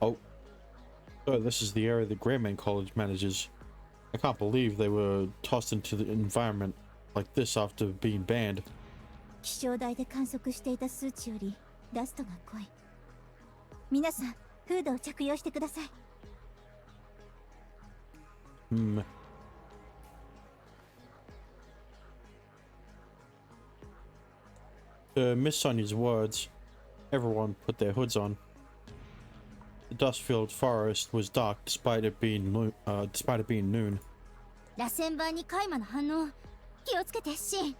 Oh. So this is the area the Greyman College manages. I can't believe they were tossed into the environment like this after being banned. 気象台で観測していた数値よりダストが濃い。皆さん、フードを着用してください。To Miss Sonia's words, everyone put their hoods on. The dust-filled forest was dark despite it being noon. 螺旋板にカイマの反応。気をつけて、シン。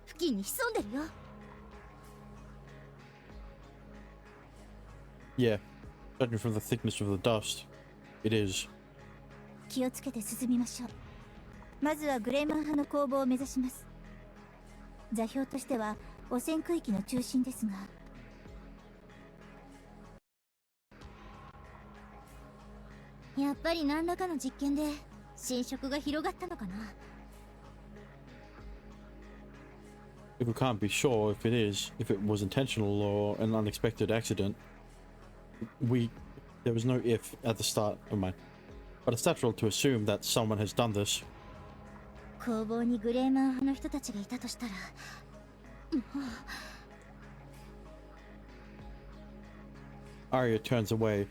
付近に潜んでるよ。Yeah, judging from the thickness of the dust, it is. 気をつけて進みましょう。まずはグレイマン派の工房を目指します。座標としては汚染区域の中心ですが。やっぱり何らかの実験で侵食が広がったのかな。If we can't be sure if it was intentional or an unexpected accident, there was no if at the start of mine. But it's natural to assume that someone has done this. 工房にグレーマン派の人たちがいたとしたら、Arya turns away.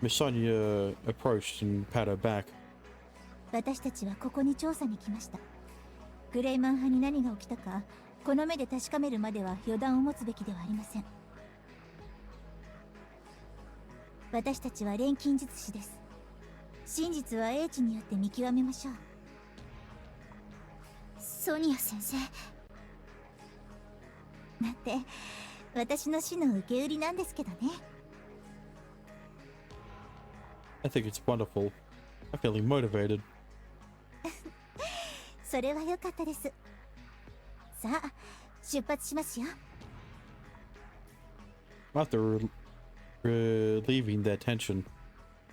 Miss Sonia approached and pat her back. 私たちはここに調査に来ました。グレイマン派に何が起きたか、この目で確かめるまでは予断を持つべきではありません。私たちは錬金術師です。真実は英知によって見極めましょう。ソニア先生。なんて、私の死の受け売りなんですけどね。I think it's wonderful. I'm feeling motivated. それは良かったです。さあ、出発しますよ。After relieving their tension,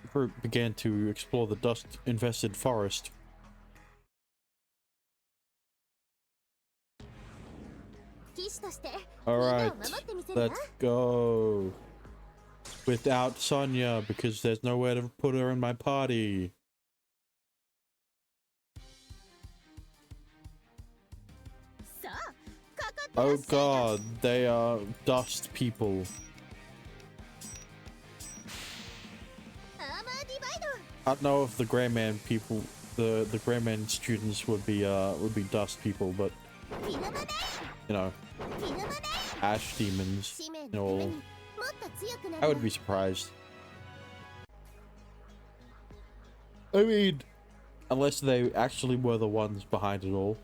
the group began to explore the dust-infested forest. 騎士として Alright, みんなを守ってみせるわ。 let's go. Without Sonya, because there's nowhere to put her in my party. さあ、かかってら Oh っしゃいな。 god, they are dust people. アーマーディバイド。 I don't know if the Grey Man people, the Grey Man students would be dust people, but フィルムネイン。 you know, フィルムネイン。 ash demons 使命 and のため all. にもっと強くな I る would わ。 be surprised. I mean, unless they actually were the ones behind it all.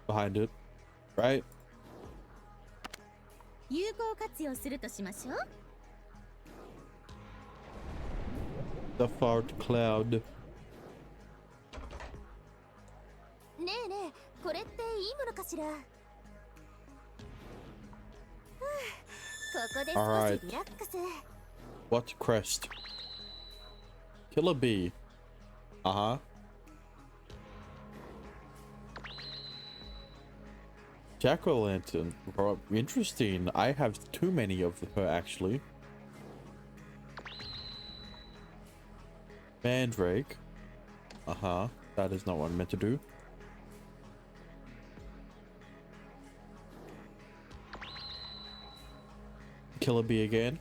Behind it, right? 有効活用するとしましょう。 The fart cloud. ねえねえ、これっていいものかしら。ここで少 Alright. しリラックス。 What crest? Killer bee. Uh-huh. Jack-o'-lantern. Oh, interesting. I have too many of her, actually. Mandrake. Uh-huh. That is not what I'm meant to do. Killer bee again.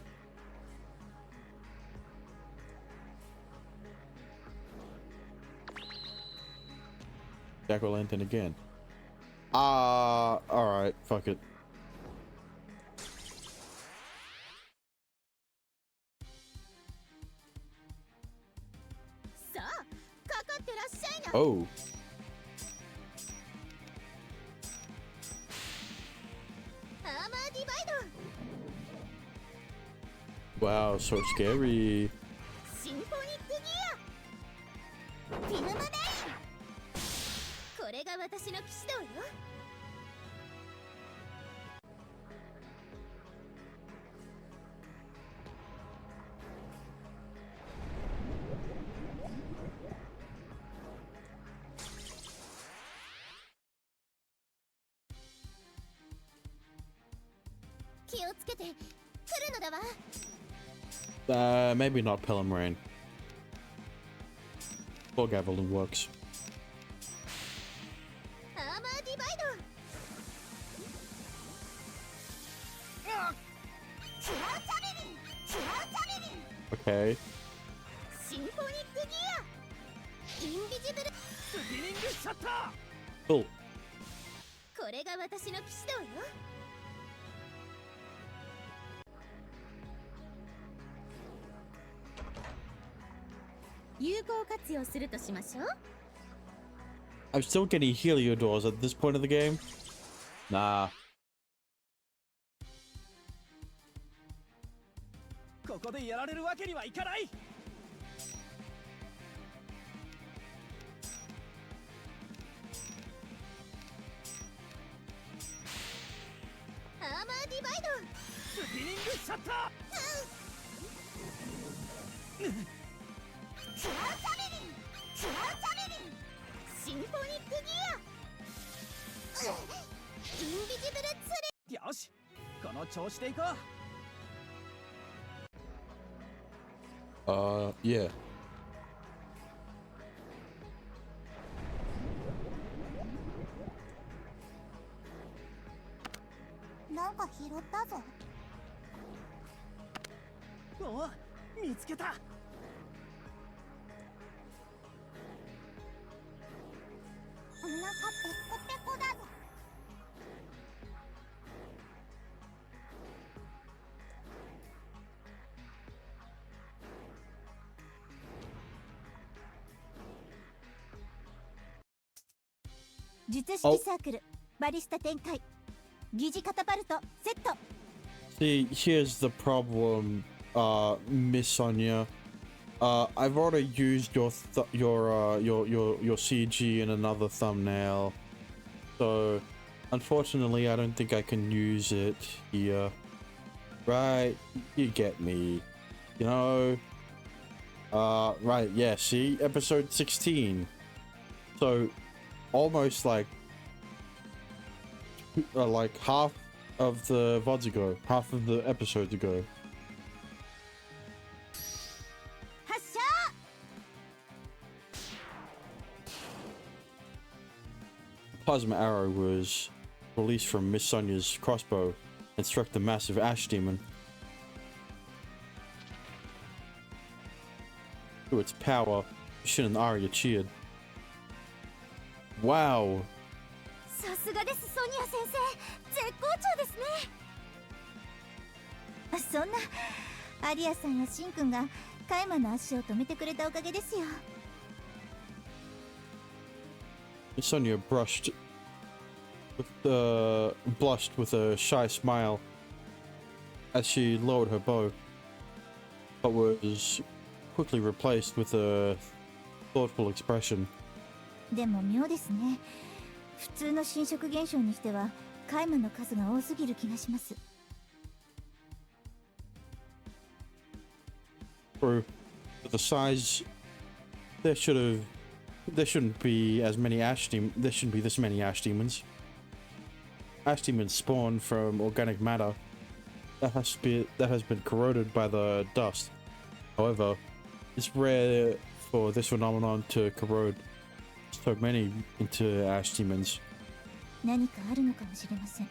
Jack-o'-lantern again. Alright, fuck it. さあ、かかってらっしゃいな。 Oh. アーマーディバイ Wow, so scary. ド。シンフォニックギア。フィルムネイン。これが私の騎士道よ。気をつけて来るのだわ。 Maybe not Pelham Rain. Or Gavilan works. アーマーディバイド。キラーチャメリン。キラーチャメリン。 Okay. シンフォニックギア。インビジブル。スピニングシャッター。 Cool. これが私の騎士道よ。 こ有効活用するとしましょう。 I'm still getting Heliodors at this point of the game. Nah. ここでやられるわけにはいかない。アーマーディバイド。スピニングシャッター。チャーチャメリン、チャーチャメリン、シンフォニックギア、インビジブルツレ。よし、この調子でいこう。Yeah. なんか拾ったぞ。お、見つけた。お腹ペコペコだぞ。術式サークルバリスタ展開、疑似カタパルトセット。 See, here's the problem, Miss Sonia. I've already used your CG in another thumbnail, so unfortunately, I don't think I can use it here. Right? You get me. You know? Right, yeah, see? Episode 16. So, almost like half of the VODs ago, half of the episodes ago. 発射。 Plasma arrow was released from Miss Sonia's crossbow and struck the massive ash demon. Through its power, Shin and Arya cheered. Wow! さすがです、ソニア先生。絶好調ですね。そんなアリアさんやシンくんがカイマの足を止めてくれたおかげですよ。 Miss Sonia blushed with a shy smile as she lowered her bow, but was quickly replaced with a thoughtful expression. でも妙ですね。普通の侵食現象にしてはカイマの数が多すぎる気がします。 For the size, there shouldn't be as many there shouldn't be this many ash demons. Ash demons spawn from organic matter that has been corroded by the dust. However, it's rare for this phenomenon to corrode so many into ash demons. 何かあるのかもしれません。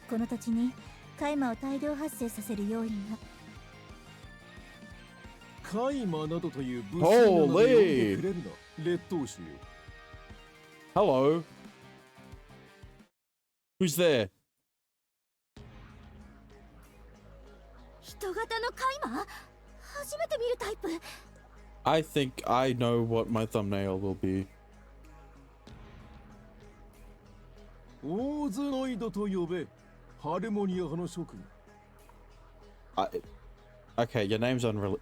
この土地にカイマを大量発生させる要因が。カイマなどという物質の名前を呼んでくれるな、劣等種よ。 Hello. Who's there? 人型のカイマ？初めて見るタイプ。 I think I know what my thumbnail will be. オーズノイドと呼べ、ハルモニア派の諸君。Okay, your name's your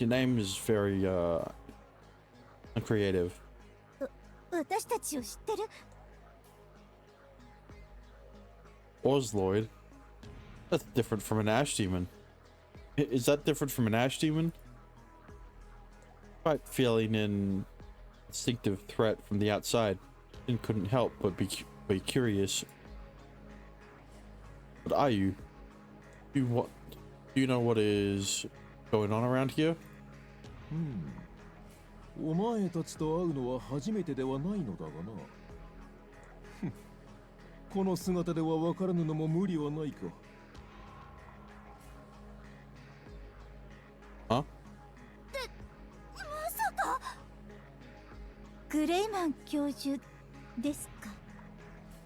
name is very uncreative. 私たちを知ってる？ Osloid? That's different from an ash demon. Is that different from an ash demon? Despite feeling an instinctive threat from the outside, and couldn't help but be curious. What are you? Do you know what is going on around here? お前たちと会うのは初めてではないのだがな。この姿では分からぬのも無理はないか。Huh? まさかグレイマン教授ですか？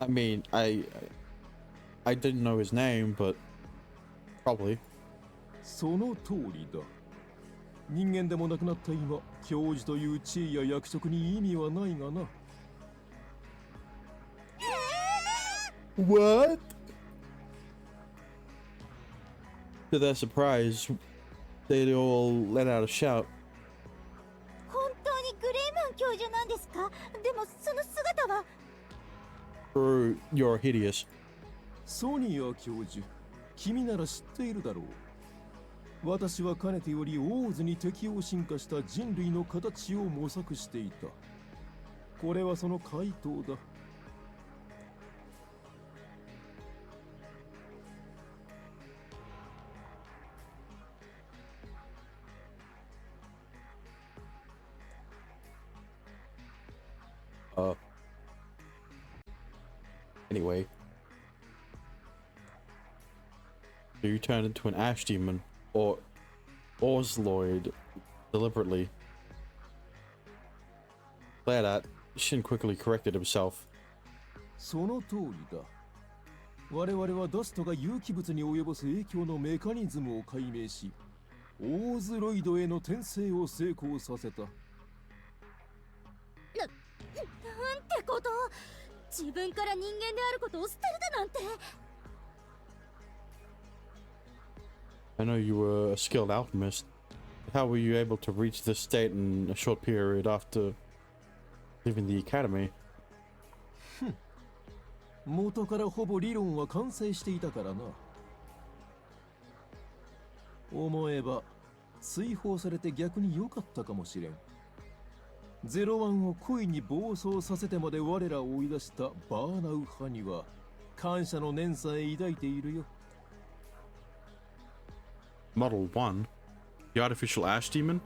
I mean, I didn't know his name, but probably. その通りだ。人間でもなくなった今、教授という地位や役職に意味はないがな。What? To their surprise, they all let out a shout. 本当にグレイマン教授なんですか？でもその姿は。You're hideous. ソニア教授、君なら知っているだろう。私はかねてよりオーズに適応進化した人類の形を模索していた。これはその回答だ。Anyway. So you turned into an ash demon, or Orzloid, deliberately. Glad that Shin quickly corrected himself. その通りだ。我々はダストが有機物に及ぼす影響のメカニズムを解明し、オーズロイドへの転生を成功させた。なんてこと。自分から人間であることを捨てるだなんて。I know you were a skilled alchemist. How were you able to reach this state in a short period after leaving the academy? 元からほぼ理論は完成していたからな。思えば追放されて逆に良かったかもしれん。ゼロワンを故意に暴走させてまで我らを追い出したバーナウ派には感謝の念さえ抱いているよ。Model 1? The artificial ash demon?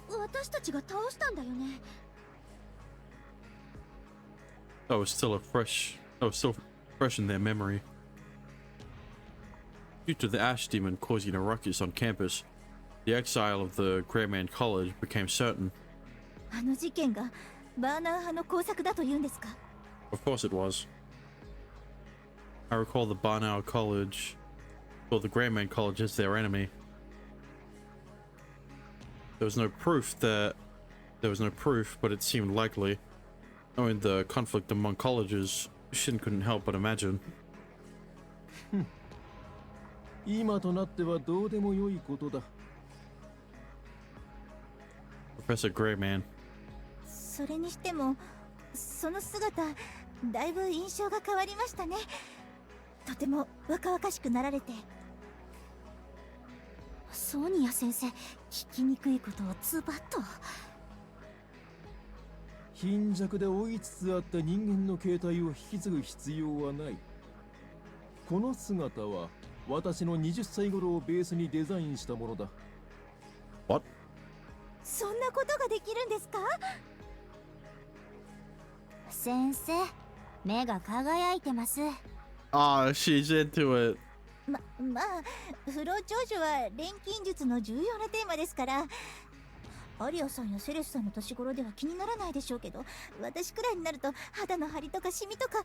私たちが倒したんだよね。That was still fresh in their memory. Due to the ash demon causing a ruckus on campus, the exile of the Greyman College became certain. あの事件がバーナー派の工作だと言うんですか？ Of course it was. I recall the Barnow College, or the Greyman College, as their enemy. There was no proof, but it seemed likely. Knowing the conflict among colleges, Shin couldn't help but imagine. 今となってはどうでもよいことだ。Professor Greyman. それにしてもその姿だいぶ印象が変わりましたね。とても若々しくなられて。ソニア先生、聞きにくいことをズバッと。貧弱で追いつつあった人間の形態を引き継ぐ必要はない。この姿は私の20歳頃をベースにデザインしたものだ。What? そんなことができるんですか？先生、目が輝いてます。Ah, she's into it. まあ不老長寿は錬金術の重要なテーマですから、アリアさんやセレスさんの年頃では気にならないでしょうけど、私くらいになると肌の張りとかシミとか。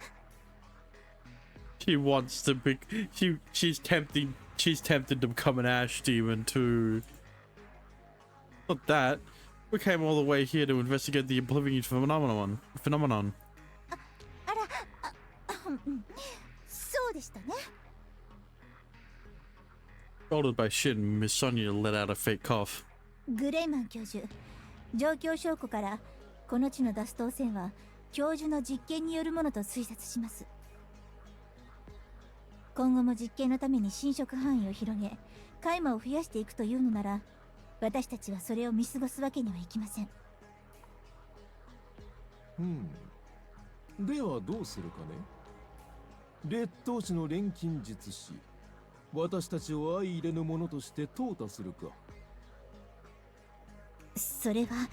She wants to be. She's tempted to become an ash demon too. Not that. We came all the way here to investigate the Oblivion phenomenon. そうでしたね。Scolded by Shin, Miss Sonia let out a fake cough. グレイマン教授、状況証拠からこの地の脱走線は教授の実験によるものと推察します。今後も実験のために侵食範囲を広げ、海馬を増やしていくというのなら、私たちはそれを見過ごすわけにはいきません。ではどうするかね。劣等種の錬金術師、私たちを相入れぬ者として淘汰するか。それは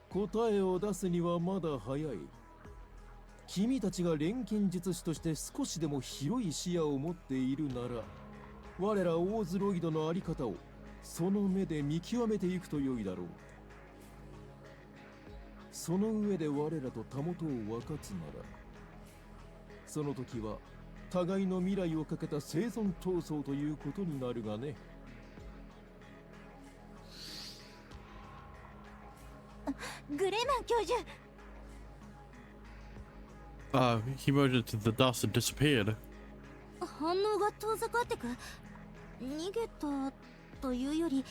答えを出すにはまだ早い。君たちが錬金術師として少しでも広い視野を持っているなら、我らオーズロイドの在り方をその目で見極めていくと良いだろう。その上で我らとたもとを分かつなら、その時は互いの未来をかけた生存闘争ということになるがね。授。He merged into the dust and disappeared. 反応が遠ざかってく。逃げたというより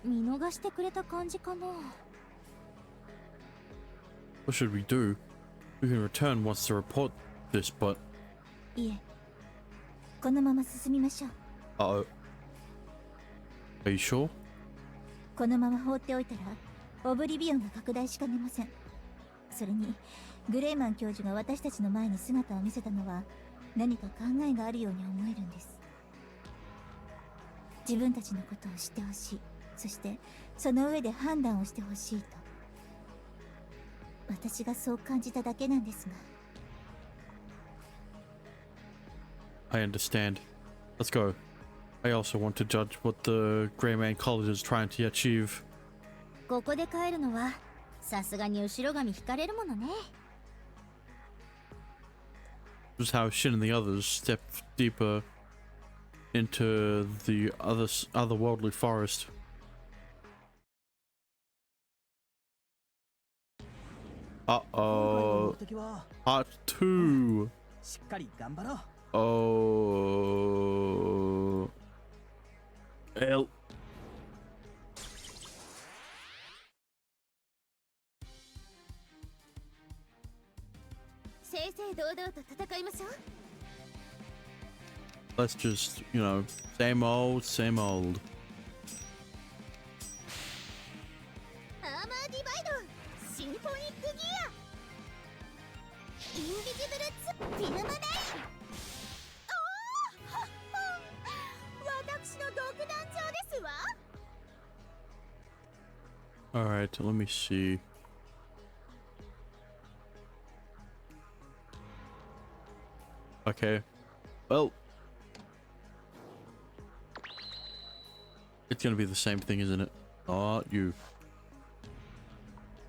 見逃してくれた感じかな。 What should we do? We can return once to report this, but いえ、このまま進みましょう。 uh-oh. Are you sure? このまま放っておいたらオブリビオンが拡大しかねません。それにグレイマン教授が私たちの前に姿を見せたのは何か考えがあるように思えるんです。自分たちのことを知ってほしい、そしてその上で判断をしてほしいと。私がそう感じただけなんですが。 I understand. Let's go. I also want to judge what the Grey Man College is trying to achieve. ここで帰るのはさすがに後ろ髪引かれるものね。 This is how Shin and the others step deeper into the otherworldly forest. Uh-oh. Part 2. しっかり頑張ろう。 Oh. L. 正々堂々と戦いましょう。 Let's just, you know, same old, same old. アーマーディバイド、シンフォニックギア、インビジブルツ、フィルムネイン。私の独壇場ですわ。 Alright, let me see. Okay. Well, it's gonna be the same thing, isn't it? Oh, you.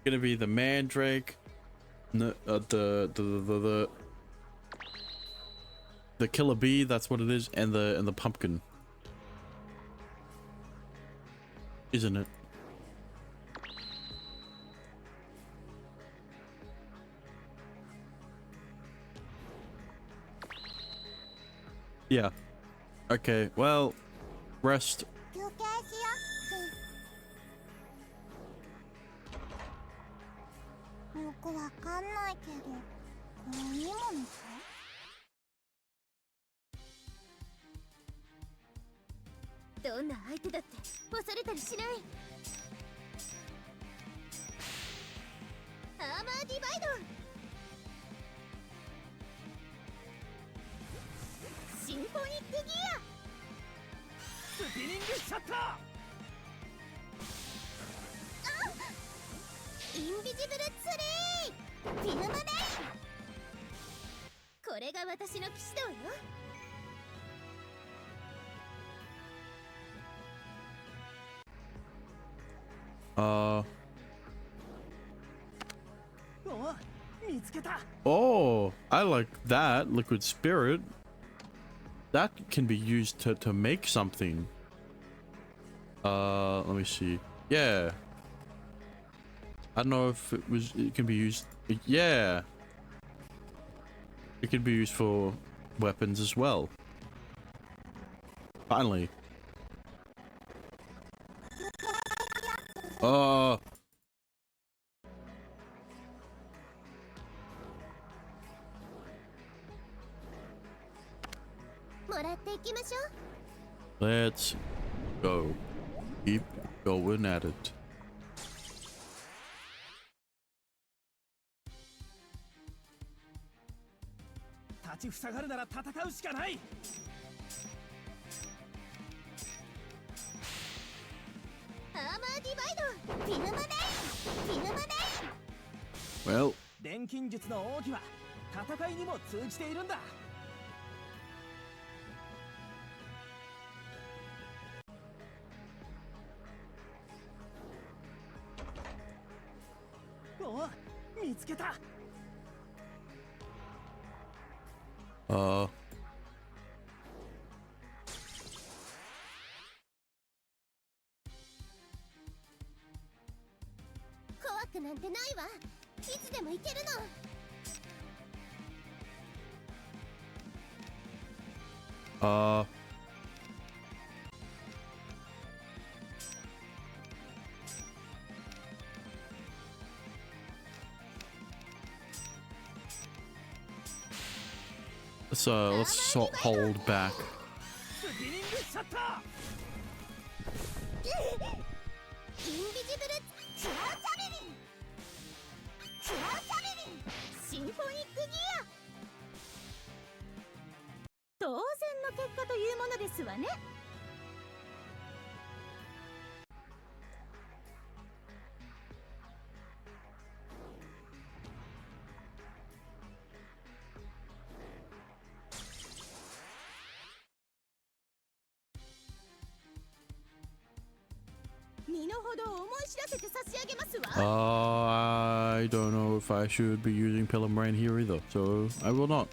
Gonna be the mandrake, no, the killer bee. That's what it is, and the pumpkin, isn't it? Yeah. Okay. Well, rest. 休憩しよう。よくわかんないけど、これいいものか？どんな相手だって押されたりしない。アーマーディバイド、シンフォニックギア、スピニングシャッタインビジブルツリー、フィルムネイン。これが私の騎士道よ。 ー。お、見つけた。 Oh, I like that. Liquid spirit. That can be used to make something. Let me see. Yeah. I don't know if it can be used. Yeah. It can be used for weapons as well. Finally. Uh. もらっていきましょう。 Let's go. Keep going at it. 立ちふさがるなら戦うしかない。アーマーディバイド、フィルムネイン、フィルムネイン。 Well, 錬金術の奥義は戦いにも通じているんだ。お、見つけた。 怖くなんてないわ。いつでも行けるの。let's hold back. スピニングシャッター。インビジブルチュアチャレリン、チュアチャレリン、シンフォニックギア。当然の結果というものですわね。身の程を思い知らせて差し上げますわ。I don't know if I should be using Pillar Rain here either, so I will not.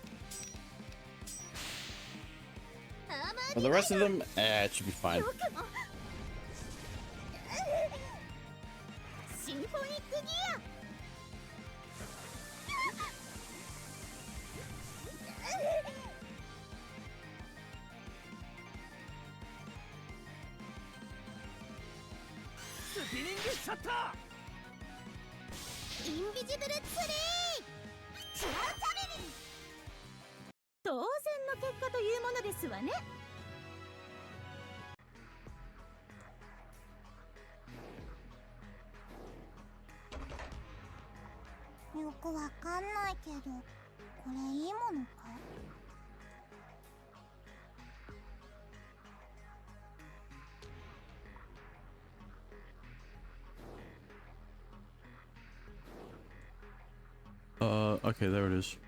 For the rest of them, it should be fine. シンフォニックギア。スピニングシャッター。インビジブルツリー、チュアチャレリン。当然の結果というものですわね。よくわかんないけど、これいいものか？Okay, there it is. こ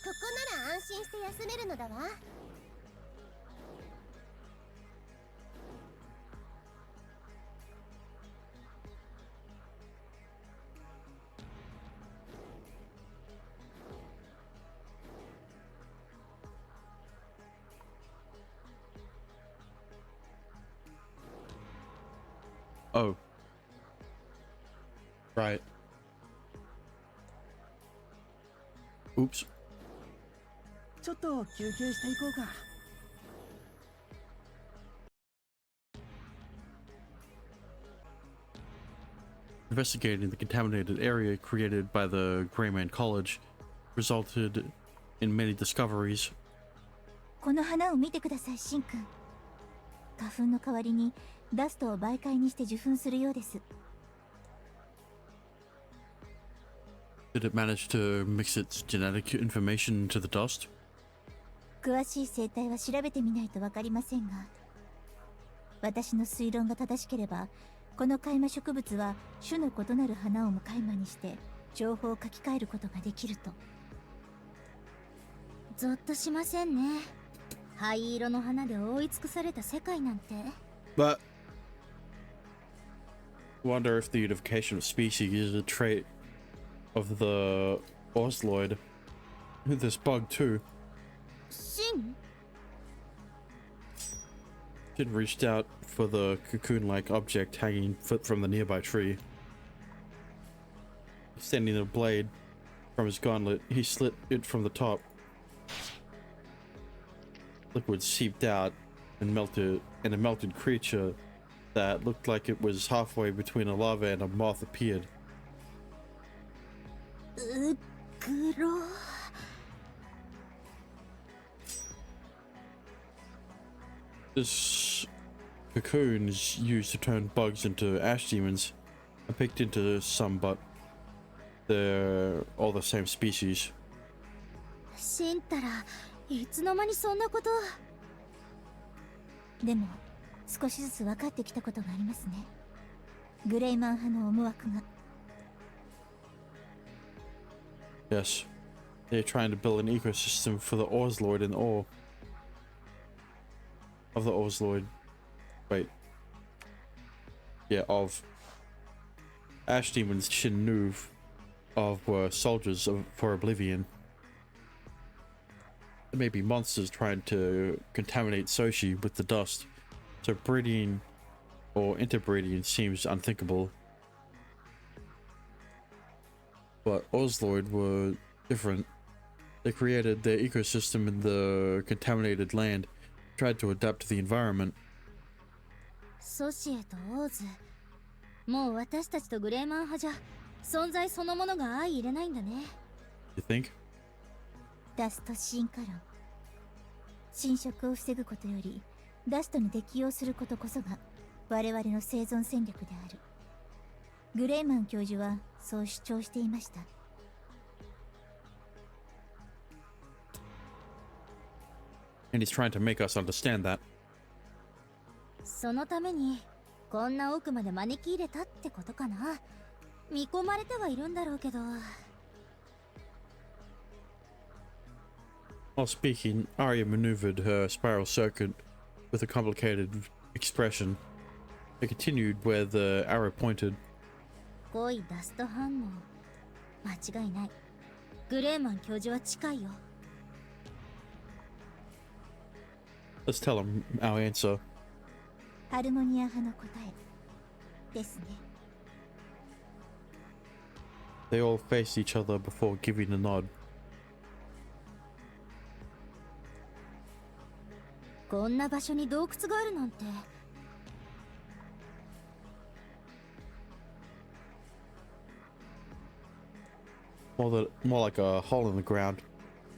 こなら安心して休めるのだわ。Oh. Right. Oops. ちょっと休憩していこうか。Investigating the contaminated area created by the Greyman College resulted in many discoveries. この花を見てください、シンくん。花粉の代わりにダストを媒介にして受粉するようです。Did it manage to mix its genetic information into the dust? 詳しい生態は調べてみないとわかりませんが、私の推論が正しければ、この海馬植物は種の異なる花をも海馬にして情報を書き換えることができると。ゾッとしませんね。灰色の花で覆い尽くされた世界なんて。 But wonder if the unification of species is a trait of the Osloid. This bug too. シン Jin reached out for the cocoon-like object hanging from the nearby tree. Extending the blade from his gauntlet, he slit it from the top. Liquid seeped out and melted, and a melted creature that looked like it was halfway between a larva and a moth appeared. うっくろ。 This cocoon is used to turn bugs into ash demons. I picked into some, but they're all the same species. シンたらいつの間にそんなこと。でも少しずつ分かってきたことがありますね。グレイマン派の思惑が。 Yes, they're trying to build an ecosystem for the Orzlord and all. Of the Orzlord. Wait. Yeah, of. Ash demons Shinnuv of were soldiers for Oblivion. There may be monsters trying to contaminate Soshi with the dust, so breeding or interbreeding seems unthinkable. But Ozloid were different. They created their ecosystem in the contaminated land, tried to adapt to the environment. ソシエとオーズ、もう私たちとグレーマン派じゃ存在そのものが相入れないんだね。 You think? ダスト進化論。侵食を防ぐことよりダストに適応することこそが我々の生存戦略である。グレーマン教授はそう主張していました。And he's trying to make us understand that. そのためにこんな奥まで招き入れたってことかな。見込まれてはいるんだろうけど。 While speaking, Arya maneuvered her spiral circuit with a complicated expression. They continued where the arrow pointed. 5位ダスト反応。間違いない。グレーマン教授は近いよ。 Let's tell him our answer. ハルモニア派の答えですね。They all faced each other before giving a nod. こんな場所に洞窟があるなんて。 More like a hole in the ground.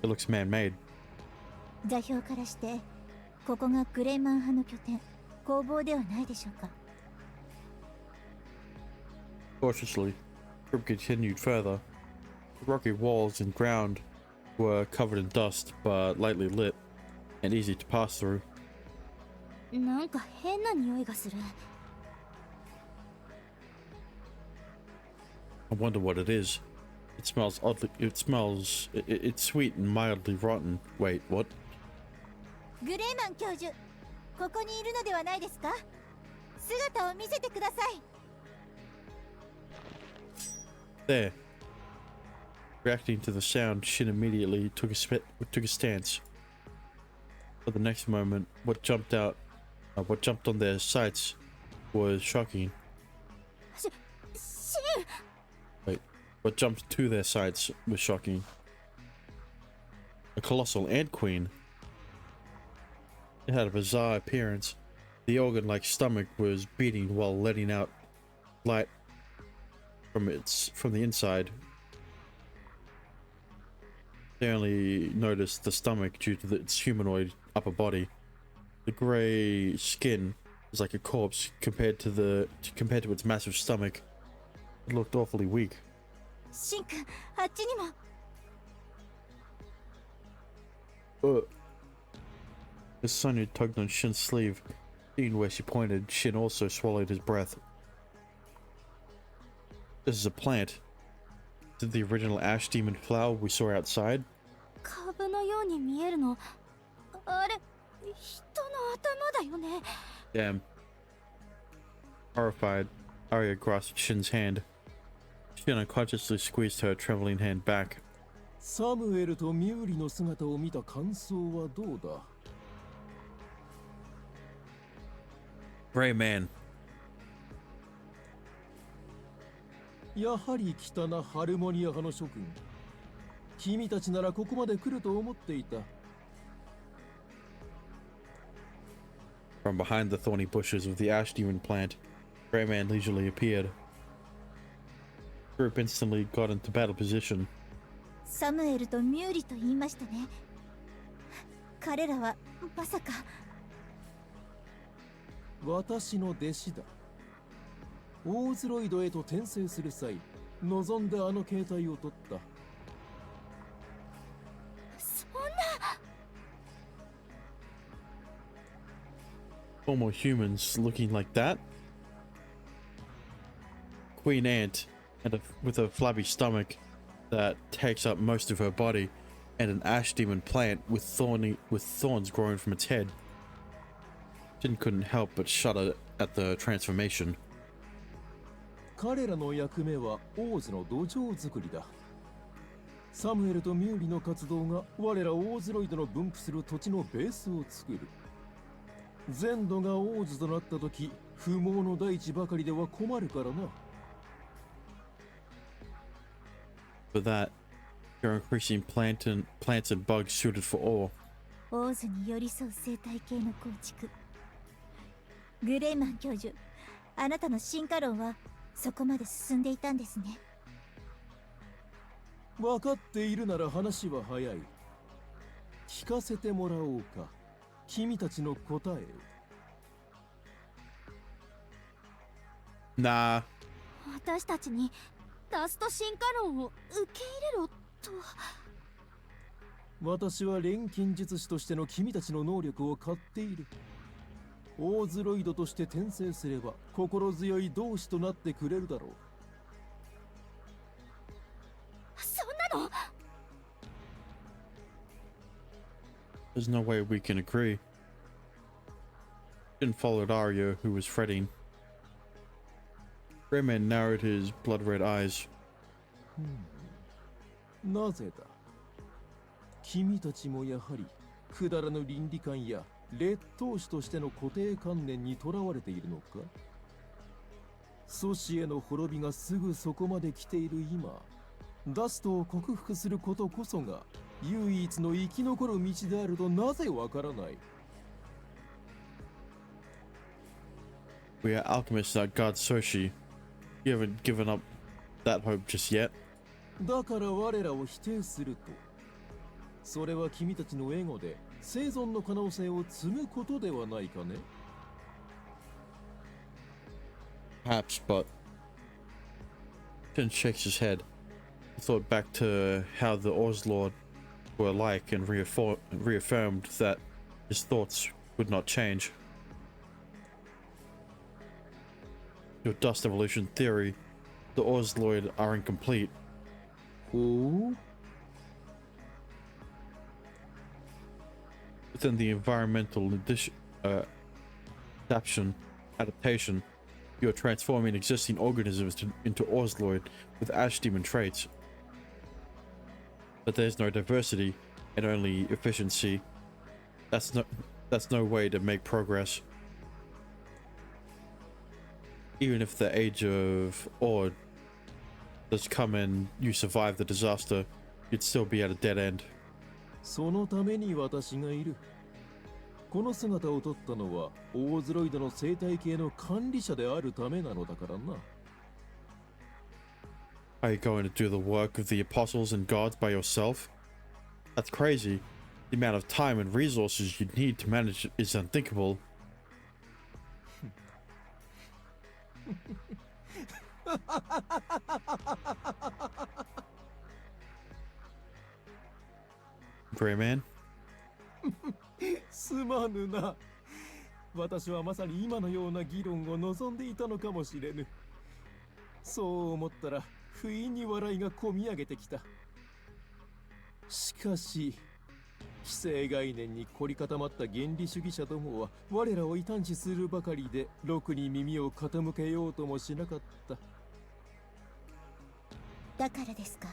It looks man-made. 座標からしてここがグレーマン派の拠点、工房ではないでしょうか。 Cautiously, the group continued further. The rocky walls and ground were covered in dust, but lightly lit and easy to pass through. なんか変な匂いがする。 I wonder what it is. It smells oddly. It's sweet and mildly rotten. Wait, what? グレーマン教授、ここにいるのではないですか。姿を見せてください。 There. Reacting to the sound, Shin immediately took a stance. But the next moment, what jumped on their sights was shocking. シン。 What jumped to their sights was shocking. A colossal ant queen. It had a bizarre appearance. The organ-like stomach was beating while letting out light from the inside. They only noticed the stomach due to its humanoid upper body. The grey skin was like a corpse compared to its massive stomach. It looked awfully weak. シンくん、あっちにも。As Sonya tugged on Shin's sleeve, seeing where she pointed, Shin also swallowed his breath. This is a plant. Is it the original ash demon flower we saw outside? 株のように見えるの。あれ、人の頭だよね。 Damn. Horrified, Arya grasped Shin's hand. Shin unconsciously squeezed her trembling hand back. サムエルとミューリの姿を見た感想はどうだ。 Grey man. やはり来たな、ハルモニア派の諸君。君たちならここまで来ると思っていた。 From behind the thorny bushes of the ash demon plant, Grey man leisurely appeared. The group instantly got into battle position. サムエルとミューリと言いましたね。彼らはまさか。私の弟子だ。オーズロイドへと転生する際、望んであの形態を取った。そんな。 Former humans looking like that? Queen ant, with a flabby stomach that takes up most of her body, and an ash demon plant with thorns growing from its head. Jin couldn't help but shudder at the transformation. 彼らの役目はオーズの土壌作りだ。サムエルとミューリの活動が我らオーズロイドの分布する土地のベースを作る。全土がオーズとなった時、不毛の大地ばかりでは困るからな。For that, you're increasing plants and bugs suited for ore. オーズに寄り添う生態系の構築。グレイマン教授、あなたの進化論はそこまで進んでいたんですね。分かっているなら話は早い。聞かせてもらおうか。君たちの答えを。Nah. 私たちにダスト進化論を受け入れろと。私は錬金術師としての君たちの能力を買っている。オーズロイドとして転生すれば心強い同志となってくれるだろう。そんなの。 There's no way we can agree. Jin followed Arya, who was fretting. Greyman narrowed his blood-red eyes. なぜだ。君たちもやはりくだらぬ倫理観や劣等種としての固定観念にとらわれているのか。祖師への滅びがすぐそこまで来ている今、ダストを克服することこそが唯一の生き残る道であるとなぜわからない。We are alchemists that guard Soshi. You haven't given up that hope just yet. だから我らを否定すると、それは君たちのエゴで生存の可能性を積むことではないかね。Perhaps, but Jin shakes his head. He thought back to how the Orzlord were like and reaffirmed that his thoughts would not change. Your dust evolution theory, the Orzlord are incomplete. ほう。 Within the environmental adaptation, you are transforming existing organisms into Orzlord with ash demon traits. But there's no diversity and only efficiency. That's no way to make progress. Even if the age of Ord does come and you survive the disaster, you'd still be at a dead end. そのために私がいる。この姿をとったのはオーズロイドの生態系の管理者であるためなのだからな。Are you going to do the work of the apostles and gods by yourself? That's crazy. The amount of time and resources you'd need to manage is unthinkable. Gray man? すまぬな。私はまさに今のような議論を望んでいたのかもしれぬ。そう思ったら不意に笑いがこみ上げてきた。しかし既成概念に凝り固まった原理主義者どもは我らを異端視するばかりで、ろくに耳を傾けようともしなかった。だからですか。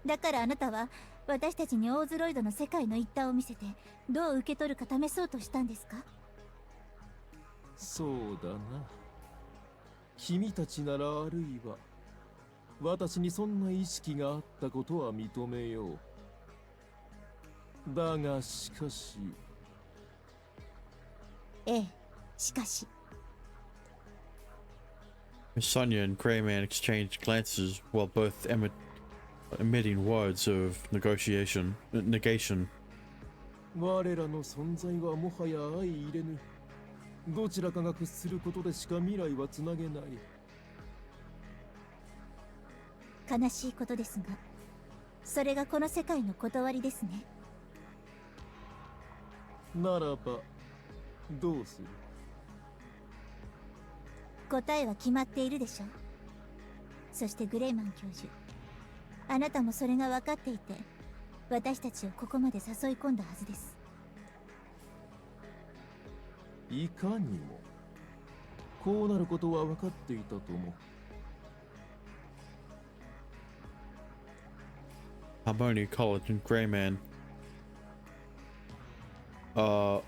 だからあなたは私たちにオーズロイドの世界の一端を見せてどう受け取るか試そうとしたんですか。そうだな。君たちならあるいは私にそんな意識があったことは認めよう。だがしかし。ええ、しかし。Miss Sonia and Greyman exchanged glances while both emitting words of negation. 我らの存在はもはや相入れぬ。どちらかが屈することでしか未来はつなげない。悲しいことですが、それがこの世界の断りですね。ならばどうする。答えは決まっているでしょう。そしてグレイマン教授、あなたもそれが分かっていて私たちをここまで誘い込んだはずです。いかにもこうなることは分かっていたとも。Harmonia College and Greyman all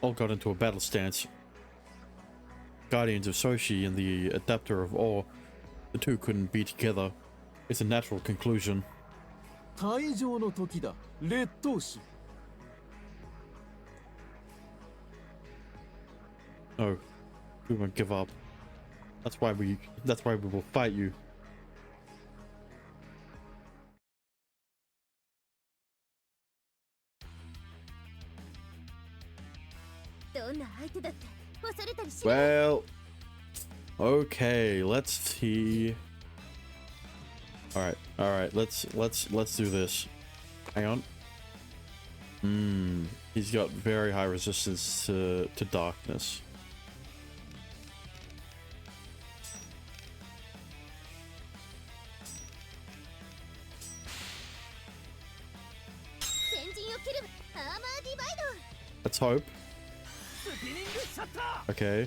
got into a battle stance. Guardians of Soshi and the Adapter of Ore, the two couldn't be together. It's a natural conclusion. 退場の時だ。劣等種。No, we won't give up. That's why we will fight you. どんな相手だって恐れたりし Well, okay, let's see. All right, let's do this. Hang on. He's got very high resistance to darkness. Let's hope. スピニングシャッター Okay.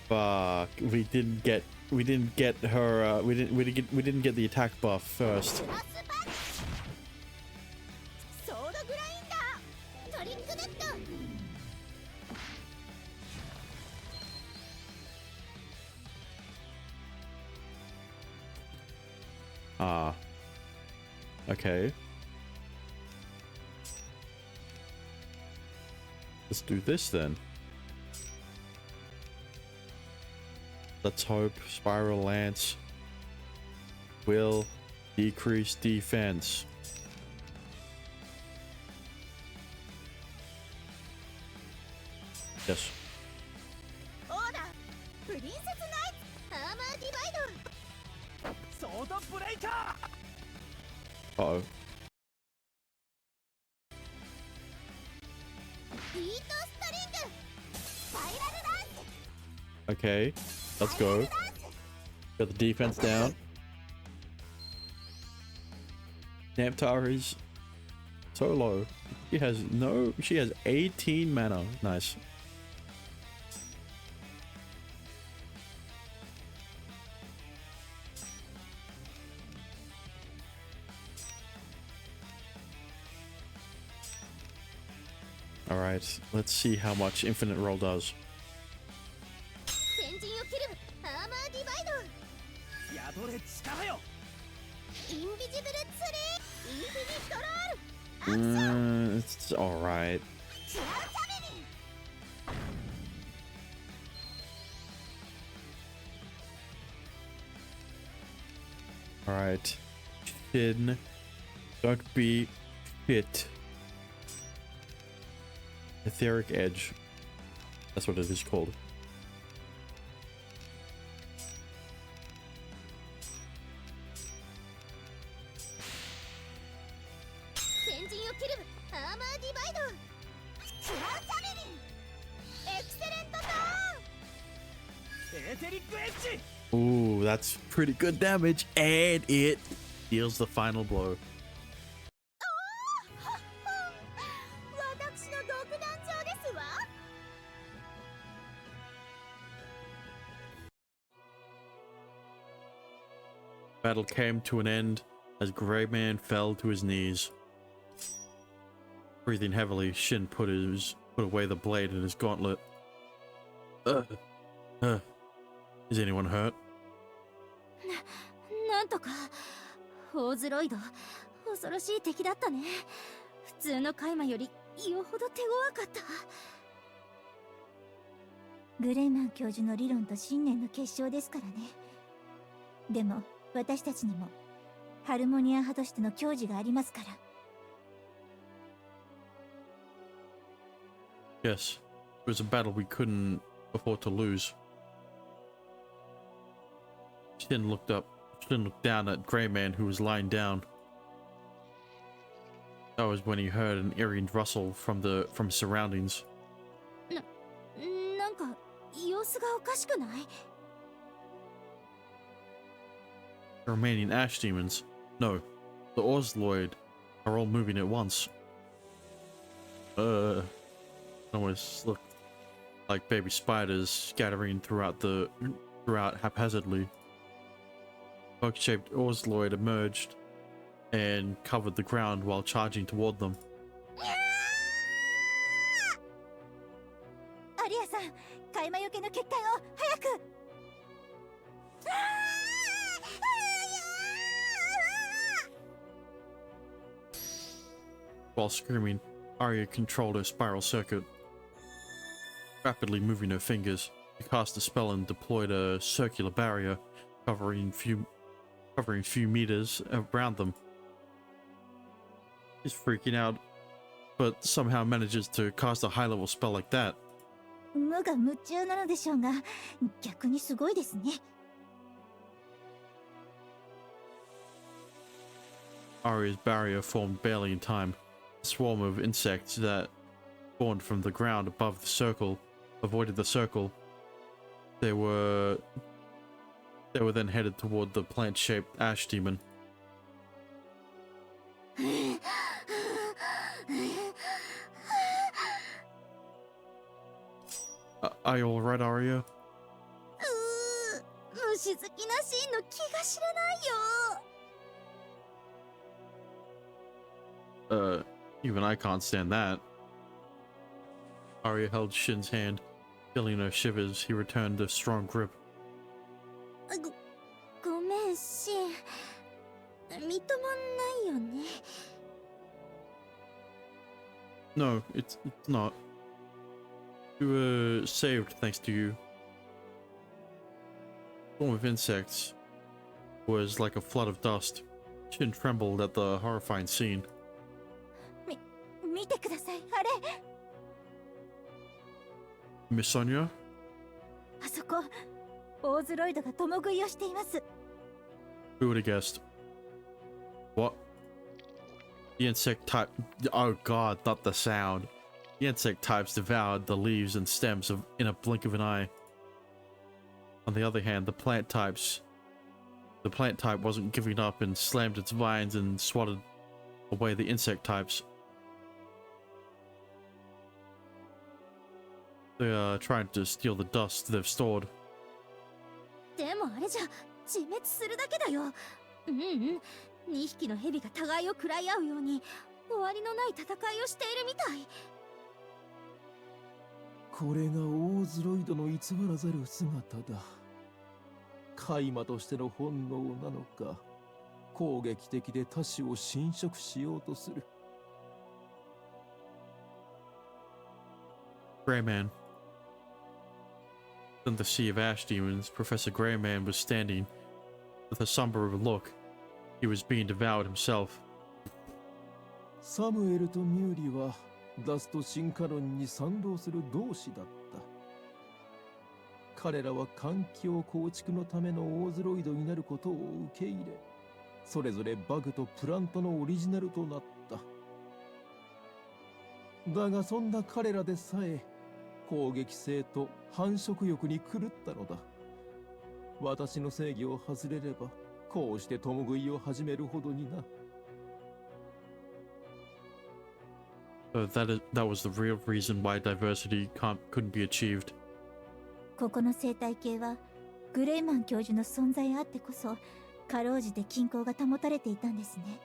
Fuck. We didn't get her. We didn't get the attack buff first. ソードグラインダートリックネット Ah. Okay. Let's do this then. Let's hope Spiral Lance will decrease defense. Yes. オーダープリンセスナイツアーマーディバイドソードブレイカ Uh-oh. ビートストリングスパイラルダンス Okay. Let's go. Got the defense down. Namtar is so low. She has 18 mana. Nice. Alright, let's see how much Infinite Roll does. 先陣を切るアーマーディバイド宿れ力よインビジブルツリーインフィニットロール It's alright. チラーチャメリン Alright. Shin. Don't be shit. Etheric Edge. That's what it is called. Ooh, that's pretty good damage, and it deals the final blow. 私の独壇場ですわ Battle came to an end as Greyman fell to his knees. Breathing heavily, Shin put away the blade in his gauntlet. Is anyone hurt? なんとかオーズロイド恐ろしい敵だったね。普通のカイマよりよほど手強かった。グレイマン教授の理論と信念の結晶ですからね。でも私たちにもハルモニア派としての矜持がありますから。 Yes, it was a battle we couldn't afford to lose. Shin looked down at Greyman, who was lying down. That was when he heard an eerie rustle from surroundings. なんか様子がおかしくない？ The remaining ash demons, no, the Orzloid, are all moving at once. Almost look like baby spiders scattering throughout haphazardly. Bug-shaped Orzloid emerged and covered the ground while charging toward them. アリアさん、カイマよけの結界を早く！ While screaming, Arya controlled her spiral circuit. Rapidly moving her fingers, she cast a spell and deployed a circular barrier covering few meters around them. She's freaking out, but somehow manages to cast a high-level spell like that. 無我夢中なのでしょうが、逆にすごいですね。Arya's barrier formed barely in time. A swarm of insects that spawned from the ground above the circle avoided the circle. They were then headed toward the plant-shaped ash demon. Are you alright, Arya? 虫好きなシーンの気が知れないよ。Even I can't stand that. Arya held Shin's hand. Feeling her shivers, he returned a strong grip. ごめん、シン。認まんないよね。No, it's not. You were saved thanks to you. The swarm of insects was like a flood of dust. Shin trembled at the horrifying scene. 見てください、あれ。Miss Sonia? あそこ、オーズロイドが共食いをしています。 Who would have guessed? What? The insect type. Oh god, not the sound. The insect types devoured the leaves and stems in a blink of an eye. On the other hand, the plant type wasn't giving up and slammed its vines and swatted away the insect types. They are trying to steal the dust they've stored. でもあれじゃ自滅するだけだよ。2匹の蛇が互いを食らい合うように終わりのない戦いをしているみたい。これがオーズロイドの偽らざる姿だ。海馬としての本能なのか、攻撃的で他種を侵食しようとする。Greyman. In the sea of ash demons, Professor Greyman was standing with a somber look. He was being devoured himself. サムエルとミューリはダスト進化論に賛同する同志だった。彼らは環境構築のためのオーズロイドになることを受け入れ、それぞれバグとプラントのオリジナルとなった。だがそんな彼らでさえ攻撃性と繁殖欲に狂ったのだ。私の正義を外れればこうして共食いを始めるほどにな。So that was the real reason why diversity couldn't be achieved. ここの生態系はグレイマン教授の存在あってこそかろうじて均衡が保たれていたんですね。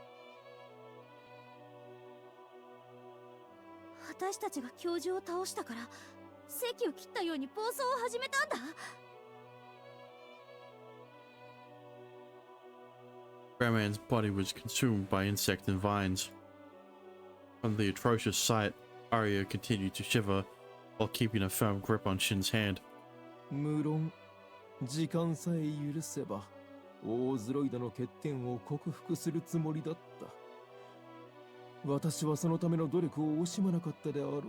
私たちが教授を倒したから席を切ったように暴走を始めたんだ。Greyman's body was consumed by insects and vines. From the atrocious sight, Arya continued to shiver while keeping a firm grip on Shin's hand. 無論時間さえ許せばオーズロイドの欠点を克服するつもりだった。私はそのための努力を惜しまなかったであろう。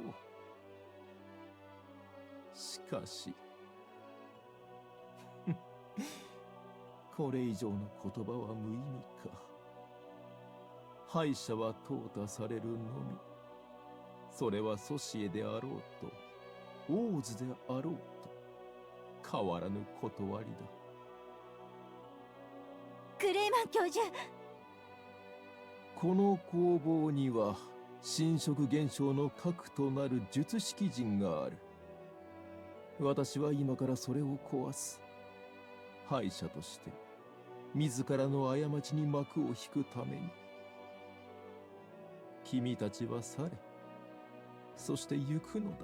しかしこれ以上の言葉は無意味か。敗者は淘汰されるのみ。それはソシエであろうとオーズであろうと変わらぬ断りだ。グレイマン教授、この工房には侵食現象の核となる術式陣がある。私は今からそれを壊す。敗者として自らの過ちに幕を引くために。君たちは去れ、そして行くのだ。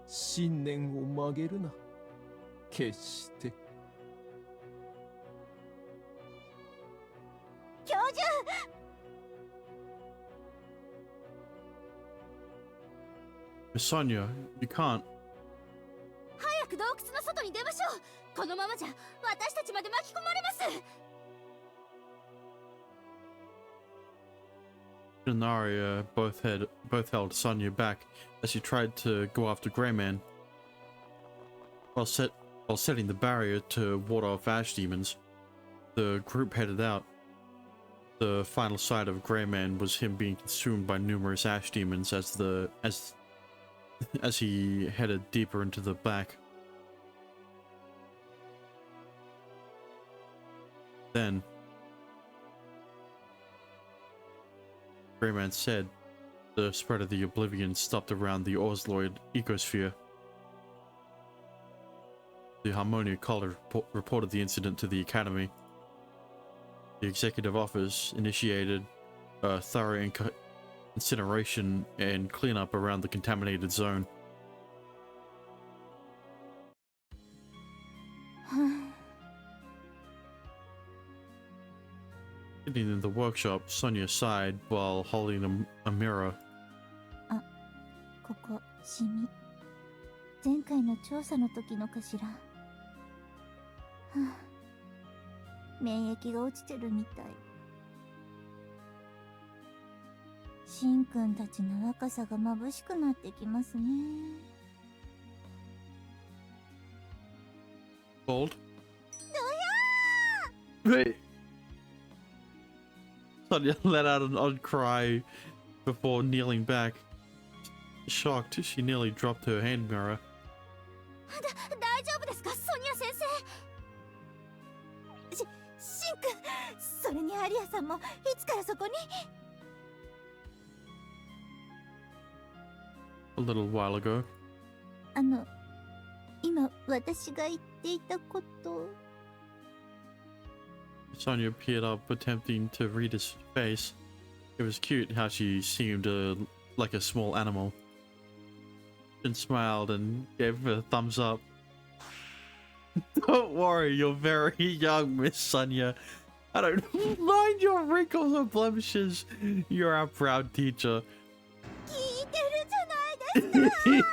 信念を曲げるな、決して。教授。Miss Sonia, you can't. 早く洞窟の外に出ましょう。このままじゃ私たちまで巻き込まれます。 and Arya both held Sonya back as she tried to go after Greyman. While setting the barrier to ward off ash demons, the group headed out. The final sight of Greyman was him being consumed by numerous ash demons as he headed deeper into the back. Then Greyman said the spread of the Oblivion stopped around the Orzloid ecosphere. The Harmonia College reported the incident to the Academy. The Executive Office initiated a thorough incineration and cleanup around the contaminated zone. Sitting in the workshop, Sonia sighed while holding a mirror. ここシミ。前回の調査の時のかしら。はあ、免疫が落ちてるみたい。シンくんたちの若さが眩しくなってきますね。Cold? Wait. Sonia let out an odd cry before kneeling back. Shocked, she nearly dropped her hand mirror. 大丈夫ですか、ソニア先生。シンくん、それにアリアさんもいつからそこに。 A little while ago. 今私が言っていたこと。 Sonia peered up, attempting to read his face. It was cute how she seemed like a small animal. And smiled and gave a thumbs up. Don't worry, you're very young, Miss Sonia. I don't mind your wrinkles or blemishes. You're our proud teacher. 聞いてるじゃないですか。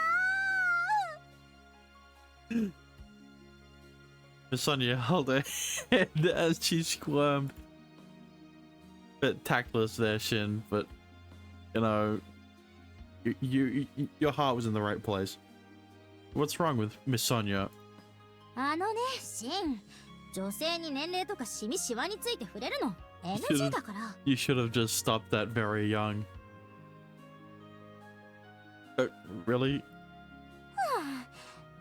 Miss Sonia held her head as she squirmed. Bit tactless there, Shin, but you know, your heart was in the right place. What's wrong with Miss Sonia? あのね、シン。女性に年齢とかシミシワについて触れるの NG だから。 You should have just stopped that very young. Really?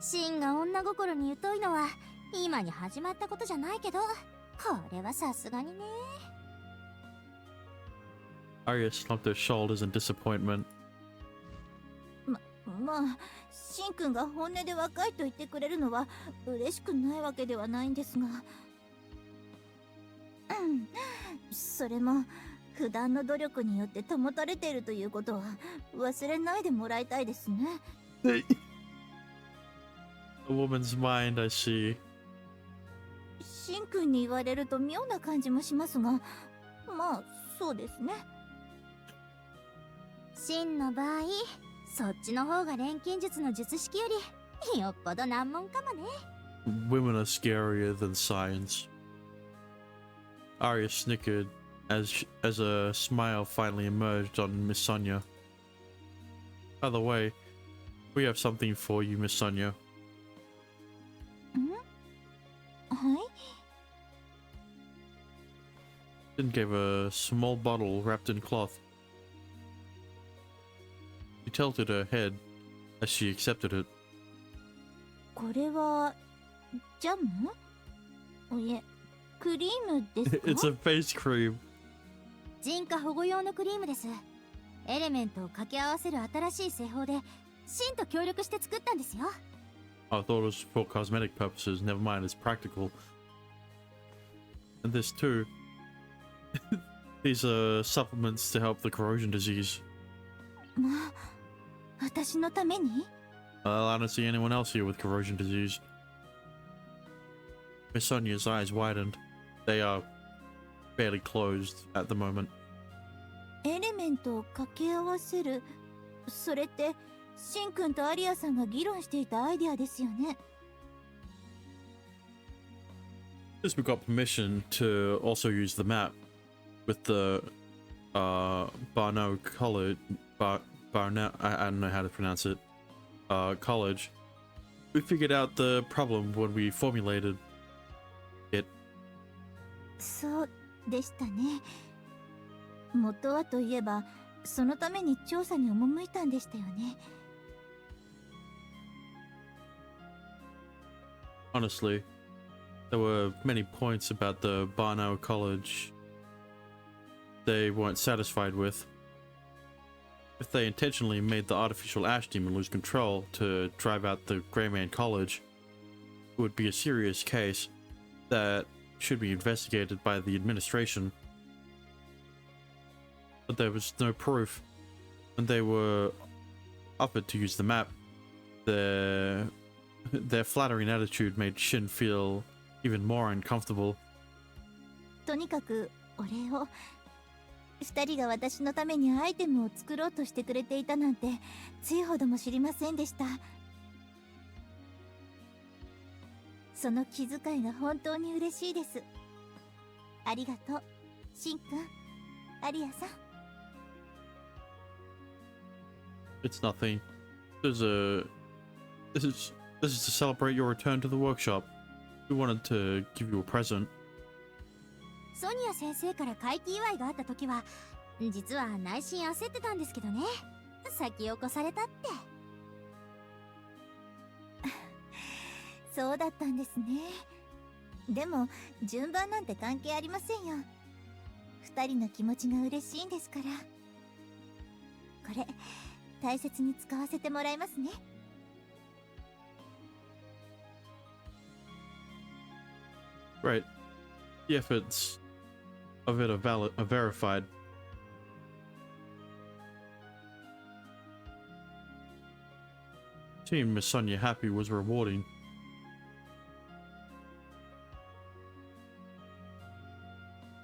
シンが女心に疎いのは今に始まったことじゃないけど、これはさすがにね。 Arya slumped her shoulders in disappointment. まあ、シンくんが本音で若いと言ってくれるのは嬉しくないわけではないんですが、それも普段の努力によって保たれているということは忘れないでもらいたいですね。A woman's mind, I see. シンくんに言われると妙な感じもしますが、まあそうですね。シンの場合、そっちの方が錬金術の術式よりよっぽど難問かもね。 Women are scarier than science. Arya snickered as a smile finally emerged on Miss Sonia. By the way, we have something for you, Miss Sonia. はい。 Jin gave a small bottle wrapped in cloth. She tilted her head as she accepted it. これはジャム？いえ、クリームですか？ It's a face cream. 人化保護用のクリームです。エレメントを掛け合わせる新しい製法でシンと協力して作ったんですよ。 I thought it was for cosmetic purposes, never mind, it's practical. And this too. These are supplements to help the corrosion disease. まあ、私のために？ Well, I don't see anyone else here with corrosion disease. Miss Sonia's eyes widened. They are barely closed at the moment. エレメントを掛け合わせる、それってシンくんとアリアさんが議論していたアイデアですよね。Since we got permission to also use the map with the Barno College, Barno, I don't know how to pronounce it, college, we figured out the problem when we formulated it. そうでしたね。元はといえば、そのために調査に赴いたんでしたよね。Honestly, there were many points about the Barno College they weren't satisfied with. If they intentionally made the artificial ash demon lose control to drive out the Greyman College, it would be a serious case that should be investigated by the administration. But there was no proof. When they were offered to use the map, their flattering attitude made Shin feel even more uncomfortable. とにかくお礼を。二人が私のためにアイテムを作ろうとしてくれていたなんてついほども知りませんでした。その気遣いが本当に嬉しいです。ありがとう、シンくん、アリアさん。It's nothing. This is to celebrate your return to the workshop. We wanted to give you a present. ソニア先生から回帰祝いがあった時は実は内心焦ってたんですけどね。先を越されたって。そうだったんですね。でも順番なんて関係ありませんよ。二人の気持ちが嬉しいんですから。これ大切に使わせてもらいますね。Right. The efforts of it are verified. Seeing Miss Sonia happy was rewarding.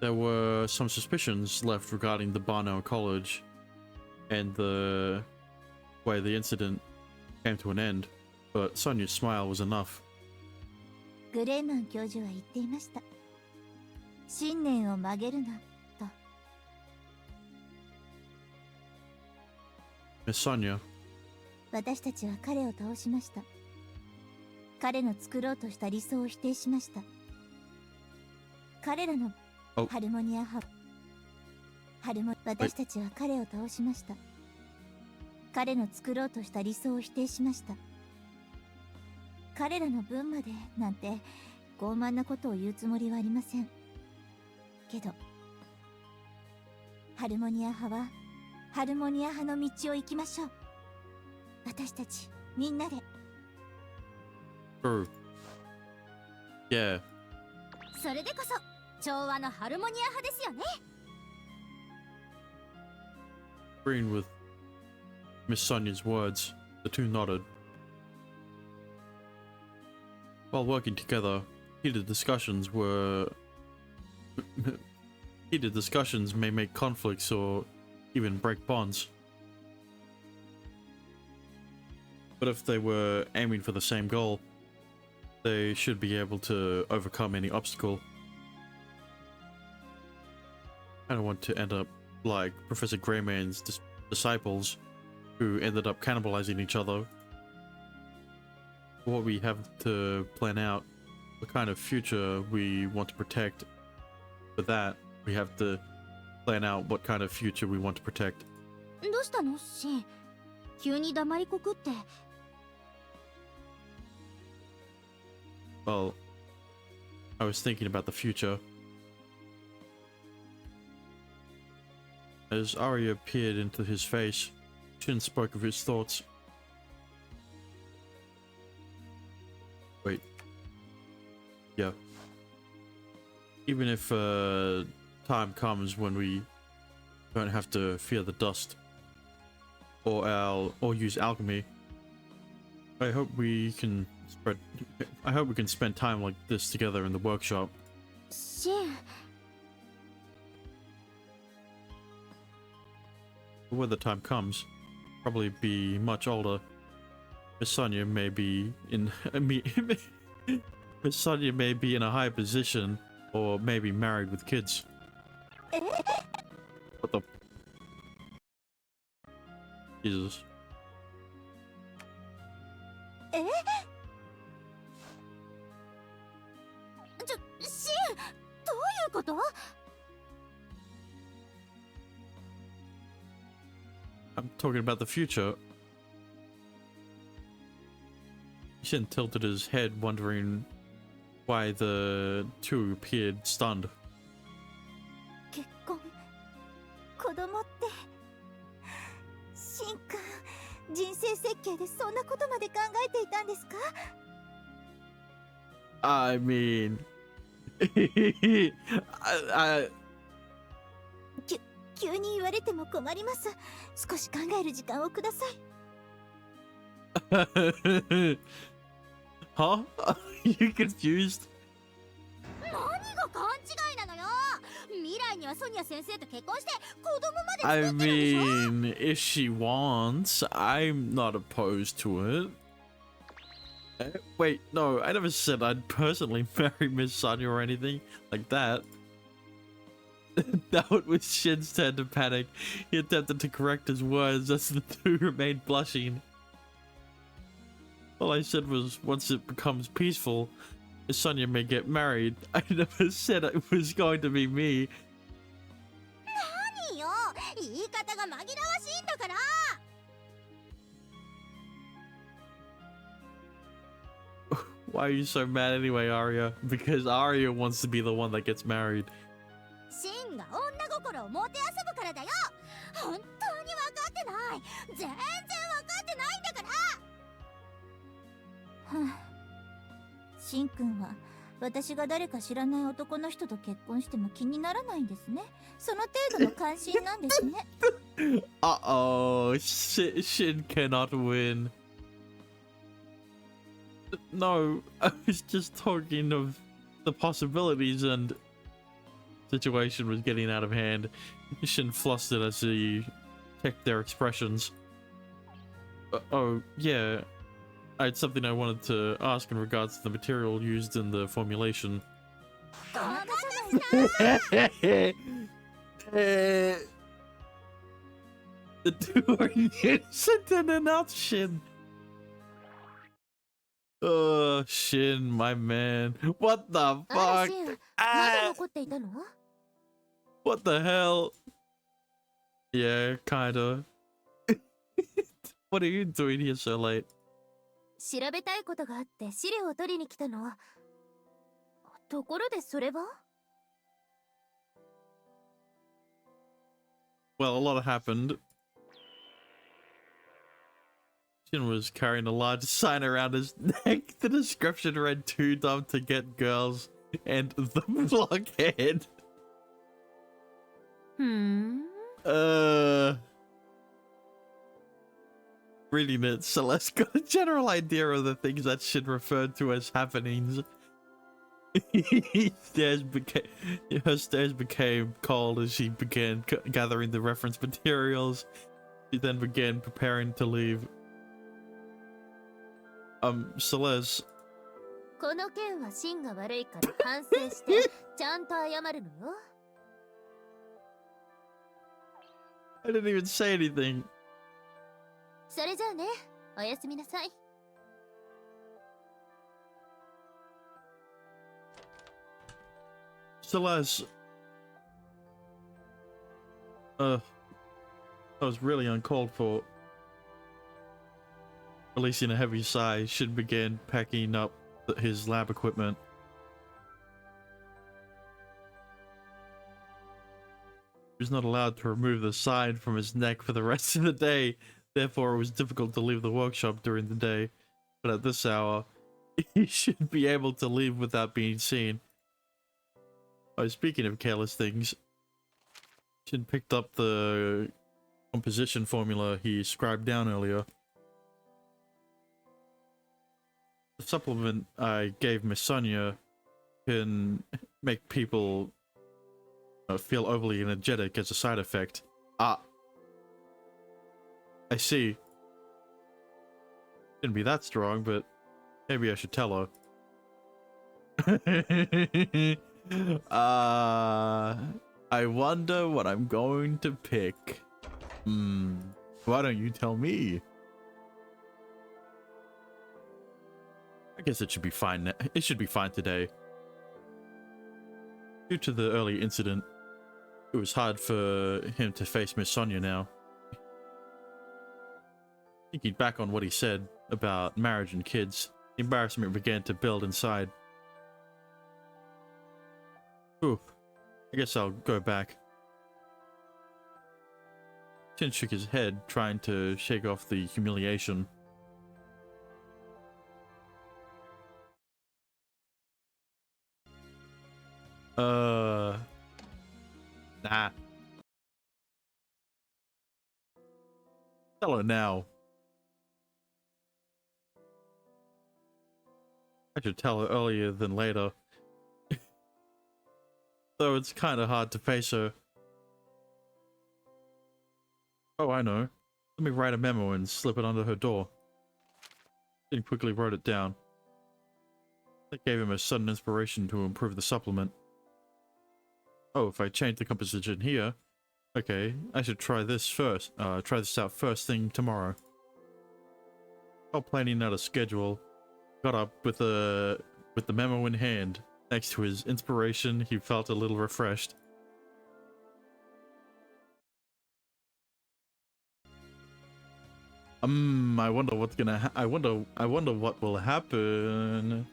There were some suspicions left regarding the Barno College and the way the incident came to an end, but Sonia's smile was enough. グレーマン教授は言っていました。信念を曲げるなと。Miss Sonia, 私たちは彼を倒しました。彼の作ろうとした理想を否定しました。彼らのハルモニア派、私たちは彼を倒しました。彼の作ろうとした理想を否定しました。彼らの分までなんて傲慢なことを言うつもりはありません。けどハルモニア派はハルモニア派の道を行きましょう。私たちみんなで。True. Yeah. それでこそ調和のハルモニア派ですよね。Agreeing with Miss Sonia's words, the two nodded. While working together, heated discussions may make conflicts or even break bonds. But if they were aiming for the same goal, they should be able to overcome any obstacle. I don't want to end up like Professor Greyman's disciples, who ended up cannibalizing each other. What we have to plan out, what kind of future we want to protect. For that, we have to plan out what kind of future we want to protect. どうしたのシン、急に黙りこくって。Well, I was thinking about the future. As Arya peered into his face, Shin spoke of his thoughts. Wait. Yeah. Even if time comes when we don't have to fear the dust or use alchemy, I hope we can spend time like this together in the workshop. シン、 When the time comes. probably be much older. Miss Sonia may be in Miss Sonia may be in a high position or maybe married with kids. What the? Jesus. シン、どういうこと？ I'm talking about the future. Shin tilted his head, wondering why the two appeared stunned. 結婚、子供って。シンくん、人生設計でそんなことまで考えていたんですか？ I mean, I 急に言われても困ります。少し考える時間をください。huh? Are you confused? 何が勘違いなのよ。未来にはソニア先生と結婚して子供まで I 作ってるんでしょ。 mean, if she wants, I'm not opposed to it. Wait, no, I never said I'd personally marry Miss Sonia or anything like that. Now it was Shin's turn to panic. He attempted to correct his words as the two remained blushing. All I said was, once it becomes peaceful, Miss Sonia may get married. I never said it was going to be me. 何よ、言い方が紛らわしいんだから。 Why are you so mad anyway, Arya? Because Arya wants to be the one that gets married. シンが女心をもてあそぶからだよ。本当に分かってない。全然分かってないんだから。はあ、シンくんは私が誰か知らない男の人と結婚しても気にならないんですね。その程度の関心なんですね。Uh-oh, Shin cannot win. No, I was just talking of the possibilities and situation was getting out of hand. Shin flustered as he checked their expressions. Oh, yeah. I had something I wanted to ask in regards to the material used in the formulation. The two are innocent and enough, Shin. Shin, my man. What the あら、 fuck? シン、まだ Ah, 残っていたの？ what the hell? Yeah, kinda. What are you doing here so late? 調べたいことがあって資料を取りに来たの。ところでそれは？ Well, a lot happened. Shin was carrying a large sign around his neck. The description read, "Too dumb to get girls," and the blockhead. Reading it, Celeste got a general idea of the things that Shin referred to as happenings. Her stares became cold as she began gathering the reference materials. She then began preparing to leave. Celeste. この件はシンが悪いから反省してちゃんと謝るのよ。I didn't even say anything. それじゃあね、おやすみなさい。Celeste. That was really uncalled for. Releasing a heavy sigh, Shin began packing up his lab equipment. He was not allowed to remove the sign from his neck for the rest of the day. Therefore, it was difficult to leave the workshop during the day. But at this hour, he should be able to leave without being seen. Oh, speaking of careless things, Shin picked up the composition formula he scribed down earlier. The supplement I gave Miss Sonia can make people feel overly energetic as a side effect. I see. Didn't be that strong, but maybe I should tell her. I wonder what I'm going to pick. Why don't you tell me? I guess it should be fine. It should be fine today. Due to the early incident, it was hard for him to face Miss Sonia now. Thinking back on what he said about marriage and kids, the embarrassment began to build inside. Ooh, I guess I'll go back. Chin shook his head, trying to shake off the humiliation. Nah. Tell her now. I should tell her earlier than later. Though it's kinda hard to face her. Oh, I know. Let me write a memo and slip it under her door. Then quickly wrote it down. That gave him a sudden inspiration to improve the supplement. Oh, if I change the composition here... Okay, I should try this first. Try this out first thing tomorrow. While planning out a schedule, got up with the memo in hand. Next to his inspiration, he felt a little refreshed. I wonder what's gonna I wonder what will happen.